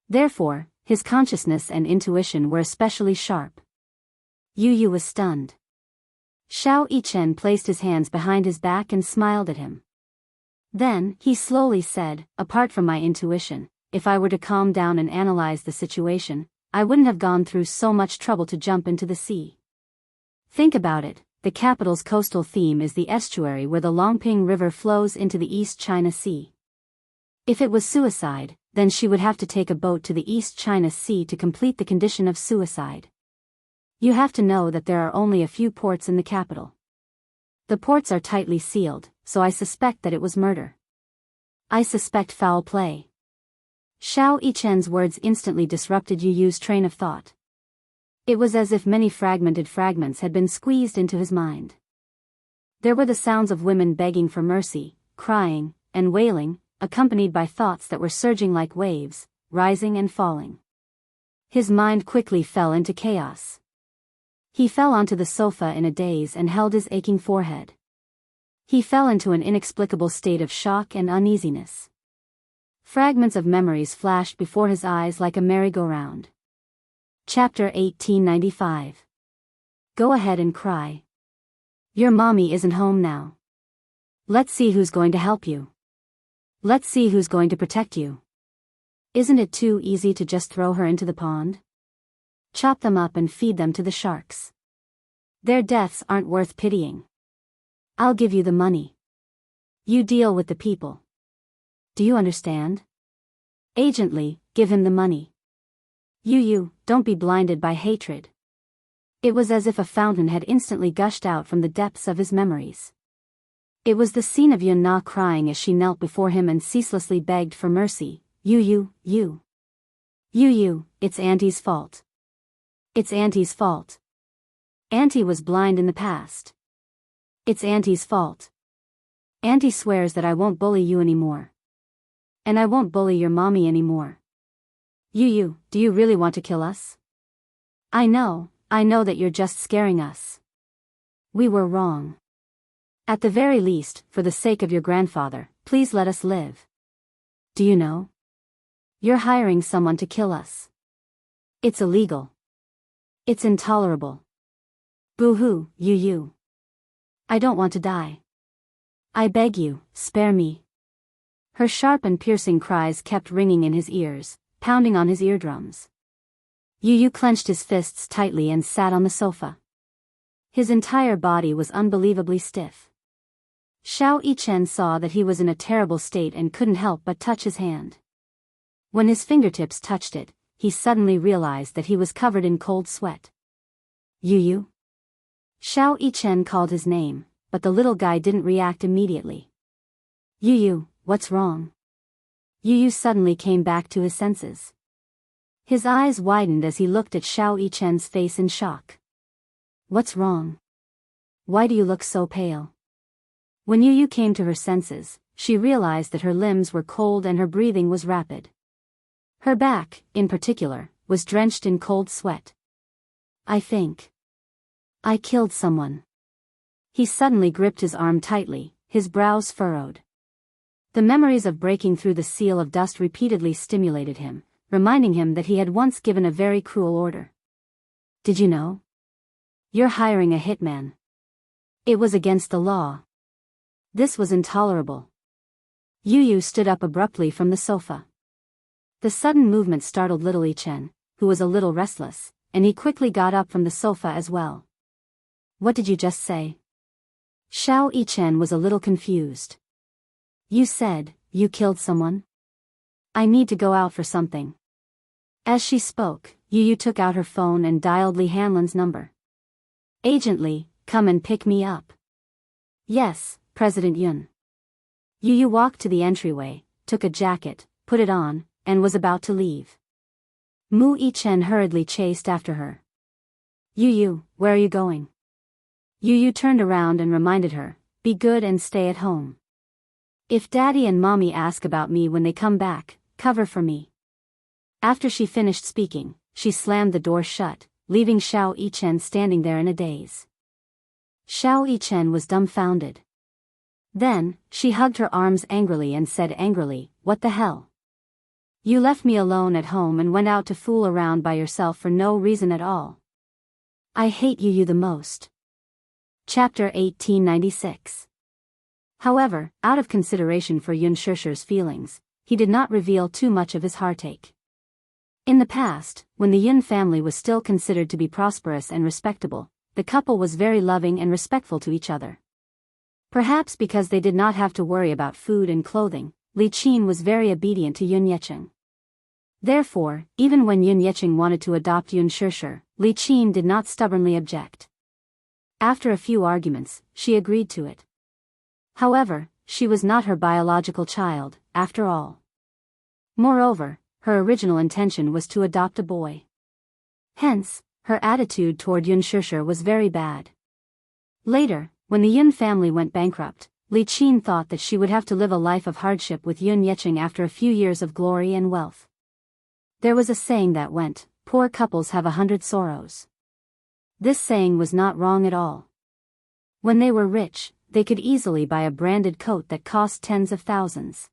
Therefore, his consciousness and intuition were especially sharp. Yu was stunned. Xiao Yichen placed his hands behind his back and smiled at him. Then, he slowly said, "Apart from my intuition, if I were to calm down and analyze the situation, I wouldn't have gone through so much trouble to jump into the sea. Think about it, the capital's coastal theme is the estuary where the Longping River flows into the East China Sea. If it was suicide, then she would have to take a boat to the East China Sea to complete the condition of suicide. You have to know that there are only a few ports in the capital. The ports are tightly sealed, so I suspect that it was murder. I suspect foul play. Xiao Yichen's words instantly disrupted Yu Yu's train of thought. It was as if many fragmented fragments had been squeezed into his mind. There were the sounds of women begging for mercy, crying, and wailing, accompanied by thoughts that were surging like waves, rising and falling. His mind quickly fell into chaos. He fell onto the sofa in a daze and held his aching forehead. He fell into an inexplicable state of shock and uneasiness. Fragments of memories flashed before his eyes like a merry-go-round. Chapter 1895. Go ahead and cry. Your mommy isn't home now. Let's see who's going to help you. Let's see who's going to protect you. Isn't it too easy to just throw her into the pond? Chop them up and feed them to the sharks. Their deaths aren't worth pitying. I'll give you the money. You deal with the people. Do you understand? Agently, give him the money. You, don't be blinded by hatred. It was as if a fountain had instantly gushed out from the depths of his memories. It was the scene of Yun Na crying as she knelt before him and ceaselessly begged for mercy. You, it's Auntie's fault. It's Auntie's fault. Auntie was blind in the past. It's Auntie's fault. Auntie swears that I won't bully you anymore. And I won't bully your mommy anymore. You, do you really want to kill us? I know that you're just scaring us. We were wrong. At the very least, for the sake of your grandfather, please let us live. Do you know? You're hiring someone to kill us. It's illegal. It's intolerable. Boo-hoo, you. I don't want to die. I beg you, spare me. Her sharp and piercing cries kept ringing in his ears, pounding on his eardrums. Yu clenched his fists tightly and sat on the sofa. His entire body was unbelievably stiff. Xiao Yichen saw that he was in a terrible state and couldn't help but touch his hand. When his fingertips touched it, he suddenly realized that he was covered in cold sweat. Yu? Xiao Yichen called his name, but the little guy didn't react immediately. Yu, what's wrong? Yu suddenly came back to his senses. His eyes widened as he looked at Xiao Yichen's face in shock. What's wrong? Why do you look so pale? When Yu came to her senses, she realized that her limbs were cold and her breathing was rapid. Her back, in particular, was drenched in cold sweat. I think I killed someone. He suddenly gripped his arm tightly, his brows furrowed. The memories of breaking through the seal of dust repeatedly stimulated him, reminding him that he had once given a very cruel order. Did you know? You're hiring a hitman. It was against the law. This was intolerable. Yu stood up abruptly from the sofa. The sudden movement startled little Yichen, who was a little restless, and he quickly got up from the sofa as well. What did you just say? Xiao Yichen was a little confused. You said, you killed someone? I need to go out for something. As she spoke, Yu took out her phone and dialed Li Hanlon's number. Agent Li, come and pick me up. Yes, President Yun. Yu walked to the entryway, took a jacket, put it on, and was about to leave. Mu Yichen hurriedly chased after her. Yu, where are you going? Yu turned around and reminded her, be good and stay at home. If Daddy and Mommy ask about me when they come back, cover for me. After she finished speaking, she slammed the door shut, leaving Xiao Yichen standing there in a daze. Xiao Yichen was dumbfounded. Then, she hugged her arms angrily and said angrily, what the hell? You left me alone at home and went out to fool around by yourself for no reason at all. I hate Yu the most. Chapter 1896. However, out of consideration for Yun Shishir's feelings, he did not reveal too much of his heartache. In the past, when the Yun family was still considered to be prosperous and respectable, the couple was very loving and respectful to each other. Perhaps because they did not have to worry about food and clothing, Li Qin was very obedient to Yun Yecheng. Therefore, even when Yun Yecheng wanted to adopt Yun Shishir, Li Qin did not stubbornly object. After a few arguments, she agreed to it. However, she was not her biological child, after all. Moreover, her original intention was to adopt a boy. Hence, her attitude toward Yun Shishir was very bad. Later, when the Yun family went bankrupt, Li Qin thought that she would have to live a life of hardship with Yun Yeqing after a few years of glory and wealth. There was a saying that went, "Poor couples have 100 sorrows." This saying was not wrong at all. When they were rich, they could easily buy a branded coat that cost tens of thousands.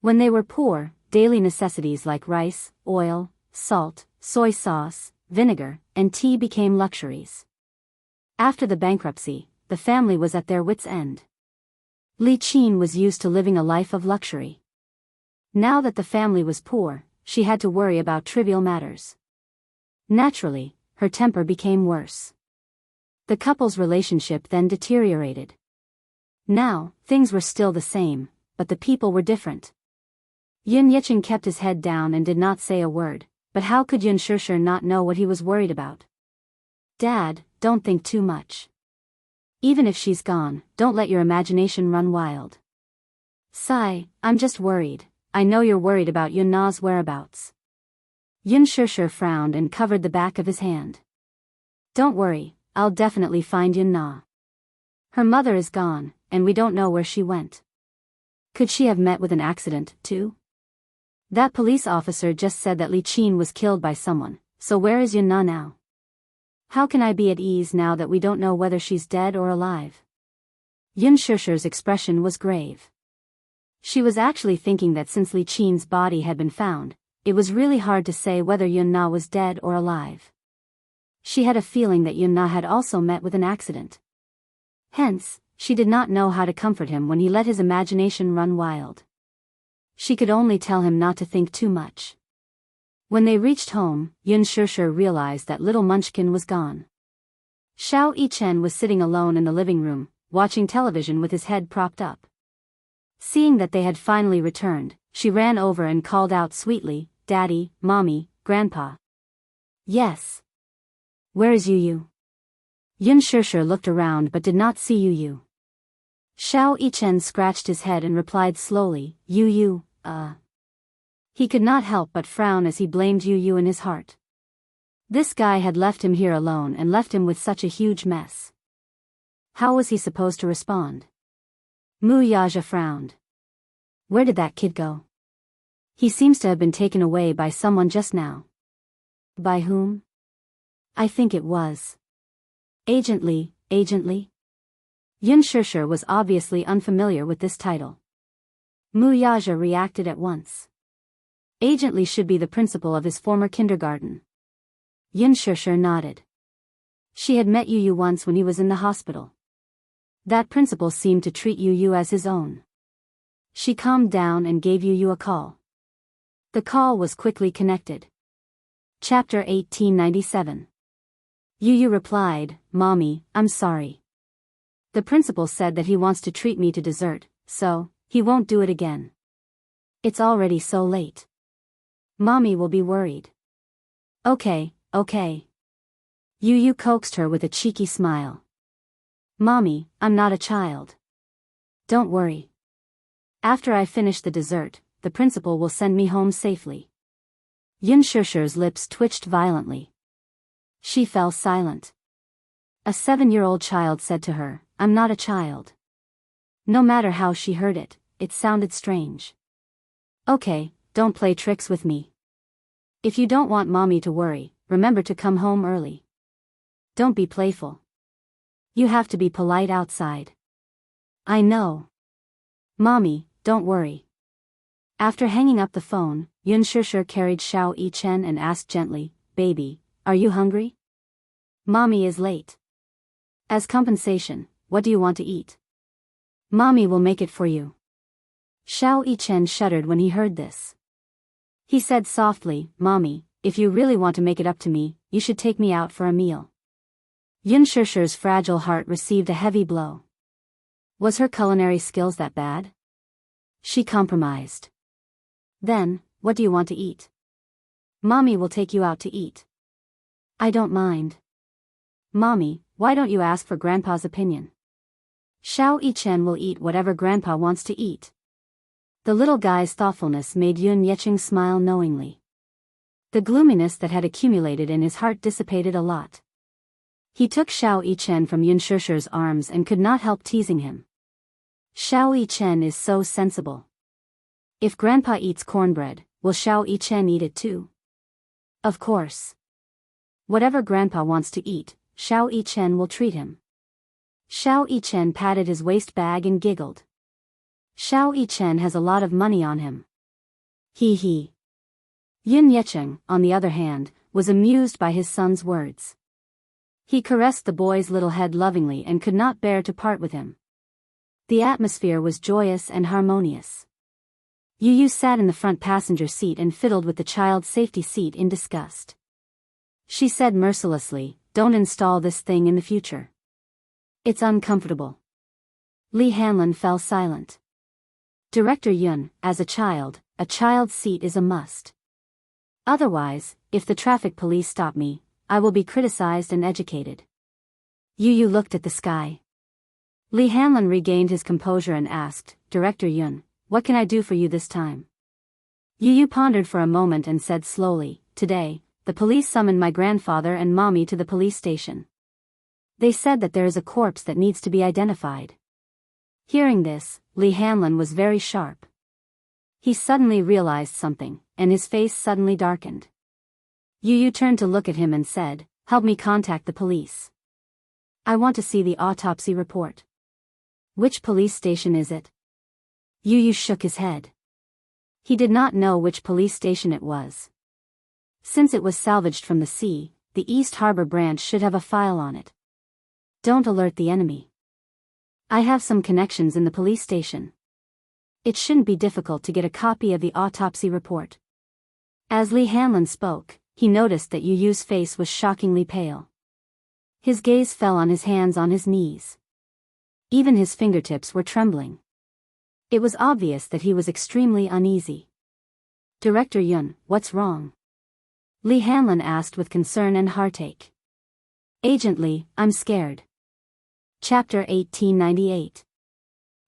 When they were poor, daily necessities like rice, oil, salt, soy sauce, vinegar, and tea became luxuries. After the bankruptcy, the family was at their wits' end. Li Qin was used to living a life of luxury. Now that the family was poor, she had to worry about trivial matters. Naturally, her temper became worse. The couple's relationship then deteriorated. Now, things were still the same, but the people were different. Yun Yeqing kept his head down and did not say a word, but how could Yun Shishir not know what he was worried about? "Dad, don't think too much. Even if she's gone, don't let your imagination run wild." "Sai, I'm just worried. I know you're worried about Yun Na's whereabouts." Yun Shishir frowned and covered the back of his hand. "Don't worry, I'll definitely find Yun Na. Her mother is gone, and we don't know where she went. Could she have met with an accident, too? That police officer just said that Li Qin was killed by someone, so where is Yun Na now? How can I be at ease now that we don't know whether she's dead or alive?" Yun Shishir's expression was grave. She was actually thinking that since Li Qin's body had been found, it was really hard to say whether Yun Na was dead or alive. She had a feeling that Yun Na had also met with an accident. Hence, she did not know how to comfort him when he let his imagination run wild. She could only tell him not to think too much. When they reached home, Yun Shishir realized that little Munchkin was gone. Xiao Yichen was sitting alone in the living room, watching television with his head propped up. Seeing that they had finally returned, she ran over and called out sweetly, "Daddy, Mommy, Grandpa." "Yes." "Where is Yu Yu?" Yun Shishir looked around but did not see Yu Yu. Xiao Yichen scratched his head and replied slowly, "Yu Yu, He could not help but frown as he blamed Yu Yu in his heart. This guy had left him here alone and left him with such a huge mess. How was he supposed to respond? Mu Yaja frowned. "Where did that kid go? He seems to have been taken away by someone just now." "By whom?" "I think it was Agent Li." Agent Li? Yun Shishir was obviously unfamiliar with this title. Mu Yaja reacted at once. Agent Li should be the principal of his former kindergarten. Yun Shishir nodded. She had met Yu Yu once when he was in the hospital. That principal seemed to treat Yu Yu as his own. She calmed down and gave Yu Yu a call. The call was quickly connected. Chapter 1897. Yu Yu replied, "Mommy, I'm sorry. The principal said that he wants to treat me to dessert, so he won't do it again. It's already so late. Mommy will be worried." Okay. Yu Yu coaxed her with a cheeky smile. "Mommy, I'm not a child. Don't worry. After I finish the dessert, the principal will send me home safely." Yun Shishir's lips twitched violently. She fell silent. A 7-year-old child said to her, "I'm not a child." No matter how she heard it, it sounded strange. "Okay, don't play tricks with me. If you don't want Mommy to worry, remember to come home early. Don't be playful. You have to be polite outside." "I know. Mommy, don't worry." After hanging up the phone, Yun Shishir carried Xiao Yichen and asked gently, "Baby, are you hungry? Mommy is late. As compensation, what do you want to eat? Mommy will make it for you." Xiao Yichen shuddered when he heard this. He said softly, "Mommy, if you really want to make it up to me, you should take me out for a meal." Yun Shishir's fragile heart received a heavy blow. Was her culinary skills that bad? She compromised. "Then, what do you want to eat? Mommy will take you out to eat." "I don't mind." "Mommy, why don't you ask for Grandpa's opinion? Xiao Yichen will eat whatever Grandpa wants to eat. The little guy's thoughtfulness made Yun Yeqing smile knowingly. The gloominess that had accumulated in his heart dissipated a lot. He took Xiao Yichen from Yun Shishir's arms and could not help teasing him. Xiao Yichen is so sensible. If Grandpa eats cornbread, will Xiao Yichen eat it too? Of course. Whatever Grandpa wants to eat, Xiao Yichen will treat him. Xiao Yichen patted his waist bag and giggled. Xiao Yichen has a lot of money on him. Hee hee. Yun Yeqing, on the other hand, was amused by his son's words. He caressed the boy's little head lovingly and could not bear to part with him. The atmosphere was joyous and harmonious. Yu Yu sat in the front passenger seat and fiddled with the child's safety seat in disgust. She said mercilessly, "Don't install this thing in the future. It's uncomfortable." Li Hanlin fell silent. Director Yun, as a child's seat is a must. Otherwise, if the traffic police stop me, I will be criticized and educated. Yu Yu looked at the sky. Li Hanlin regained his composure and asked, "Director Yun, what can I do for you this time?" Yu Yu pondered for a moment and said slowly, "Today, the police summoned my grandfather and mommy to the police station. They said that there is a corpse that needs to be identified." Hearing this, Li Hanlin was very sharp. He suddenly realized something, and his face suddenly darkened. Yu Yu turned to look at him and said, "Help me contact the police. I want to see the autopsy report." "Which police station is it?" Yu Yu shook his head. He did not know which police station it was. Since it was salvaged from the sea, the East Harbor branch should have a file on it. "Don't alert the enemy. I have some connections in the police station. It shouldn't be difficult to get a copy of the autopsy report." As Li Hanlin spoke, he noticed that Yu Yu's face was shockingly pale. His gaze fell on his hands on his knees. Even his fingertips were trembling. It was obvious that he was extremely uneasy. "Director Yun, what's wrong?" Li Hanlin asked with concern and heartache. "Agent Li, I'm scared." Chapter 1898.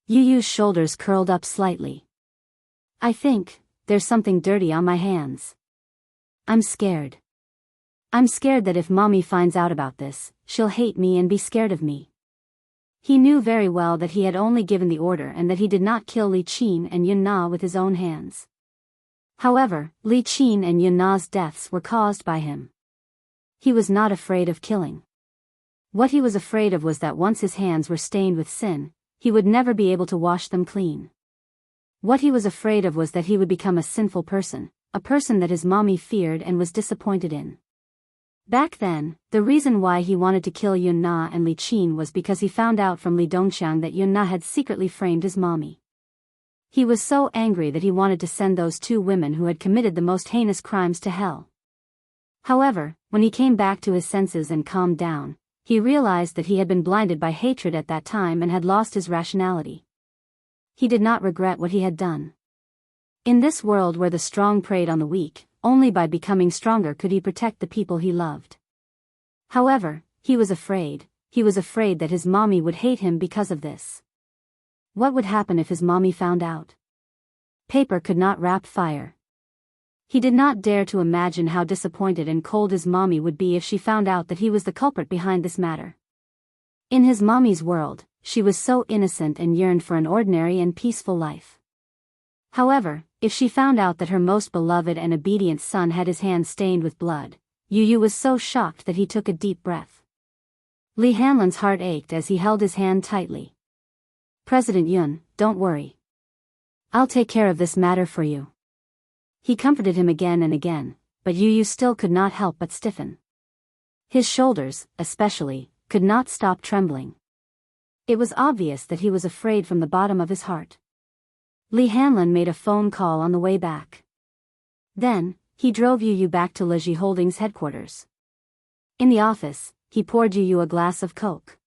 Yu Yu's shoulders curled up slightly. "I think there's something dirty on my hands. I'm scared. I'm scared that if Mommy finds out about this, she'll hate me and be scared of me." He knew very well that he had only given the order and that he did not kill Li Qin and Yun Na with his own hands. However, Li Qin and Yun Na's deaths were caused by him. He was not afraid of killing. What he was afraid of was that once his hands were stained with sin, he would never be able to wash them clean. What he was afraid of was that he would become a sinful person, a person that his mommy feared and was disappointed in. Back then, the reason why he wanted to kill Yun Na and Li Qin was because he found out from Li Dongqiang that Yun Na had secretly framed his mommy. He was so angry that he wanted to send those two women who had committed the most heinous crimes to hell. However, when he came back to his senses and calmed down, he realized that he had been blinded by hatred at that time and had lost his rationality. He did not regret what he had done. In this world where the strong preyed on the weak, only by becoming stronger could he protect the people he loved. However, he was afraid that his mommy would hate him because of this. What would happen if his mommy found out? Paper could not wrap fire. He did not dare to imagine how disappointed and cold his mommy would be if she found out that he was the culprit behind this matter. In his mommy's world, she was so innocent and yearned for an ordinary and peaceful life. However, if she found out that her most beloved and obedient son had his hands stained with blood, Yu Yu was so shocked that he took a deep breath. Li Hanlin's heart ached as he held his hand tightly. "President Yun, don't worry. I'll take care of this matter for you." He comforted him again and again, but Yu Yu still could not help but stiffen. His shoulders, especially, could not stop trembling. It was obvious that he was afraid from the bottom of his heart. Li Hanlin made a phone call on the way back. Then, he drove Yu Yu back to Leji Holdings headquarters. In the office, he poured Yu Yu a glass of Coke.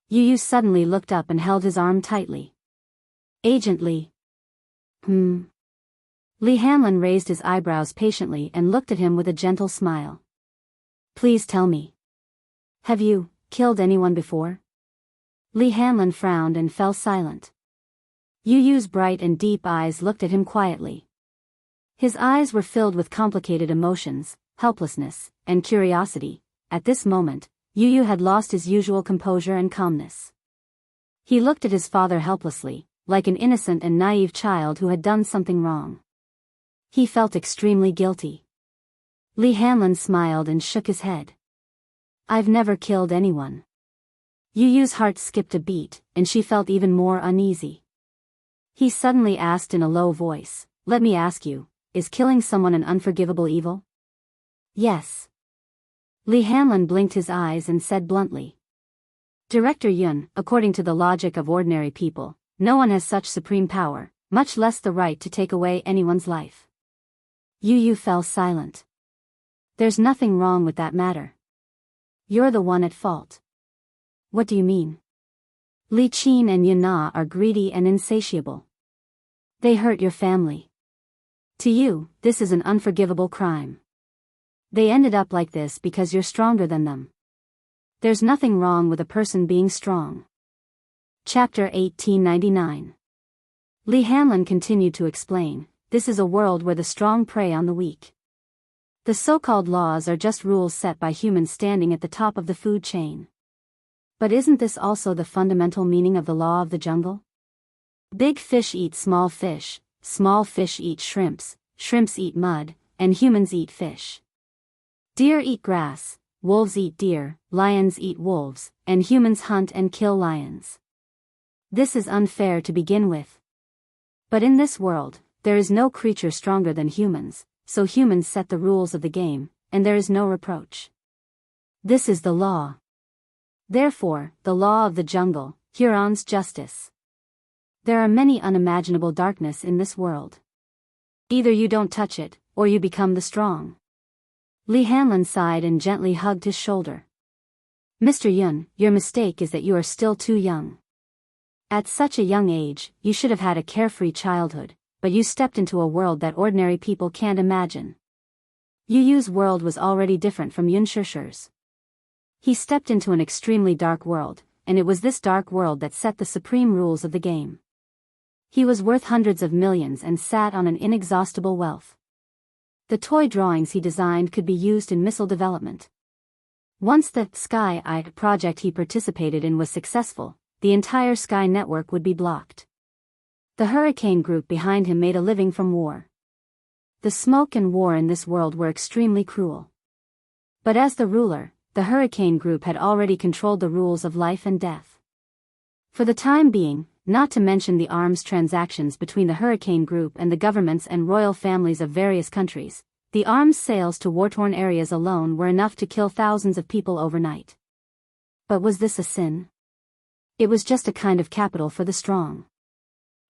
Yu Yu suddenly looked up and held his arm tightly. "Agent Li." Li Hanlin raised his eyebrows patiently and looked at him with a gentle smile. "Please tell me. Have you killed anyone before?" Li Hanlon frowned and fell silent. Yu Yu's bright and deep eyes looked at him quietly. His eyes were filled with complicated emotions, helplessness, and curiosity. At this moment, Yu Yu had lost his usual composure and calmness. He looked at his father helplessly, like an innocent and naive child who had done something wrong. He felt extremely guilty. Li Hanlon smiled and shook his head. I've never killed anyone. Yu Yu's heart skipped a beat, and she felt even more uneasy. He suddenly asked in a low voice, "Let me ask you, is killing someone an unforgivable evil?" "Yes." Li Hanlon blinked his eyes and said bluntly. "Director Yun, according to the logic of ordinary people, no one has such supreme power, much less the right to take away anyone's life." Yu Yu fell silent. "There's nothing wrong with that matter. You're the one at fault." "What do you mean?" "Li Qin and Yun Na are greedy and insatiable. They hurt your family. To you, this is an unforgivable crime. They ended up like this because you're stronger than them. There's nothing wrong with a person being strong." Chapter 1899. Li Hanlon continued to explain, "This is a world where the strong prey on the weak. The so-called laws are just rules set by humans standing at the top of the food chain. But isn't this also the fundamental meaning of the law of the jungle? Big fish eat small fish eat shrimps, shrimps eat mud, and humans eat fish. Deer eat grass, wolves eat deer, lions eat wolves, and humans hunt and kill lions. This is unfair to begin with. But in this world, there is no creature stronger than humans, so humans set the rules of the game, and there is no reproach. This is the law. Therefore, the law of the jungle, Huron's justice. There are many unimaginable darkness in this world. Either you don't touch it, or you become the strong." Li Hanlon sighed and gently hugged his shoulder. "Mr. Yun, your mistake is that you are still too young. At such a young age, you should have had a carefree childhood, but you stepped into a world that ordinary people can't imagine." Yu Yu's world was already different from Yun Shishir's. He stepped into an extremely dark world, and it was this dark world that set the supreme rules of the game. He was worth hundreds of millions and sat on an inexhaustible wealth. The toy drawings he designed could be used in missile development. Once the Sky Eye project he participated in was successful, the entire Sky network would be blocked. The Hurricane Group behind him made a living from war. The smoke and war in this world were extremely cruel. But as the ruler, the Hurricane Group had already controlled the rules of life and death. For the time being, not to mention the arms transactions between the Hurricane Group and the governments and royal families of various countries, the arms sales to war-torn areas alone were enough to kill thousands of people overnight. But was this a sin? It was just a kind of capital for the strong.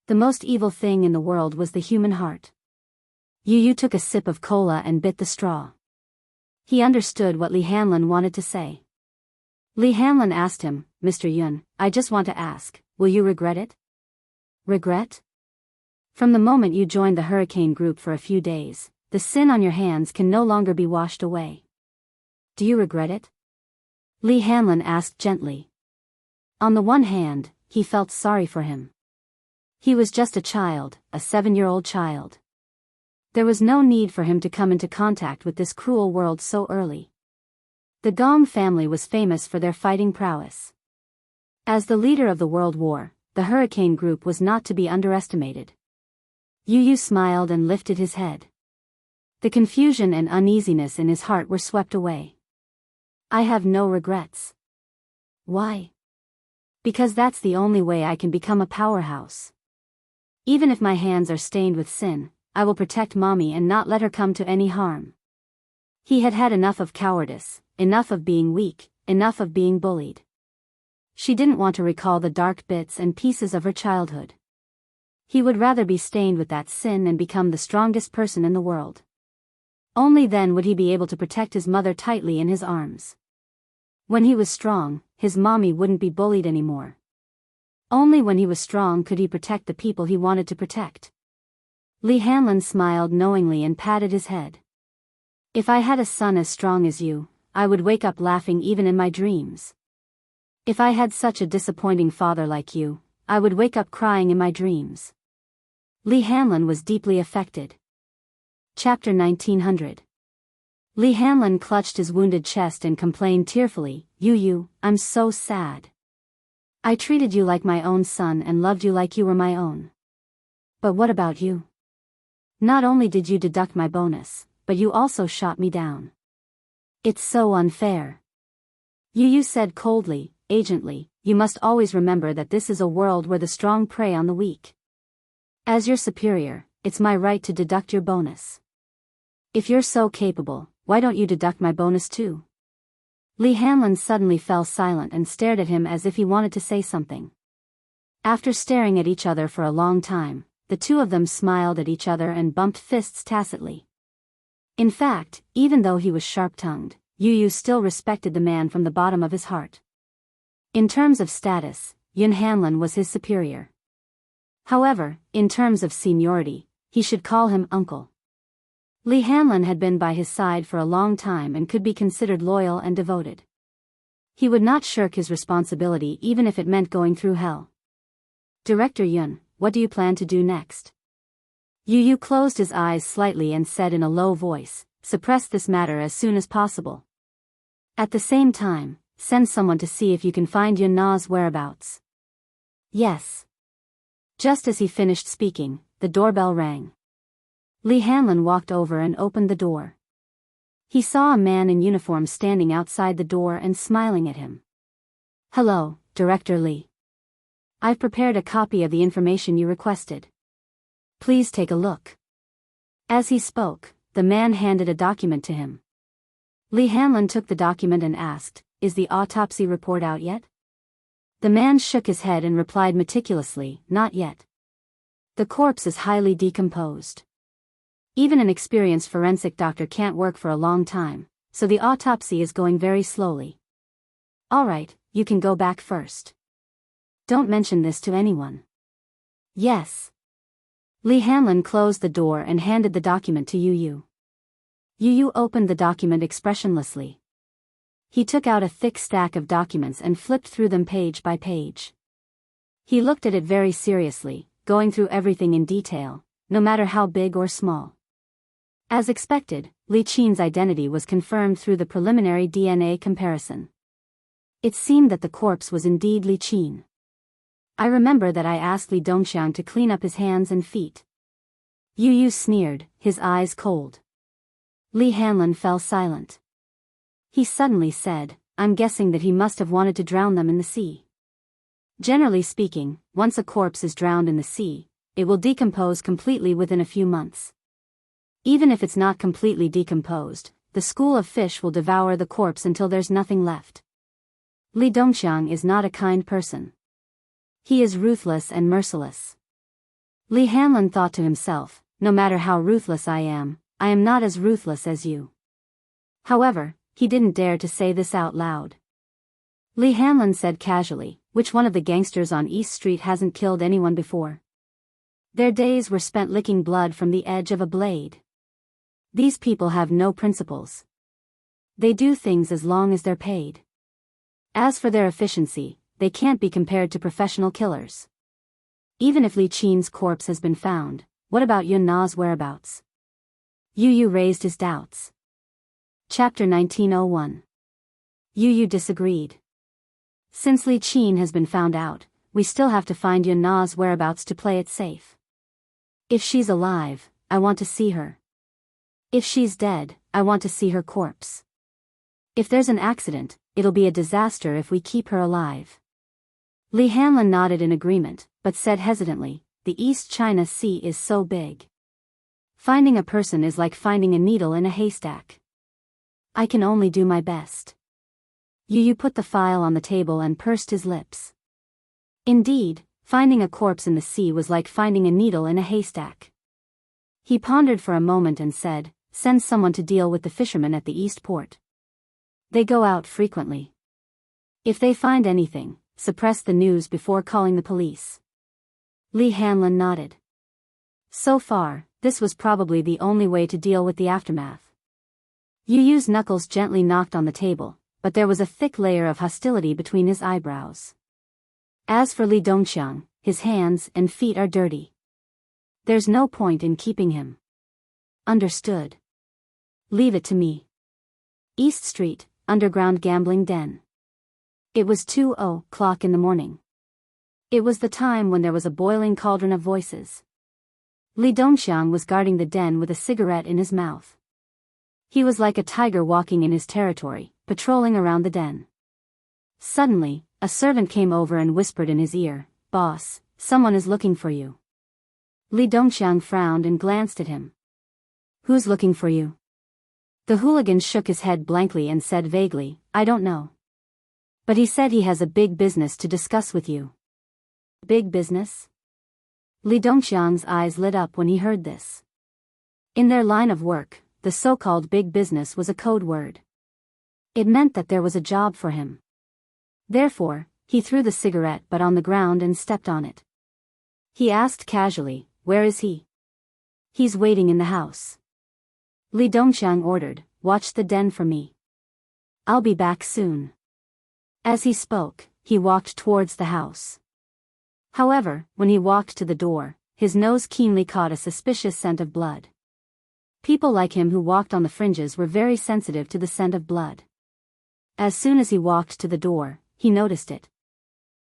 The most evil thing in the world was the human heart. Yu Yu took a sip of cola and bit the straw. He understood what Li Hanlon wanted to say. Li Hanlon asked him, "Mr. Yun, I just want to ask, will you regret it?" "Regret?" "From the moment you joined the Hurricane Group for a few days, the sin on your hands can no longer be washed away. Do you regret it?" Li Hanlon asked gently. On the one hand, he felt sorry for him. He was just a child, a 7-year-old child. There was no need for him to come into contact with this cruel world so early. The Gong family was famous for their fighting prowess. As the leader of the World War, the Hurricane Group was not to be underestimated. Yu Yu smiled and lifted his head. The confusion and uneasiness in his heart were swept away. "I have no regrets." "Why?" "Because that's the only way I can become a powerhouse. Even if my hands are stained with sin, I will protect Mommy and not let her come to any harm." He had had enough of cowardice, enough of being weak, enough of being bullied. She didn't want to recall the dark bits and pieces of her childhood. He would rather be stained with that sin and become the strongest person in the world. Only then would he be able to protect his mother tightly in his arms. When he was strong, his mommy wouldn't be bullied anymore. Only when he was strong could he protect the people he wanted to protect. Li Hanlon smiled knowingly and patted his head. "If I had a son as strong as you, I would wake up laughing even in my dreams. If I had such a disappointing father like you, I would wake up crying in my dreams. Lee Hanlon was deeply affected. Chapter 1900. Lee Hanlon clutched his wounded chest and complained tearfully, You, I'm so sad. I treated you like my own son and loved you like you were my own. But what about you? Not only did you deduct my bonus, but you also shot me down. It's so unfair. Yu said coldly, agently, you must always remember that this is a world where the strong prey on the weak. As your superior, it's my right to deduct your bonus. If you're so capable, why don't you deduct my bonus too? Lee Hanlon suddenly fell silent and stared at him as if he wanted to say something. After staring at each other for a long time, the two of them smiled at each other and bumped fists tacitly. In fact, even though he was sharp-tongued, Yu still respected the man from the bottom of his heart. In terms of status, Yun Hanlon was his superior. However, in terms of seniority, he should call him uncle. Lee Hanlon had been by his side for a long time and could be considered loyal and devoted. He would not shirk his responsibility even if it meant going through hell. Director Yun, what do you plan to do next? Yu closed his eyes slightly and said in a low voice, suppress this matter as soon as possible. At the same time, send someone to see if you can find Yun Na's whereabouts. Yes. Just as he finished speaking, the doorbell rang. Lee Hanlon walked over and opened the door. He saw a man in uniform standing outside the door and smiling at him. Hello, Director Lee. I've prepared a copy of the information you requested. Please take a look. As he spoke, the man handed a document to him. Lee Hanlon took the document and asked, Is the autopsy report out yet? The man shook his head and replied meticulously, Not yet. The corpse is highly decomposed. Even an experienced forensic doctor can't work for a long time, so the autopsy is going very slowly. All right, you can go back first. Don't mention this to anyone. Yes. Lee Hanlon closed the door and handed the document to Yu. Yu opened the document expressionlessly. He took out a thick stack of documents and flipped through them page by page. He looked at it very seriously, going through everything in detail, no matter how big or small. As expected, Li Qin's identity was confirmed through the preliminary DNA comparison. It seemed that the corpse was indeed Li Qin. I remember that I asked Li Dongxiang to clean up his hands and feet. Yu sneered, his eyes cold. Lee Hanlon fell silent. He suddenly said, I'm guessing that he must have wanted to drown them in the sea. Generally speaking, once a corpse is drowned in the sea, it will decompose completely within a few months. Even if it's not completely decomposed, the school of fish will devour the corpse until there's nothing left. Li Dongxiang is not a kind person. He is ruthless and merciless. Lee Hanlon thought to himself, no matter how ruthless I am not as ruthless as you. However, he didn't dare to say this out loud. Lee Hanlon said casually, which one of the gangsters on East Street hasn't killed anyone before? Their days were spent licking blood from the edge of a blade. These people have no principles. They do things as long as they're paid. As for their efficiency, they can't be compared to professional killers. Even if Li Qin's corpse has been found, what about Yun Na's whereabouts? Yu raised his doubts. Chapter 1901. Yu disagreed. Since Li Qin has been found out, we still have to find Yun Na's whereabouts to play it safe. If she's alive, I want to see her. If she's dead, I want to see her corpse. If there's an accident, it'll be a disaster if we keep her alive. Lee Hanlon nodded in agreement, but said hesitantly, the East China Sea is so big. Finding a person is like finding a needle in a haystack. I can only do my best. Yu put the file on the table and pursed his lips. Indeed, finding a corpse in the sea was like finding a needle in a haystack. He pondered for a moment and said, send someone to deal with the fishermen at the East Port. They go out frequently. If they find anything, suppress the news before calling the police. Lee Hanlon nodded. So far, this was probably the only way to deal with the aftermath. Yuyu's knuckles gently knocked on the table, but there was a thick layer of hostility between his eyebrows. As for Li Dongxiang, his hands and feet are dirty. There's no point in keeping him. Understood. Leave it to me. East Street, underground gambling den. It was 2:00 in the morning. It was the time when there was a boiling cauldron of voices. Li Dongxiang was guarding the den with a cigarette in his mouth. He was like a tiger walking in his territory, patrolling around the den. Suddenly, a servant came over and whispered in his ear, "Boss, someone is looking for you." Li Dongxiang frowned and glanced at him. "Who's looking for you?" The hooligan shook his head blankly and said vaguely, "I don't know. But he said he has a big business to discuss with you." Big business? Li Dongxiang's eyes lit up when he heard this. In their line of work, the so-called big business was a code word. It meant that there was a job for him. Therefore, he threw the cigarette butt on the ground and stepped on it. He asked casually, "Where is he?" "He's waiting in the house." Li Dongxiang ordered, "Watch the den for me. I'll be back soon." As he spoke, he walked towards the house. However, when he walked to the door, his nose keenly caught a suspicious scent of blood. People like him who walked on the fringes were very sensitive to the scent of blood. As soon as he walked to the door, he noticed it.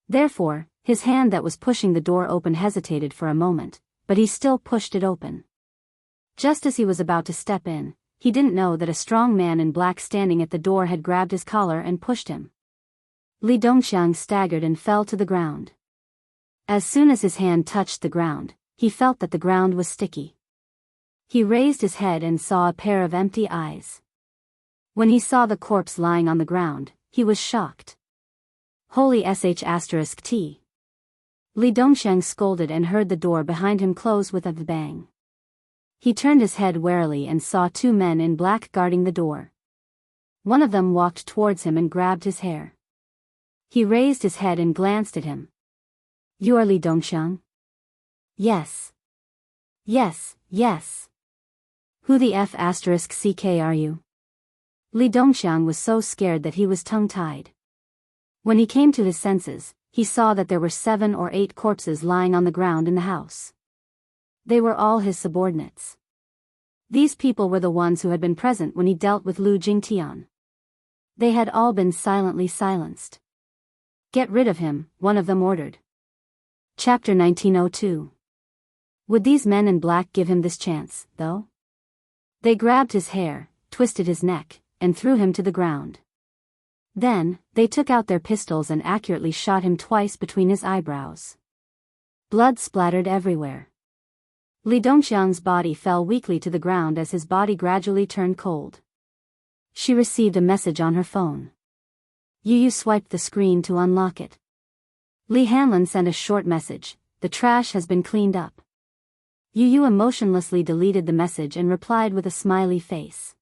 Therefore, his hand that was pushing the door open hesitated for a moment, but he still pushed it open. Just as he was about to step in, he didn't know that a strong man in black standing at the door had grabbed his collar and pushed him. Li Dongxiang staggered and fell to the ground. As soon as his hand touched the ground, he felt that the ground was sticky. He raised his head and saw a pair of empty eyes. When he saw the corpse lying on the ground, he was shocked. Holy sh*t. Li Dongxiang scolded and heard the door behind him close with a bang. He turned his head warily and saw two men in black guarding the door. One of them walked towards him and grabbed his hair. He raised his head and glanced at him. "You are Li Dongxiang?" "Yes. Yes, yes. Who the f*** are you?" Li Dongxiang was so scared that he was tongue-tied. When he came to his senses, he saw that there were 7 or 8 corpses lying on the ground in the house. They were all his subordinates. These people were the ones who had been present when he dealt with Lu Jingtian. They had all been silently silenced. "Get rid of him," one of them ordered. Chapter 1902. Would these men in black give him this chance, though? They grabbed his hair, twisted his neck, and threw him to the ground. Then, they took out their pistols and accurately shot him twice between his eyebrows. Blood splattered everywhere. Li Dongxiang's body fell weakly to the ground as his body gradually turned cold. She received a message on her phone. Yu swiped the screen to unlock it. Li Hanlin sent a short message, "The trash has been cleaned up." Yu emotionlessly deleted the message and replied with a smiley face.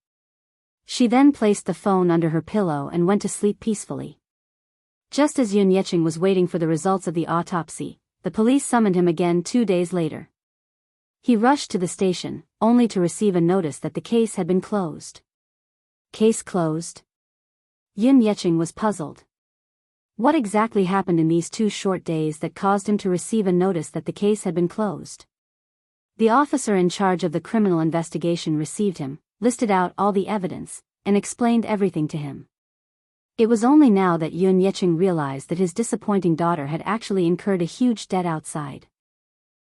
She then placed the phone under her pillow and went to sleep peacefully. Just as Yun Yeqing was waiting for the results of the autopsy, the police summoned him again 2 days later. He rushed to the station, only to receive a notice that the case had been closed. Case closed? Yun Yeqing was puzzled. What exactly happened in these 2 short days that caused him to receive a notice that the case had been closed? The officer in charge of the criminal investigation received him, listed out all the evidence, and explained everything to him. It was only now that Yun Yeqing realized that his disappointing daughter had actually incurred a huge debt outside.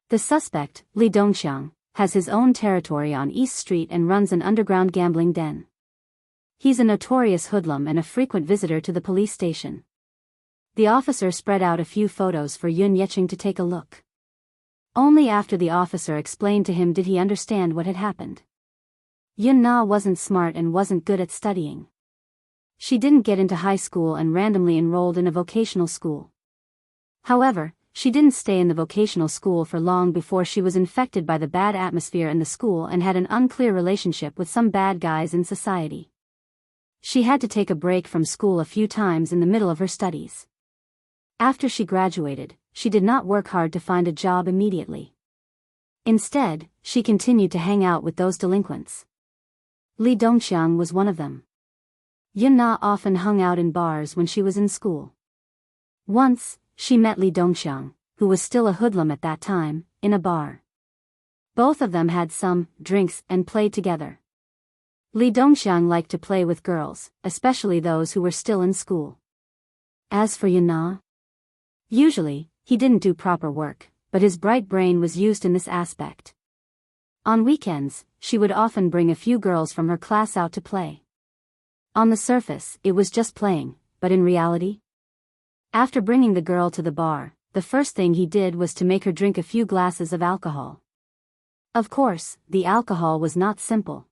The suspect, Li Dongxiang, has his own territory on East Street and runs an underground gambling den. He's a notorious hoodlum and a frequent visitor to the police station. The officer spread out a few photos for Yun Yeqing to take a look. Only after the officer explained to him did he understand what had happened. Yun Na wasn't smart and wasn't good at studying. She didn't get into high school and randomly enrolled in a vocational school. However, she didn't stay in the vocational school for long before she was infected by the bad atmosphere in the school and had an unclear relationship with some bad guys in society. She had to take a break from school a few times in the middle of her studies. After she graduated, she did not work hard to find a job immediately. Instead, she continued to hang out with those delinquents. Li Dongxiang was one of them. Yun-na often hung out in bars when she was in school. Once, she met Lee Dongxiang, who was still a hoodlum at that time, in a bar. Both of them had some drinks and played together. Lee Dongxiang liked to play with girls, especially those who were still in school. As for Yun-na, usually, he didn't do proper work, but his bright brain was used in this aspect. On weekends, she would often bring a few girls from her class out to play. On the surface, it was just playing, but in reality? After bringing the girl to the bar, the first thing he did was to make her drink a few glasses of alcohol. Of course, the alcohol was not simple.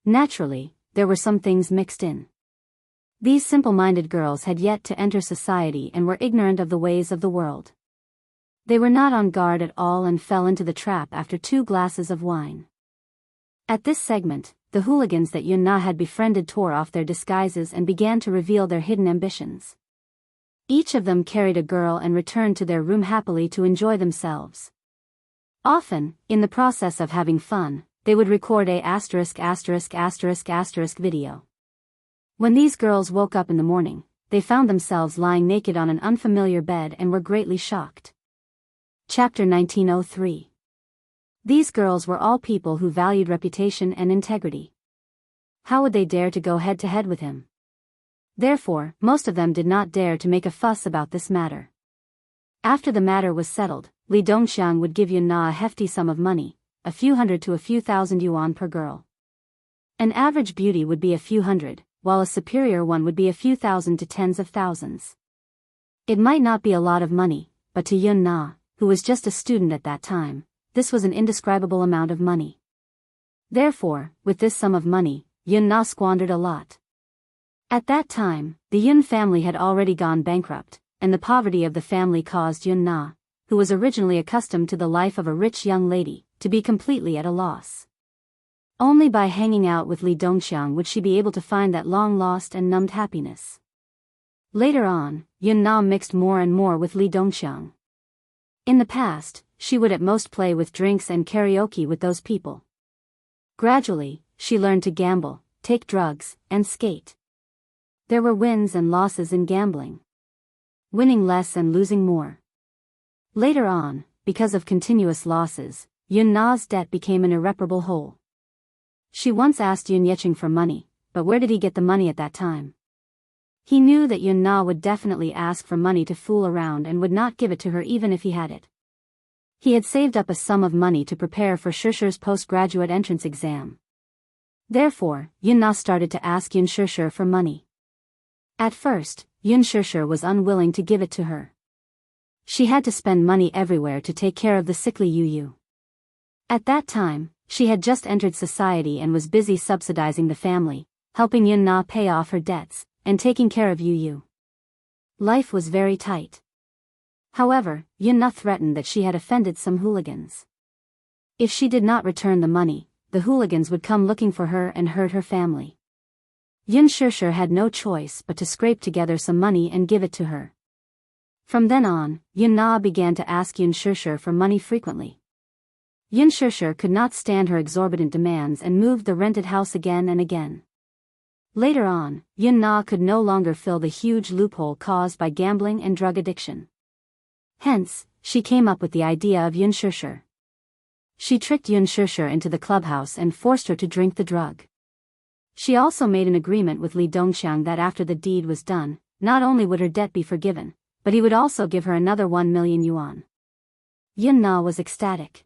Naturally, there were some things mixed in. These simple-minded girls had yet to enter society and were ignorant of the ways of the world. They were not on guard at all and fell into the trap after 2 glasses of wine. At this segment, the hooligans that Yun-na had befriended tore off their disguises and began to reveal their hidden ambitions. Each of them carried a girl and returned to their room happily to enjoy themselves. Often, in the process of having fun, they would record a ****** video. When these girls woke up in the morning, they found themselves lying naked on an unfamiliar bed and were greatly shocked. Chapter 1903. These girls were all people who valued reputation and integrity. How would they dare to go head-to-head with him? Therefore, most of them did not dare to make a fuss about this matter. After the matter was settled, Lee Dongxiang would give Yun-na a hefty sum of money, a few hundred to a few thousand yuan per girl. An average beauty would be a few hundred, while a superior one would be a few thousand to tens of thousands. It might not be a lot of money, but to Yun-na, who was just a student at that time, this was an indescribable amount of money. Therefore, with this sum of money, Yun-na squandered a lot. At that time, the Yun family had already gone bankrupt, and the poverty of the family caused Yun-na, who was originally accustomed to the life of a rich young lady, to be completely at a loss. Only by hanging out with Lee Dongxiang would she be able to find that long-lost and numbed happiness. Later on, Yun-na mixed more and more with Lee Dongxiang. In the past, she would at most play with drinks and karaoke with those people. Gradually, she learned to gamble, take drugs, and skate. There were wins and losses in gambling. Winning less and losing more. Later on, because of continuous losses, Yun-na's debt became an irreparable hole. She once asked Yun Yeching for money, but where did he get the money at that time? He knew that Yun-na would definitely ask for money to fool around and would not give it to her even if he had it. He had saved up a sum of money to prepare for Shishi's postgraduate entrance exam. Therefore, Yun-na started to ask Yun Shishi for money. At first, Yun Shishi was unwilling to give it to her. She had to spend money everywhere to take care of the sickly Yu. At that time, she had just entered society and was busy subsidizing the family, helping Yun-na pay off her debts, and taking care of Yu. Life was very tight. However, Yun-na threatened that she had offended some hooligans. If she did not return the money, the hooligans would come looking for her and hurt her family. Yun Shishi had no choice but to scrape together some money and give it to her. From then on, Yun-na began to ask Yun Shishi for money frequently. Yun Shishi could not stand her exorbitant demands and moved the rented house again and again. Later on, Yun-na could no longer fill the huge loophole caused by gambling and drug addiction. Hence, she came up with the idea of Yun Shishi. She tricked Yun Shishi into the clubhouse and forced her to drink the drug. She also made an agreement with Lee Dongxiang that after the deed was done, not only would her debt be forgiven, but he would also give her another 1 million yuan. Yun-na was ecstatic.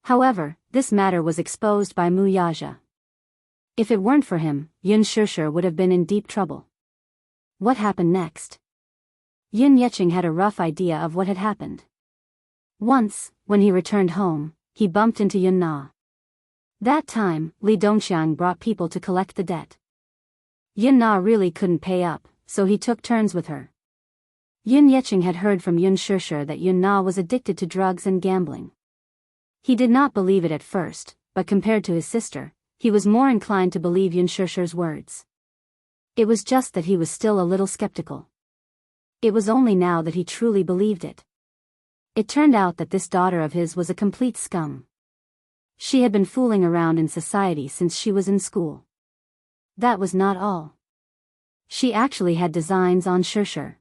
However, this matter was exposed by Mu Yaja. If it weren't for him, Yun Shishi would have been in deep trouble. What happened next? Yun Yeching had a rough idea of what had happened. Once, when he returned home, he bumped into Yun-na. That time, Lee Dongxiang brought people to collect the debt. Yun-na really couldn't pay up, so he took turns with her. Yun Yeching had heard from Yun Shishi that Yun-na was addicted to drugs and gambling. He did not believe it at first, but compared to his sister, he was more inclined to believe Yun Shishi's words. It was just that he was still a little skeptical. It was only now that he truly believed it. It turned out that this daughter of his was a complete scum. She had been fooling around in society since she was in school. That was not all. She actually had designs on Shirshir.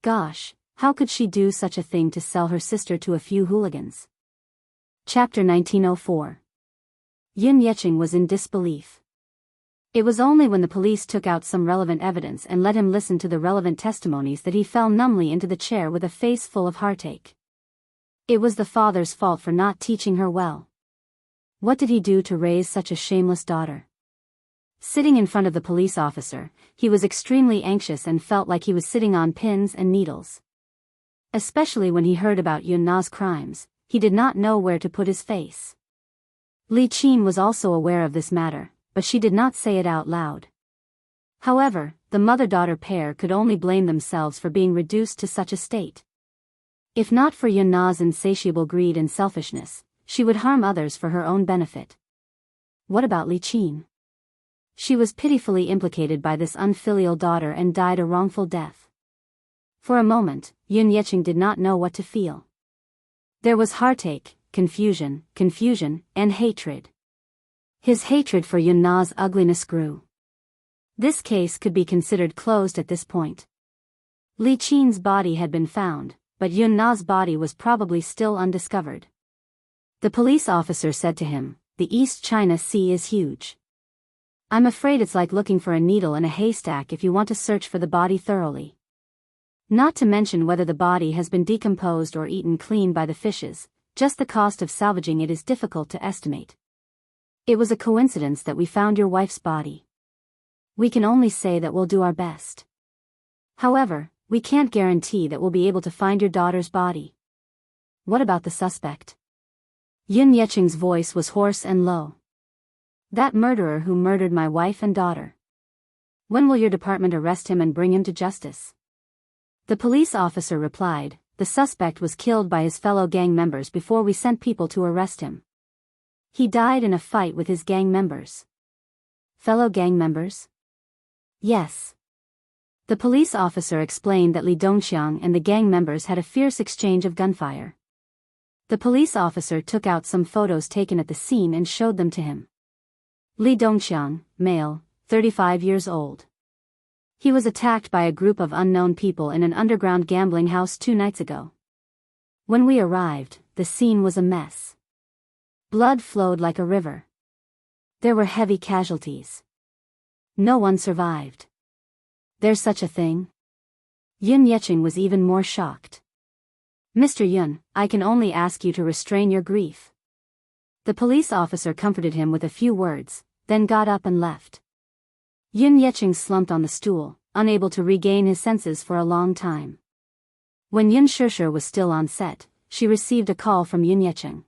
Gosh, how could she do such a thing to sell her sister to a few hooligans? Chapter 1904. Yun Yecheng was in disbelief. It was only when the police took out some relevant evidence and let him listen to the relevant testimonies that he fell numbly into the chair with a face full of heartache. It was the father's fault for not teaching her well. What did he do to raise such a shameless daughter? Sitting in front of the police officer, he was extremely anxious and felt like he was sitting on pins and needles. Especially when he heard about Yun Na's crimes, he did not know where to put his face. Li Qin was also aware of this matter, but she did not say it out loud. However, the mother-daughter pair could only blame themselves for being reduced to such a state. If not for Yun Na's insatiable greed and selfishness, she would harm others for her own benefit. What about Li Qin? She was pitifully implicated by this unfilial daughter and died a wrongful death. For a moment, Yun Yecheng did not know what to feel. There was heartache, confusion, and hatred. His hatred for Yun Na's ugliness grew. This case could be considered closed at this point. Li Qin's body had been found, but Yun Na's body was probably still undiscovered. The police officer said to him, "The East China Sea is huge. I'm afraid it's like looking for a needle in a haystack if you want to search for the body thoroughly. Not to mention whether the body has been decomposed or eaten clean by the fishes, just the cost of salvaging it is difficult to estimate. It was a coincidence that we found your wife's body. We can only say that we'll do our best. However, we can't guarantee that we'll be able to find your daughter's body." "What about the suspect?" Yun Yecheng's voice was hoarse and low. "That murderer who murdered my wife and daughter. When will your department arrest him and bring him to justice?" The police officer replied, "The suspect was killed by his fellow gang members before we sent people to arrest him. He died in a fight with his gang members." "Fellow gang members?" "Yes." The police officer explained that Li Dongxiang and the gang members had a fierce exchange of gunfire. The police officer took out some photos taken at the scene and showed them to him. Li Dongxiang, male, 35 years old. He was attacked by a group of unknown people in an underground gambling house 2 nights ago. When we arrived, the scene was a mess. Blood flowed like a river. There were heavy casualties. No one survived. There's such a thing? Yun Yecheng was even more shocked. "Mr. Yun, I can only ask you to restrain your grief." The police officer comforted him with a few words, then got up and left. Yun Yecheng slumped on the stool, unable to regain his senses for a long time. When Yun Shirshir was still on set, she received a call from Yun Yecheng.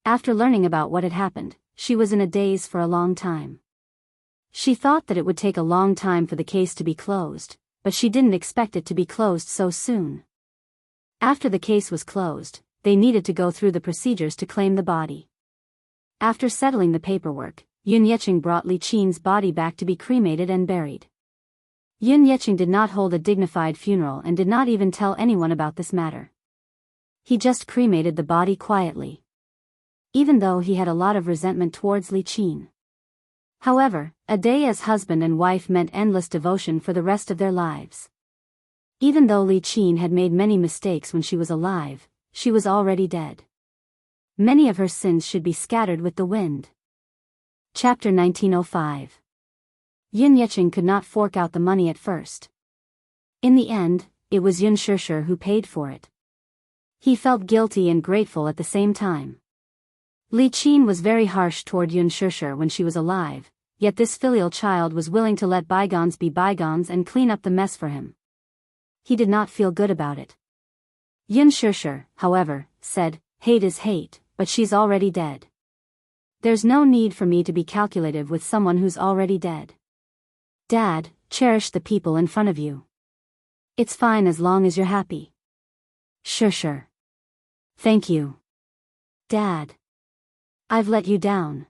After learning about what had happened, she was in a daze for a long time. She thought that it would take a long time for the case to be closed, but she didn't expect it to be closed so soon. After the case was closed, they needed to go through the procedures to claim the body. After settling the paperwork, Yun Yecheng brought Li Qin's body back to be cremated and buried. Yun Yecheng did not hold a dignified funeral and did not even tell anyone about this matter. He just cremated the body quietly. Even though he had a lot of resentment towards Li Qin. However, a day as husband and wife meant endless devotion for the rest of their lives. Even though Li Qin had made many mistakes when she was alive, she was already dead. Many of her sins should be scattered with the wind. Chapter 1905. Yun Yecheng could not fork out the money at first. In the end, it was Yun Shirshir who paid for it. He felt guilty and grateful at the same time. Li Qin was very harsh toward Yun Shirshir when she was alive, yet this filial child was willing to let bygones be bygones and clean up the mess for him. He did not feel good about it. Yun Shirshir, however, said, "Hate is hate, but she's already dead. There's no need for me to be calculative with someone who's already dead. Dad, cherish the people in front of you. It's fine as long as you're happy." Shirshir. "Thank you. Dad. I've let you down."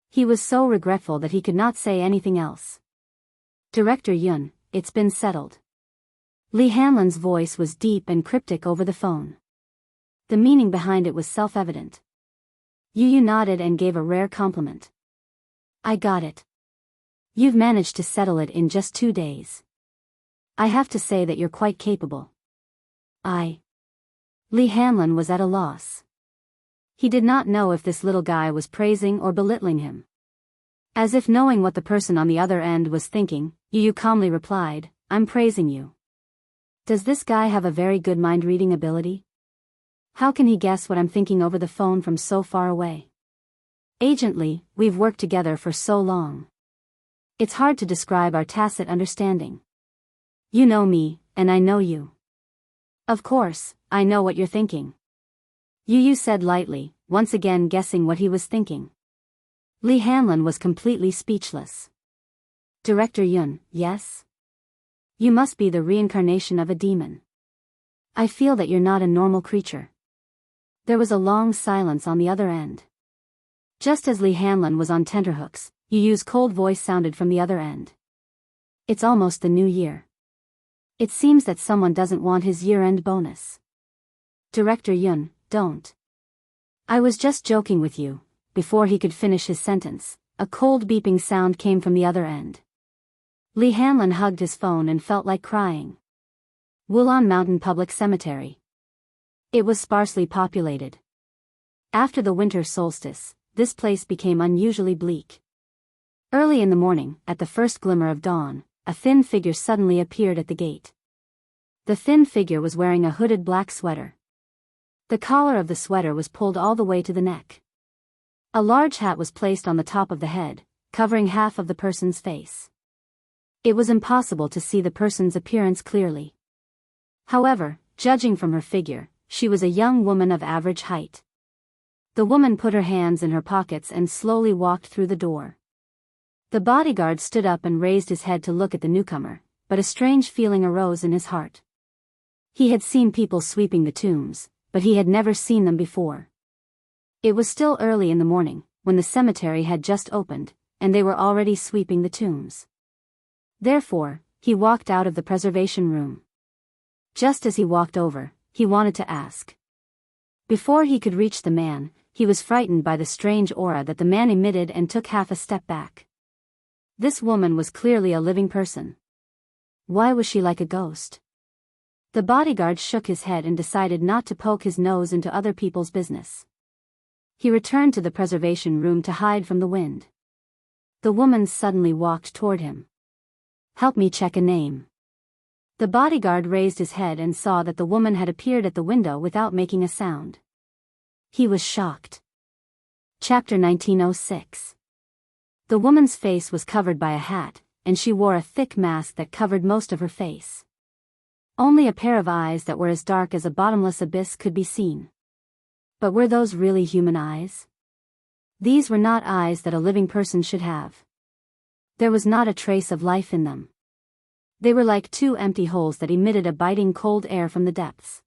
He was so regretful that he could not say anything else. "Director Yun, it's been settled." Li Hanlin's voice was deep and cryptic over the phone. The meaning behind it was self-evident. Yu nodded and gave a rare compliment. "I got it." You've managed to settle it in just 2 days. I have to say that you're quite capable. Lee Hanlon was at a loss. He did not know if this little guy was praising or belittling him. As if knowing what the person on the other end was thinking, Yu calmly replied, I'm praising you. Does this guy have a very good mind-reading ability? How can he guess what I'm thinking over the phone from so far away? Agent Lee, we've worked together for so long. It's hard to describe our tacit understanding. You know me, and I know you. Of course, I know what you're thinking. Yu said lightly, once again guessing what he was thinking. Lee Hanlon was completely speechless. Director Yun, yes? You must be the reincarnation of a demon. I feel that you're not a normal creature. There was a long silence on the other end. Just as Lee Hanlon was on tenterhooks, Yu's cold voice sounded from the other end. It's almost the new year. It seems that someone doesn't want his year-end bonus. Director Yun, don't. I was just joking with you. Before he could finish his sentence, a cold beeping sound came from the other end. Lee Hanlon hugged his phone and felt like crying. Wulon Mountain Public Cemetery. It was sparsely populated. After the winter solstice, this place became unusually bleak. Early in the morning, at the first glimmer of dawn, a thin figure suddenly appeared at the gate. The thin figure was wearing a hooded black sweater. The collar of the sweater was pulled all the way to the neck. A large hat was placed on the top of the head, covering half of the person's face. It was impossible to see the person's appearance clearly. However, judging from her figure, she was a young woman of average height. The woman put her hands in her pockets and slowly walked through the door. The bodyguard stood up and raised his head to look at the newcomer, but a strange feeling arose in his heart. He had seen people sweeping the tombs, but he had never seen them before. It was still early in the morning, when the cemetery had just opened, and they were already sweeping the tombs. Therefore, he walked out of the preservation room. Just as he walked over, he wanted to ask. Before he could reach the man, he was frightened by the strange aura that the man emitted and took half a step back. This woman was clearly a living person. Why was she like a ghost? The bodyguard shook his head and decided not to poke his nose into other people's business. He returned to the preservation room to hide from the wind. The woman suddenly walked toward him. Help me check a name. The bodyguard raised his head and saw that the woman had appeared at the window without making a sound. He was shocked. Chapter 1906. The woman's face was covered by a hat, and she wore a thick mask that covered most of her face. Only a pair of eyes that were as dark as a bottomless abyss could be seen. But were those really human eyes? These were not eyes that a living person should have. There was not a trace of life in them. They were like two empty holes that emitted a biting cold air from the depths.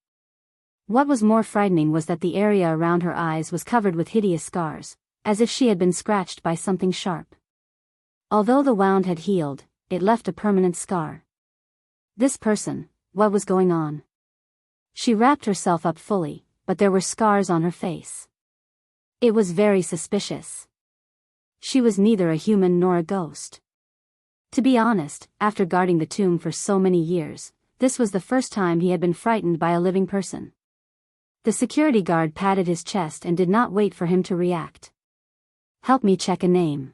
What was more frightening was that the area around her eyes was covered with hideous scars, as if she had been scratched by something sharp. Although the wound had healed, it left a permanent scar. This person, what was going on? She wrapped herself up fully, but there were scars on her face. It was very suspicious. She was neither a human nor a ghost. To be honest, after guarding the tomb for so many years, this was the first time he had been frightened by a living person. The security guard patted his chest and did not wait for him to react. Help me check a name.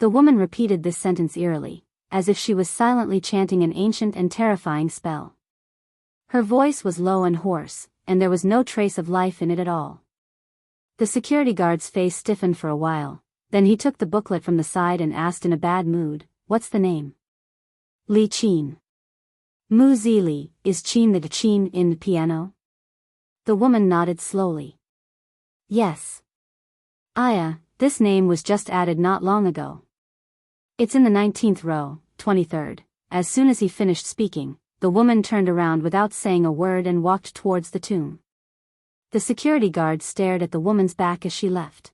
The woman repeated this sentence eerily, as if she was silently chanting an ancient and terrifying spell. Her voice was low and hoarse, and there was no trace of life in it at all. The security guard's face stiffened for a while, then he took the booklet from the side and asked in a bad mood, "What's the name?" Li Qin. Mu Zili, is Qin the Qin in the piano? The woman nodded slowly. Yes. Aya, this name was just added not long ago. It's in the 19th row, 23rd. As soon as he finished speaking, the woman turned around without saying a word and walked towards the tomb. The security guard stared at the woman's back as she left.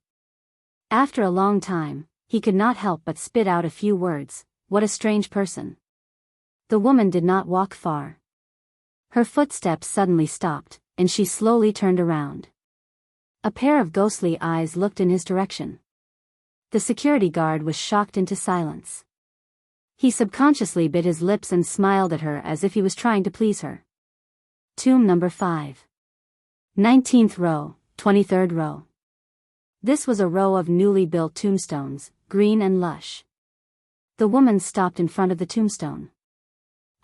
After a long time, he could not help but spit out a few words. What a strange person. The woman did not walk far. Her footsteps suddenly stopped, and she slowly turned around. A pair of ghostly eyes looked in his direction. The security guard was shocked into silence. He subconsciously bit his lips and smiled at her as if he was trying to please her. Tomb number 5. 19th row, 23rd row. This was a row of newly built tombstones, green and lush. The woman stopped in front of the tombstone.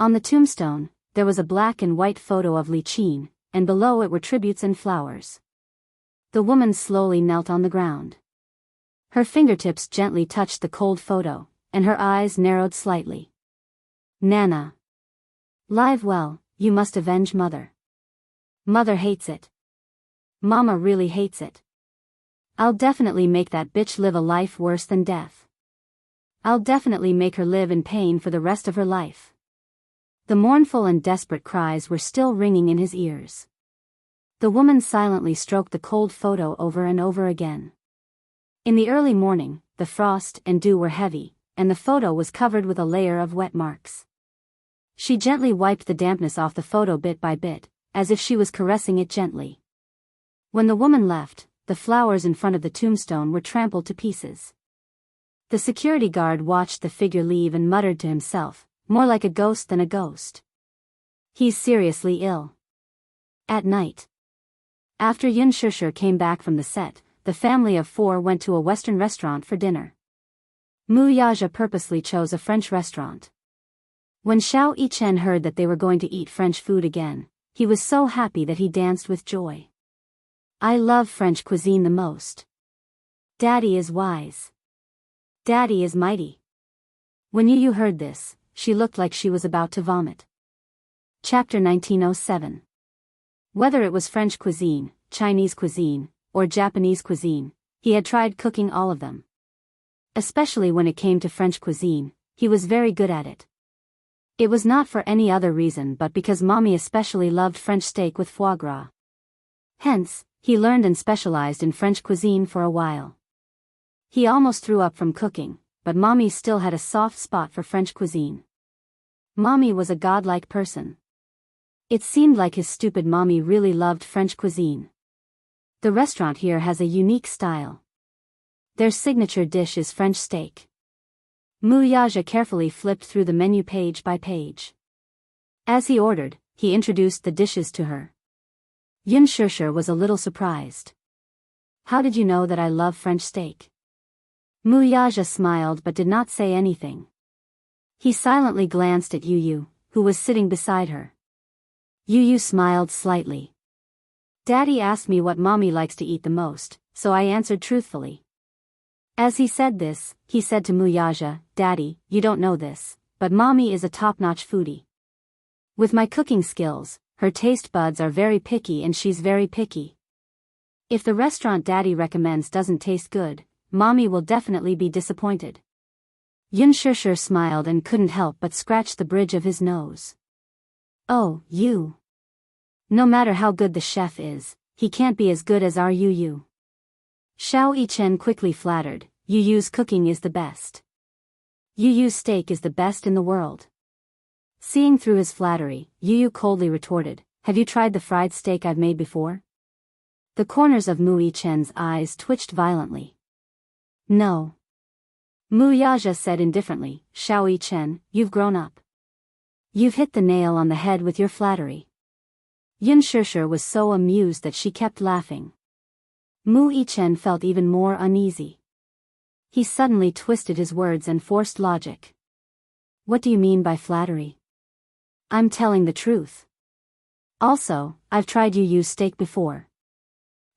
On the tombstone, there was a black and white photo of Li Qin, and below it were tributes and flowers. The woman slowly knelt on the ground. Her fingertips gently touched the cold photo, and her eyes narrowed slightly. Nana. Live well, you must avenge Mother. Mother hates it. Mama really hates it. I'll definitely make that bitch live a life worse than death. I'll definitely make her live in pain for the rest of her life. The mournful and desperate cries were still ringing in his ears. The woman silently stroked the cold photo over and over again. In the early morning, the frost and dew were heavy, and the photo was covered with a layer of wet marks. She gently wiped the dampness off the photo bit by bit, as if she was caressing it gently. When the woman left, the flowers in front of the tombstone were trampled to pieces. The security guard watched the figure leave and muttered to himself, more like a ghost than a ghost. He's seriously ill. At night. After Yun Shishir came back from the set, the family of 4 went to a Western restaurant for dinner. Mu Yaja purposely chose a French restaurant. When Xiao Yichen heard that they were going to eat French food again, he was so happy that he danced with joy. I love French cuisine the most. Daddy is wise. Daddy is mighty. When Yu heard this, she looked like she was about to vomit. Chapter 1907. Whether it was French cuisine, Chinese cuisine, or Japanese cuisine, he had tried cooking all of them. Especially when it came to French cuisine, he was very good at it. It was not for any other reason but because Mommy especially loved French steak with foie gras. Hence, he learned and specialized in French cuisine for a while. He almost threw up from cooking, but Mommy still had a soft spot for French cuisine. Mommy was a godlike person. It seemed like his stupid Mommy really loved French cuisine. The restaurant here has a unique style. Their signature dish is French steak. Mu Yaja carefully flipped through the menu page by page. As he ordered, he introduced the dishes to her. Yun Shishir was a little surprised. How did you know that I love French steak? Mu Yaja smiled but did not say anything. He silently glanced at Yu, who was sitting beside her. Yu smiled slightly. Daddy asked me what Mommy likes to eat the most, so I answered truthfully. As he said this, he said to Mu Yaja, Daddy, you don't know this, but Mommy is a top-notch foodie. With my cooking skills, her taste buds are very picky and she's very picky. If the restaurant Daddy recommends doesn't taste good, Mommy will definitely be disappointed. Yun Shishir smiled and couldn't help but scratch the bridge of his nose. Oh, you. No matter how good the chef is, he can't be as good as our Yu. Xiao Yichen quickly flattered, Yu's cooking is the best. Yu's steak is the best in the world. Seeing through his flattery, Yu coldly retorted, have you tried the fried steak I've made before? The corners of Mu Yichen's eyes twitched violently. No. Mu Yaja said indifferently, Xiao Yichen, you've grown up. You've hit the nail on the head with your flattery. Yun Shishir was so amused that she kept laughing. Mu Yichen felt even more uneasy. He suddenly twisted his words and forced logic. What do you mean by flattery? I'm telling the truth. Also, I've tried Yu's steak before.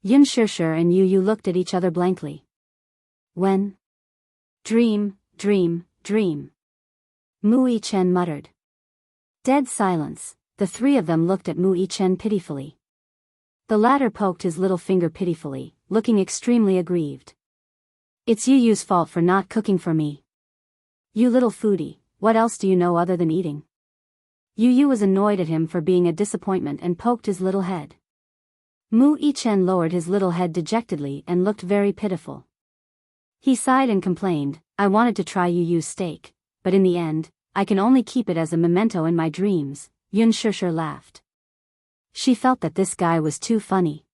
Yun Shishir and Yu looked at each other blankly. When? Dream. Mu Yichen muttered. Dead silence, the three of them looked at Mu Yichen pitifully. The latter poked his little finger pitifully, looking extremely aggrieved. It's Yu's fault for not cooking for me. You little foodie, what else do you know other than eating? Yu was annoyed at him for being a disappointment and poked his little head. Mu Yichen lowered his little head dejectedly and looked very pitiful. He sighed and complained, I wanted to try Yu's steak, but in the end, I can only keep it as a memento in my dreams. Yun Shishir laughed. She felt that this guy was too funny.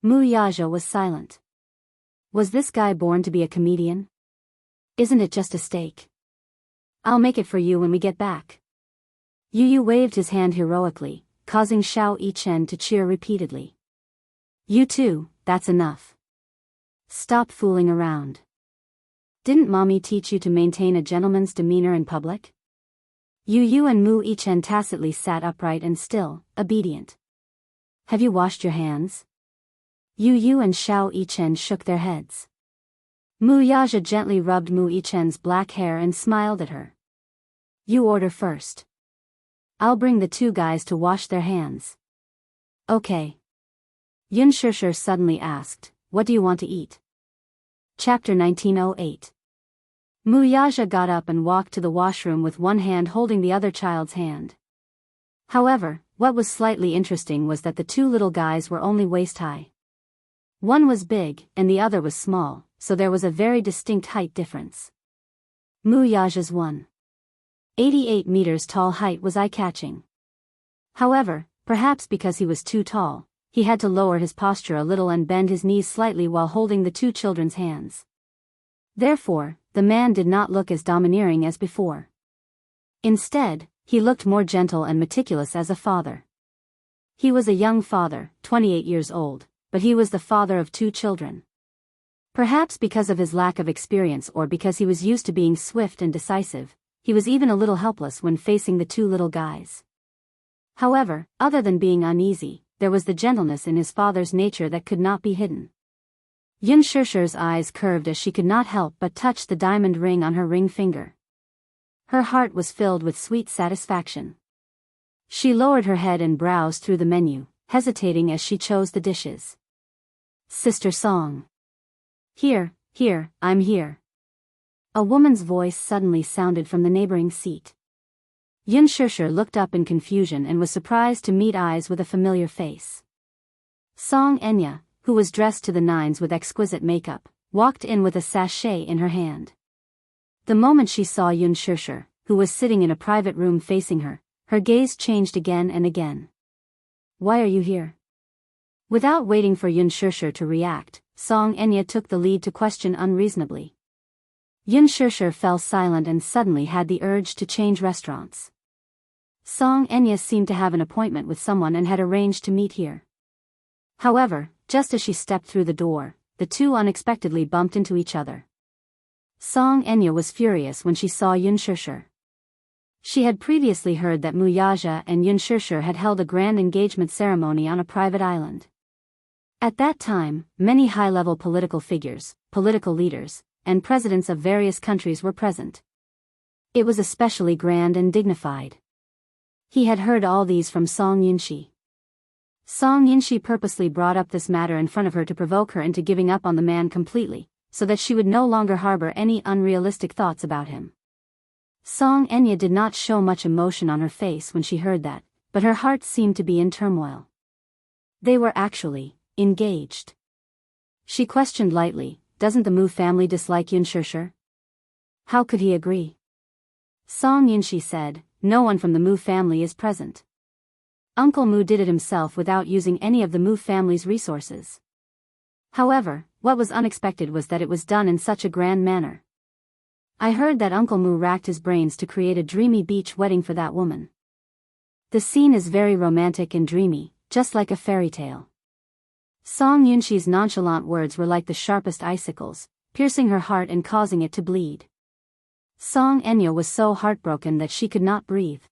Mu Yaja was silent. Was this guy born to be a comedian? Isn't it just a steak? I'll make it for you when we get back. Yu Yu waved his hand heroically, causing Xiao Yichen to cheer repeatedly. You too, that's enough. Stop fooling around. Didn't mommy teach you to maintain a gentleman's demeanor in public? Yu Yu and Mu Yichen tacitly sat upright and still, obedient. Have you washed your hands? Yu Yu and Xiao Yichen shook their heads. Mu Yaja gently rubbed Mu Yichen's black hair and smiled at her. You order first. I'll bring the two guys to wash their hands. Okay. Yun Shishir suddenly asked, what do you want to eat? Chapter 1908. Mu Yaja got up and walked to the washroom with one hand holding the other child's hand. However, what was slightly interesting was that the two little guys were only waist-high. One was big, and the other was small, so there was a very distinct height difference. Mu Yaja's 1.88 meters tall height was eye-catching. However, perhaps because he was too tall, he had to lower his posture a little and bend his knees slightly while holding the two children's hands. Therefore, the man did not look as domineering as before. Instead, he looked more gentle and meticulous as a father. He was a young father, 28 years old, but he was the father of two children. Perhaps because of his lack of experience or because he was used to being swift and decisive, he was even a little helpless when facing the two little guys. However, other than being uneasy, there was the gentleness in his father's nature that could not be hidden. Yun Shishir's eyes curved as she could not help but touch the diamond ring on her ring finger. Her heart was filled with sweet satisfaction. She lowered her head and browsed through the menu, hesitating as she chose the dishes. Sister Song. Here, I'm here. A woman's voice suddenly sounded from the neighboring seat. Yun Shishir looked up in confusion and was surprised to meet eyes with a familiar face. Song Enya, who was dressed to the nines with exquisite makeup, walked in with a sachet in her hand. The moment she saw Yun Shishir, who was sitting in a private room facing her, her gaze changed again and again. Why are you here? Without waiting for Yun Shishir to react, Song Enya took the lead to question unreasonably. Yun Shishir fell silent and suddenly had the urge to change restaurants. Song Enya seemed to have an appointment with someone and had arranged to meet here. However, just as she stepped through the door, the two unexpectedly bumped into each other. Song Enya was furious when she saw Yun Shishir. She had previously heard that Mu Yaja and Yun Shishir had held a grand engagement ceremony on a private island. At that time, many high-level political figures, political leaders, and presidents of various countries were present. It was especially grand and dignified. He had heard all these from Song Yunshi. Song Yunshi purposely brought up this matter in front of her to provoke her into giving up on the man completely, so that she would no longer harbor any unrealistic thoughts about him. Song Enya did not show much emotion on her face when she heard that, but her heart seemed to be in turmoil. They were actually engaged. She questioned lightly, doesn't the Mu family dislike Yun Shishir? How could he agree? Song Yunshi said, no one from the Mu family is present. Uncle Mu did it himself without using any of the Mu family's resources. However, what was unexpected was that it was done in such a grand manner. I heard that Uncle Mu racked his brains to create a dreamy beach wedding for that woman. The scene is very romantic and dreamy, just like a fairy tale. Song Yunshi's nonchalant words were like the sharpest icicles, piercing her heart and causing it to bleed. Song Enya was so heartbroken that she could not breathe.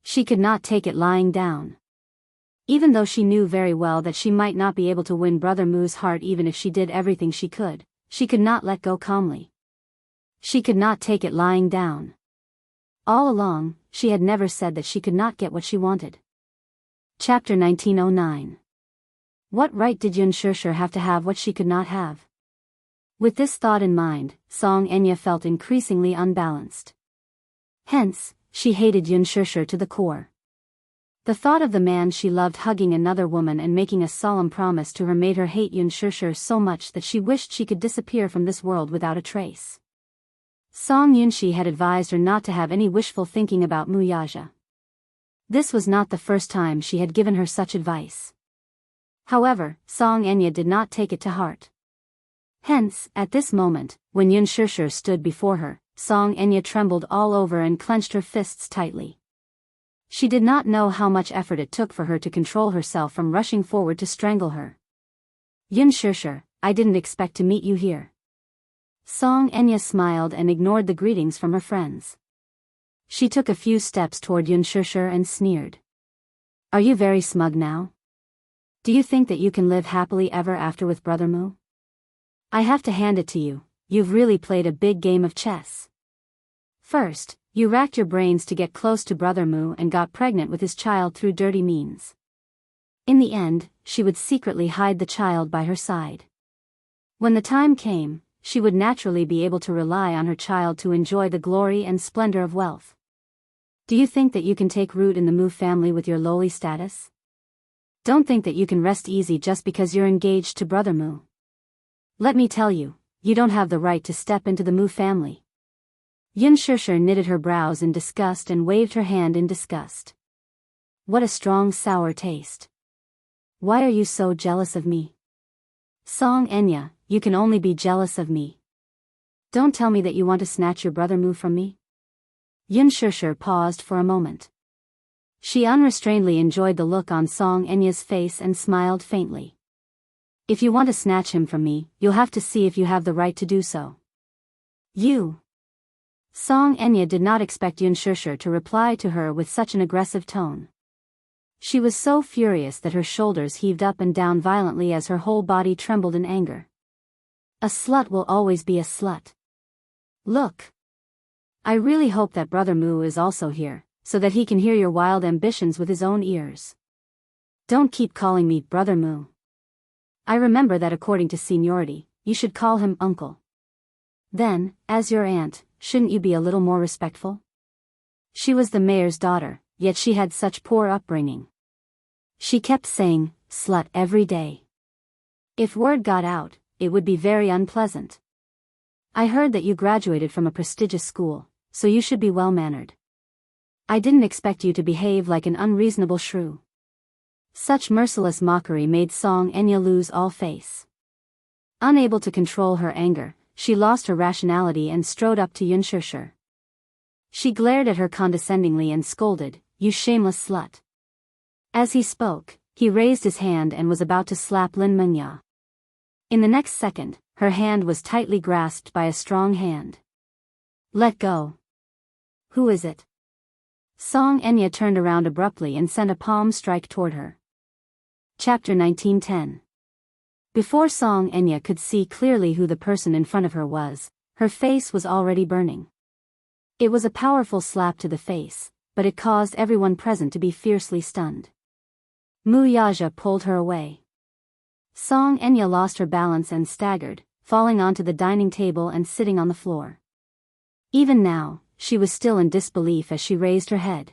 She could not take it lying down. Even though she knew very well that she might not be able to win Brother Mu's heart even if she did everything she could not let go calmly. She could not take it lying down. All along, she had never said that she could not get what she wanted. Chapter 1909. What right did Yun Shishir have to have what she could not have? With this thought in mind, Song Enya felt increasingly unbalanced. Hence, she hated Yun Shishir to the core. The thought of the man she loved hugging another woman and making a solemn promise to her made her hate Yun Shishir so much that she wished she could disappear from this world without a trace. Song Yunshi had advised her not to have any wishful thinking about Mu Yaja. This was not the first time she had given her such advice. However, Song Enya did not take it to heart. Hence, at this moment, when Yun Shishir stood before her, Song Enya trembled all over and clenched her fists tightly. She did not know how much effort it took for her to control herself from rushing forward to strangle her. Yun Shishir, I didn't expect to meet you here. Song Enya smiled and ignored the greetings from her friends. She took a few steps toward Yun Shishir and sneered. Are you very smug now? Do you think that you can live happily ever after with Brother Mu? I have to hand it to you, you've really played a big game of chess. First, you racked your brains to get close to Brother Mu and got pregnant with his child through dirty means. In the end, she would secretly hide the child by her side. When the time came, she would naturally be able to rely on her child to enjoy the glory and splendor of wealth. Do you think that you can take root in the Mu family with your lowly status? Don't think that you can rest easy just because you're engaged to Brother Mu. Let me tell you, you don't have the right to step into the Mu family. Yun Shishir knitted her brows in disgust and waved her hand in disgust. What a strong sour taste. Why are you so jealous of me? Song Enya, you can only be jealous of me. Don't tell me that you want to snatch your Brother Mu from me. Yun Shishir paused for a moment. She unrestrainedly enjoyed the look on Song Enya's face and smiled faintly. If you want to snatch him from me, you'll have to see if you have the right to do so. You. Song Enya did not expect Yun Shishir to reply to her with such an aggressive tone. She was so furious that her shoulders heaved up and down violently as her whole body trembled in anger. A slut will always be a slut. Look. I really hope that Brother Mu is also here, so that he can hear your wild ambitions with his own ears. Don't keep calling me Brother Mu. I remember that according to seniority, you should call him uncle. Then, as your aunt, shouldn't you be a little more respectful? She was the mayor's daughter, yet she had such poor upbringing. She kept saying, slut every day. If word got out, it would be very unpleasant. I heard that you graduated from a prestigious school, so you should be well-mannered. I didn't expect you to behave like an unreasonable shrew. Such merciless mockery made Song Enya lose all face. Unable to control her anger, she lost her rationality and strode up to Yun Shishir. She glared at her condescendingly and scolded, you shameless slut. As he spoke, he raised his hand and was about to slap Lin Menya. In the next second, her hand was tightly grasped by a strong hand. Let go. Who is it? Song Enya turned around abruptly and sent a palm strike toward her. Chapter 1910. Before Song Enya could see clearly who the person in front of her was, her face was already burning. It was a powerful slap to the face, but it caused everyone present to be fiercely stunned. Mu Yaja pulled her away. Song Enya lost her balance and staggered, falling onto the dining table and sitting on the floor. Even now, she was still in disbelief as she raised her head.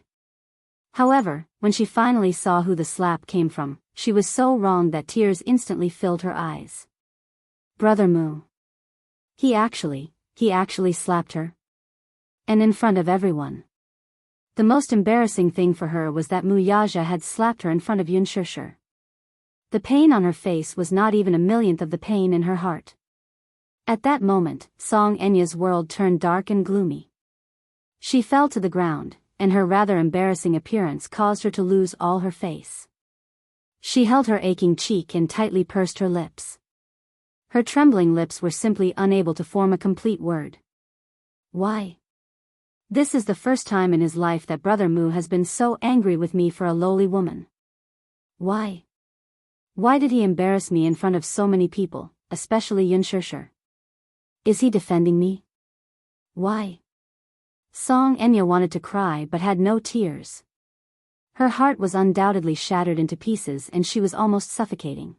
However, when she finally saw who the slap came from, she was so wrong that tears instantly filled her eyes. Brother Mu. He actually slapped her. And in front of everyone. The most embarrassing thing for her was that Mu Yaja had slapped her in front of Yun Shishir. The pain on her face was not even a millionth of the pain in her heart. At that moment, Song Enya's world turned dark and gloomy. She fell to the ground, and her rather embarrassing appearance caused her to lose all her face. She held her aching cheek and tightly pursed her lips. Her trembling lips were simply unable to form a complete word. Why? This is the first time in his life that Brother Mu has been so angry with me for a lowly woman. Why? Why did he embarrass me in front of so many people, especially Yun Shishir? Is he defending me? Why? Song Enya wanted to cry but had no tears. Her heart was undoubtedly shattered into pieces and she was almost suffocating.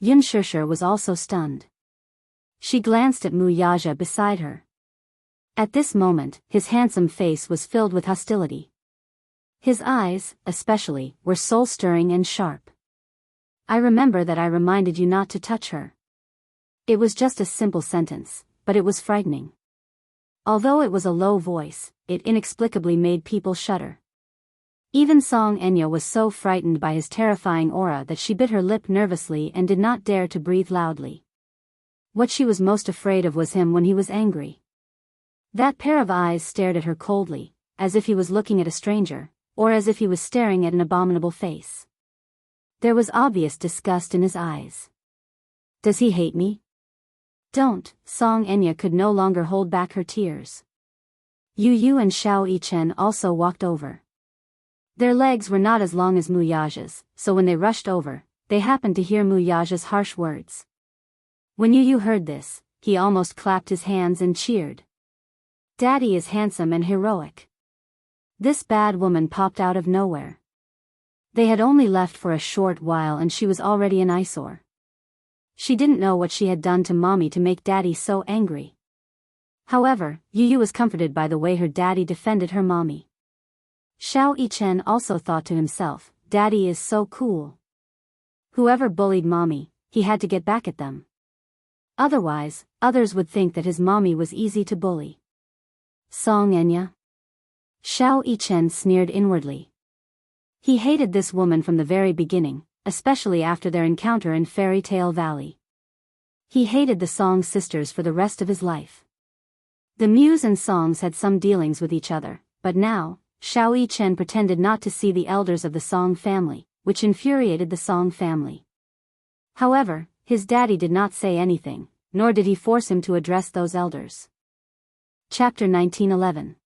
Yun Shishir was also stunned. She glanced at Mu Yaja beside her. At this moment, his handsome face was filled with hostility. His eyes, especially, were soul-stirring and sharp. I remember that I reminded you not to touch her. It was just a simple sentence, but it was frightening. Although it was a low voice, it inexplicably made people shudder. Even Song Enya was so frightened by his terrifying aura that she bit her lip nervously and did not dare to breathe loudly. What she was most afraid of was him when he was angry. That pair of eyes stared at her coldly, as if he was looking at a stranger, or as if he was staring at an abominable face. There was obvious disgust in his eyes. Does he hate me? Don't. Song Enya could no longer hold back her tears. Yu Yu and Xiao Yichen also walked over. Their legs were not as long as Muyaja's, so when they rushed over, they happened to hear Muyaja's harsh words. When Yu Yu heard this, he almost clapped his hands and cheered. Daddy is handsome and heroic. This bad woman popped out of nowhere. They had only left for a short while and she was already an eyesore. She didn't know what she had done to Mommy to make Daddy so angry. However, Yu Yu was comforted by the way her daddy defended her mommy. Xiao Yichen also thought to himself, Daddy is so cool. Whoever bullied Mommy, he had to get back at them. Otherwise, others would think that his mommy was easy to bully. Song Enya? Xiao Yichen sneered inwardly. He hated this woman from the very beginning, especially after their encounter in Fairy Tale Valley. He hated the Song sisters for the rest of his life. The Muse and Songs had some dealings with each other, but now, Xiao Yichen pretended not to see the elders of the Song family, which infuriated the Song family. However, his daddy did not say anything, nor did he force him to address those elders. Chapter 1911.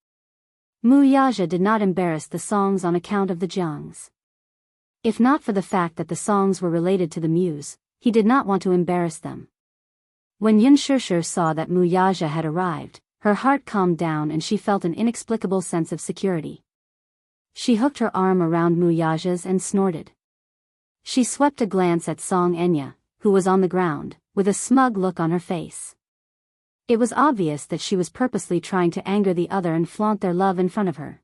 Muyaja did not embarrass the Songs on account of the Jiangs. If not for the fact that the Songs were related to the Muse, he did not want to embarrass them. When Yun Shishir saw that Muyaja had arrived, her heart calmed down and she felt an inexplicable sense of security. She hooked her arm around Muyaja's and snorted. She swept a glance at Song Enya, who was on the ground, with a smug look on her face. It was obvious that she was purposely trying to anger the other and flaunt their love in front of her.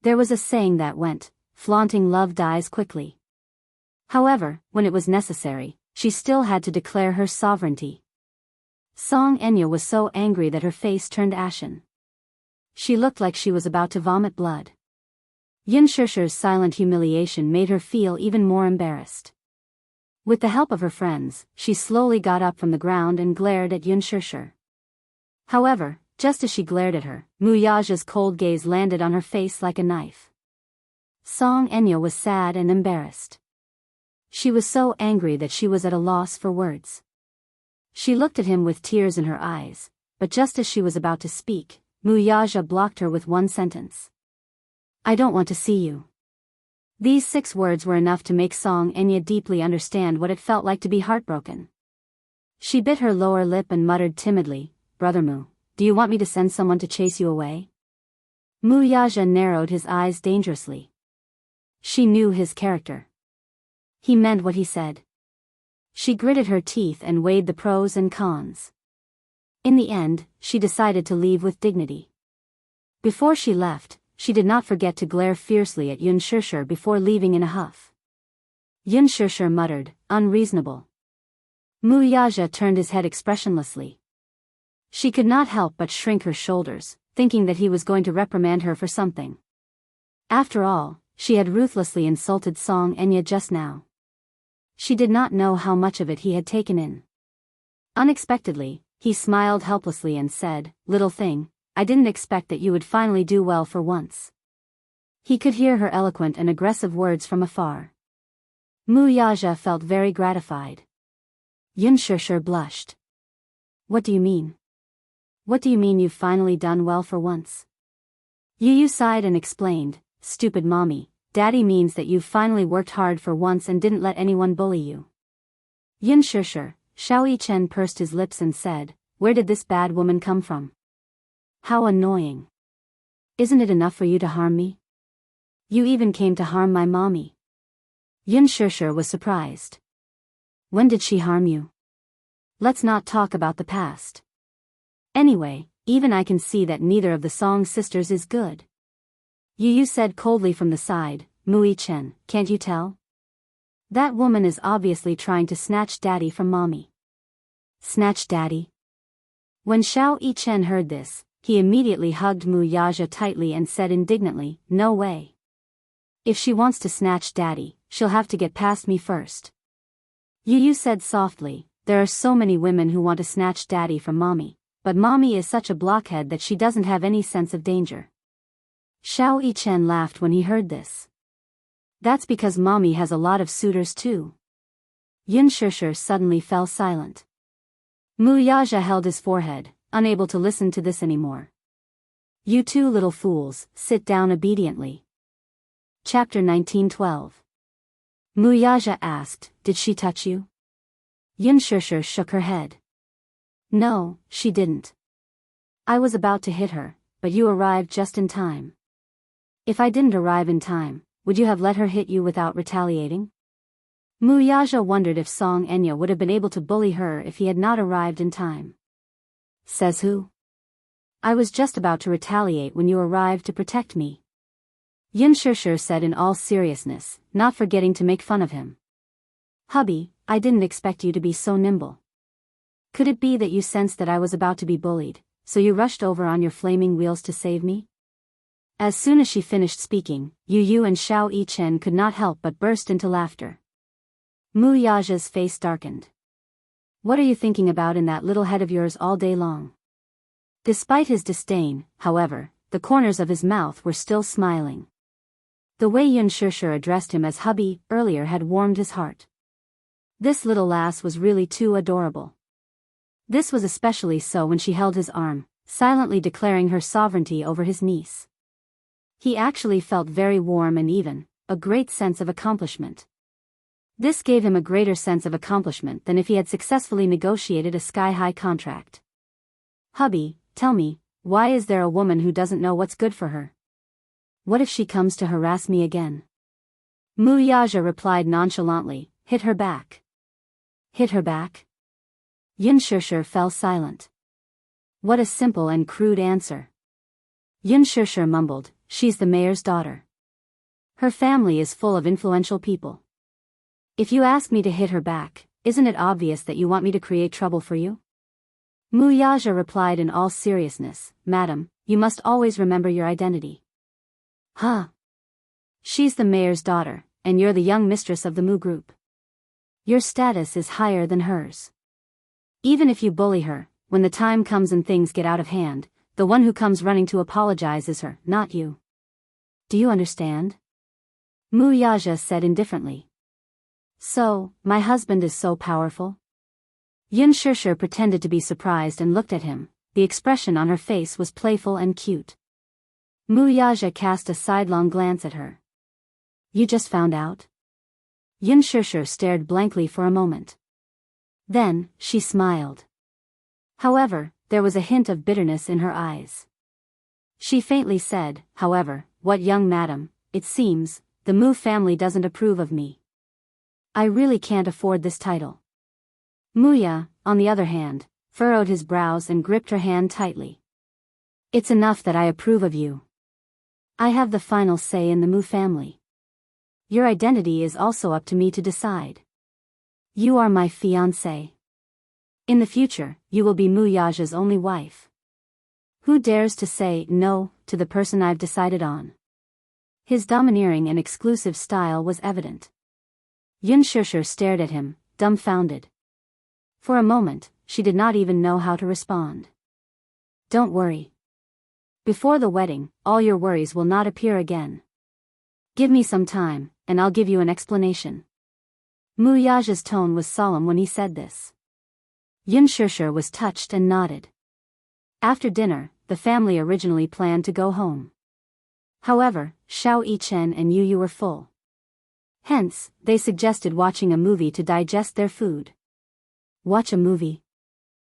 There was a saying that went, flaunting love dies quickly. However, when it was necessary, she still had to declare her sovereignty. Song Enya was so angry that her face turned ashen. She looked like she was about to vomit blood. Yun Shishir's silent humiliation made her feel even more embarrassed. With the help of her friends, she slowly got up from the ground and glared at Yun Shishir. However, just as she glared at her, Muyaja's cold gaze landed on her face like a knife. Song Enya was sad and embarrassed. She was so angry that she was at a loss for words. She looked at him with tears in her eyes, but just as she was about to speak, Muyaja blocked her with one sentence. I don't want to see you. These 6 words were enough to make Song Enya deeply understand what it felt like to be heartbroken. She bit her lower lip and muttered timidly, Brother Mu, do you want me to send someone to chase you away? Muyaja narrowed his eyes dangerously. She knew his character. He meant what he said. She gritted her teeth and weighed the pros and cons. In the end, she decided to leave with dignity. Before she left, she did not forget to glare fiercely at Yun Shishir before leaving in a huff. Yun Shishir muttered, unreasonable. Muyaja turned his head expressionlessly. She could not help but shrink her shoulders, thinking that he was going to reprimand her for something. After all, she had ruthlessly insulted Song Enya just now. She did not know how much of it he had taken in. Unexpectedly, he smiled helplessly and said, Little thing, I didn't expect that you would finally do well for once. He could hear her eloquent and aggressive words from afar. Muyaja felt very gratified. Yun Shishir blushed. What do you mean? What do you mean you've finally done well for once? Yu Yu sighed and explained, Stupid mommy, Daddy means that you've finally worked hard for once and didn't let anyone bully you. Yun Shishir, Xiao Yichen pursed his lips and said, Where did this bad woman come from? How annoying. Isn't it enough for you to harm me? You even came to harm my mommy. Yun Shishir was surprised. When did she harm you? Let's not talk about the past. Anyway, even I can see that neither of the Song sisters is good. Yu Yu said coldly from the side, Mu-Chen, can't you tell? That woman is obviously trying to snatch Daddy from Mommy. Snatch Daddy? When Xiao Yichen heard this, he immediately hugged Muyaja tightly and said indignantly, No way. If she wants to snatch Daddy, she'll have to get past me first. Yu Yu said softly, There are so many women who want to snatch Daddy from Mommy, but mommy is such a blockhead that she doesn't have any sense of danger. Xiao Yichen laughed when he heard this. That's because mommy has a lot of suitors too. Yun Shishir suddenly fell silent. Mu Yaja held his forehead, unable to listen to this anymore. You two little fools, sit down obediently. Chapter 1912. Mu Yaja asked, did she touch you? Yun Shishir shook her head. No, she didn't. I was about to hit her, but you arrived just in time. If I didn't arrive in time, would you have let her hit you without retaliating? Mu Yaja wondered if Song Enya would have been able to bully her if he had not arrived in time. Says who? I was just about to retaliate when you arrived to protect me. Yun Shishir said in all seriousness, not forgetting to make fun of him. Hubby, I didn't expect you to be so nimble. Could it be that you sensed that I was about to be bullied, so you rushed over on your flaming wheels to save me? As soon as she finished speaking, Yu and Xiao Yichen could not help but burst into laughter. Mu Yaja's face darkened. What are you thinking about in that little head of yours all day long? Despite his disdain, however, the corners of his mouth were still smiling. The way Yun Shishir addressed him as hubby earlier had warmed his heart. This little lass was really too adorable. This was especially so when she held his arm, silently declaring her sovereignty over his niece. He actually felt very warm and even, a great sense of accomplishment. This gave him a greater sense of accomplishment than if he had successfully negotiated a sky-high contract. Hubby, tell me, why is there a woman who doesn't know what's good for her? What if she comes to harass me again? Mu Yaja replied nonchalantly, hit her back. Hit her back? Yun Shishir fell silent. What a simple and crude answer. Yun Shishir mumbled, she's the mayor's daughter. Her family is full of influential people. If you ask me to hit her back, isn't it obvious that you want me to create trouble for you? Mu Yaja replied in all seriousness, Madam, you must always remember your identity. Huh? She's the mayor's daughter, and you're the young mistress of the Mu group. Your status is higher than hers. Even if you bully her, when the time comes and things get out of hand, the one who comes running to apologize is her, not you. Do you understand? Mu Yaja said indifferently. So, my husband is so powerful? Yun Shishir pretended to be surprised and looked at him. The expression on her face was playful and cute. Mu Yaja cast a sidelong glance at her. You just found out? Yun Shishir stared blankly for a moment. Then, she smiled. However, there was a hint of bitterness in her eyes. She faintly said, however, what young madam, it seems, the Mu family doesn't approve of me. I really can't afford this title. Muya, on the other hand, furrowed his brows and gripped her hand tightly. It's enough that I approve of you. I have the final say in the Mu family. Your identity is also up to me to decide. You are my fiancée. In the future, you will be Mu Yaja's only wife. Who dares to say no to the person I've decided on? His domineering and exclusive style was evident. Yun Shishir stared at him, dumbfounded. For a moment, she did not even know how to respond. Don't worry. Before the wedding, all your worries will not appear again. Give me some time, and I'll give you an explanation. Mu Yaja's tone was solemn when he said this. Yun Shishir was touched and nodded. After dinner, the family originally planned to go home. However, Xiao Yichen and Yu were full. Hence, they suggested watching a movie to digest their food. Watch a movie?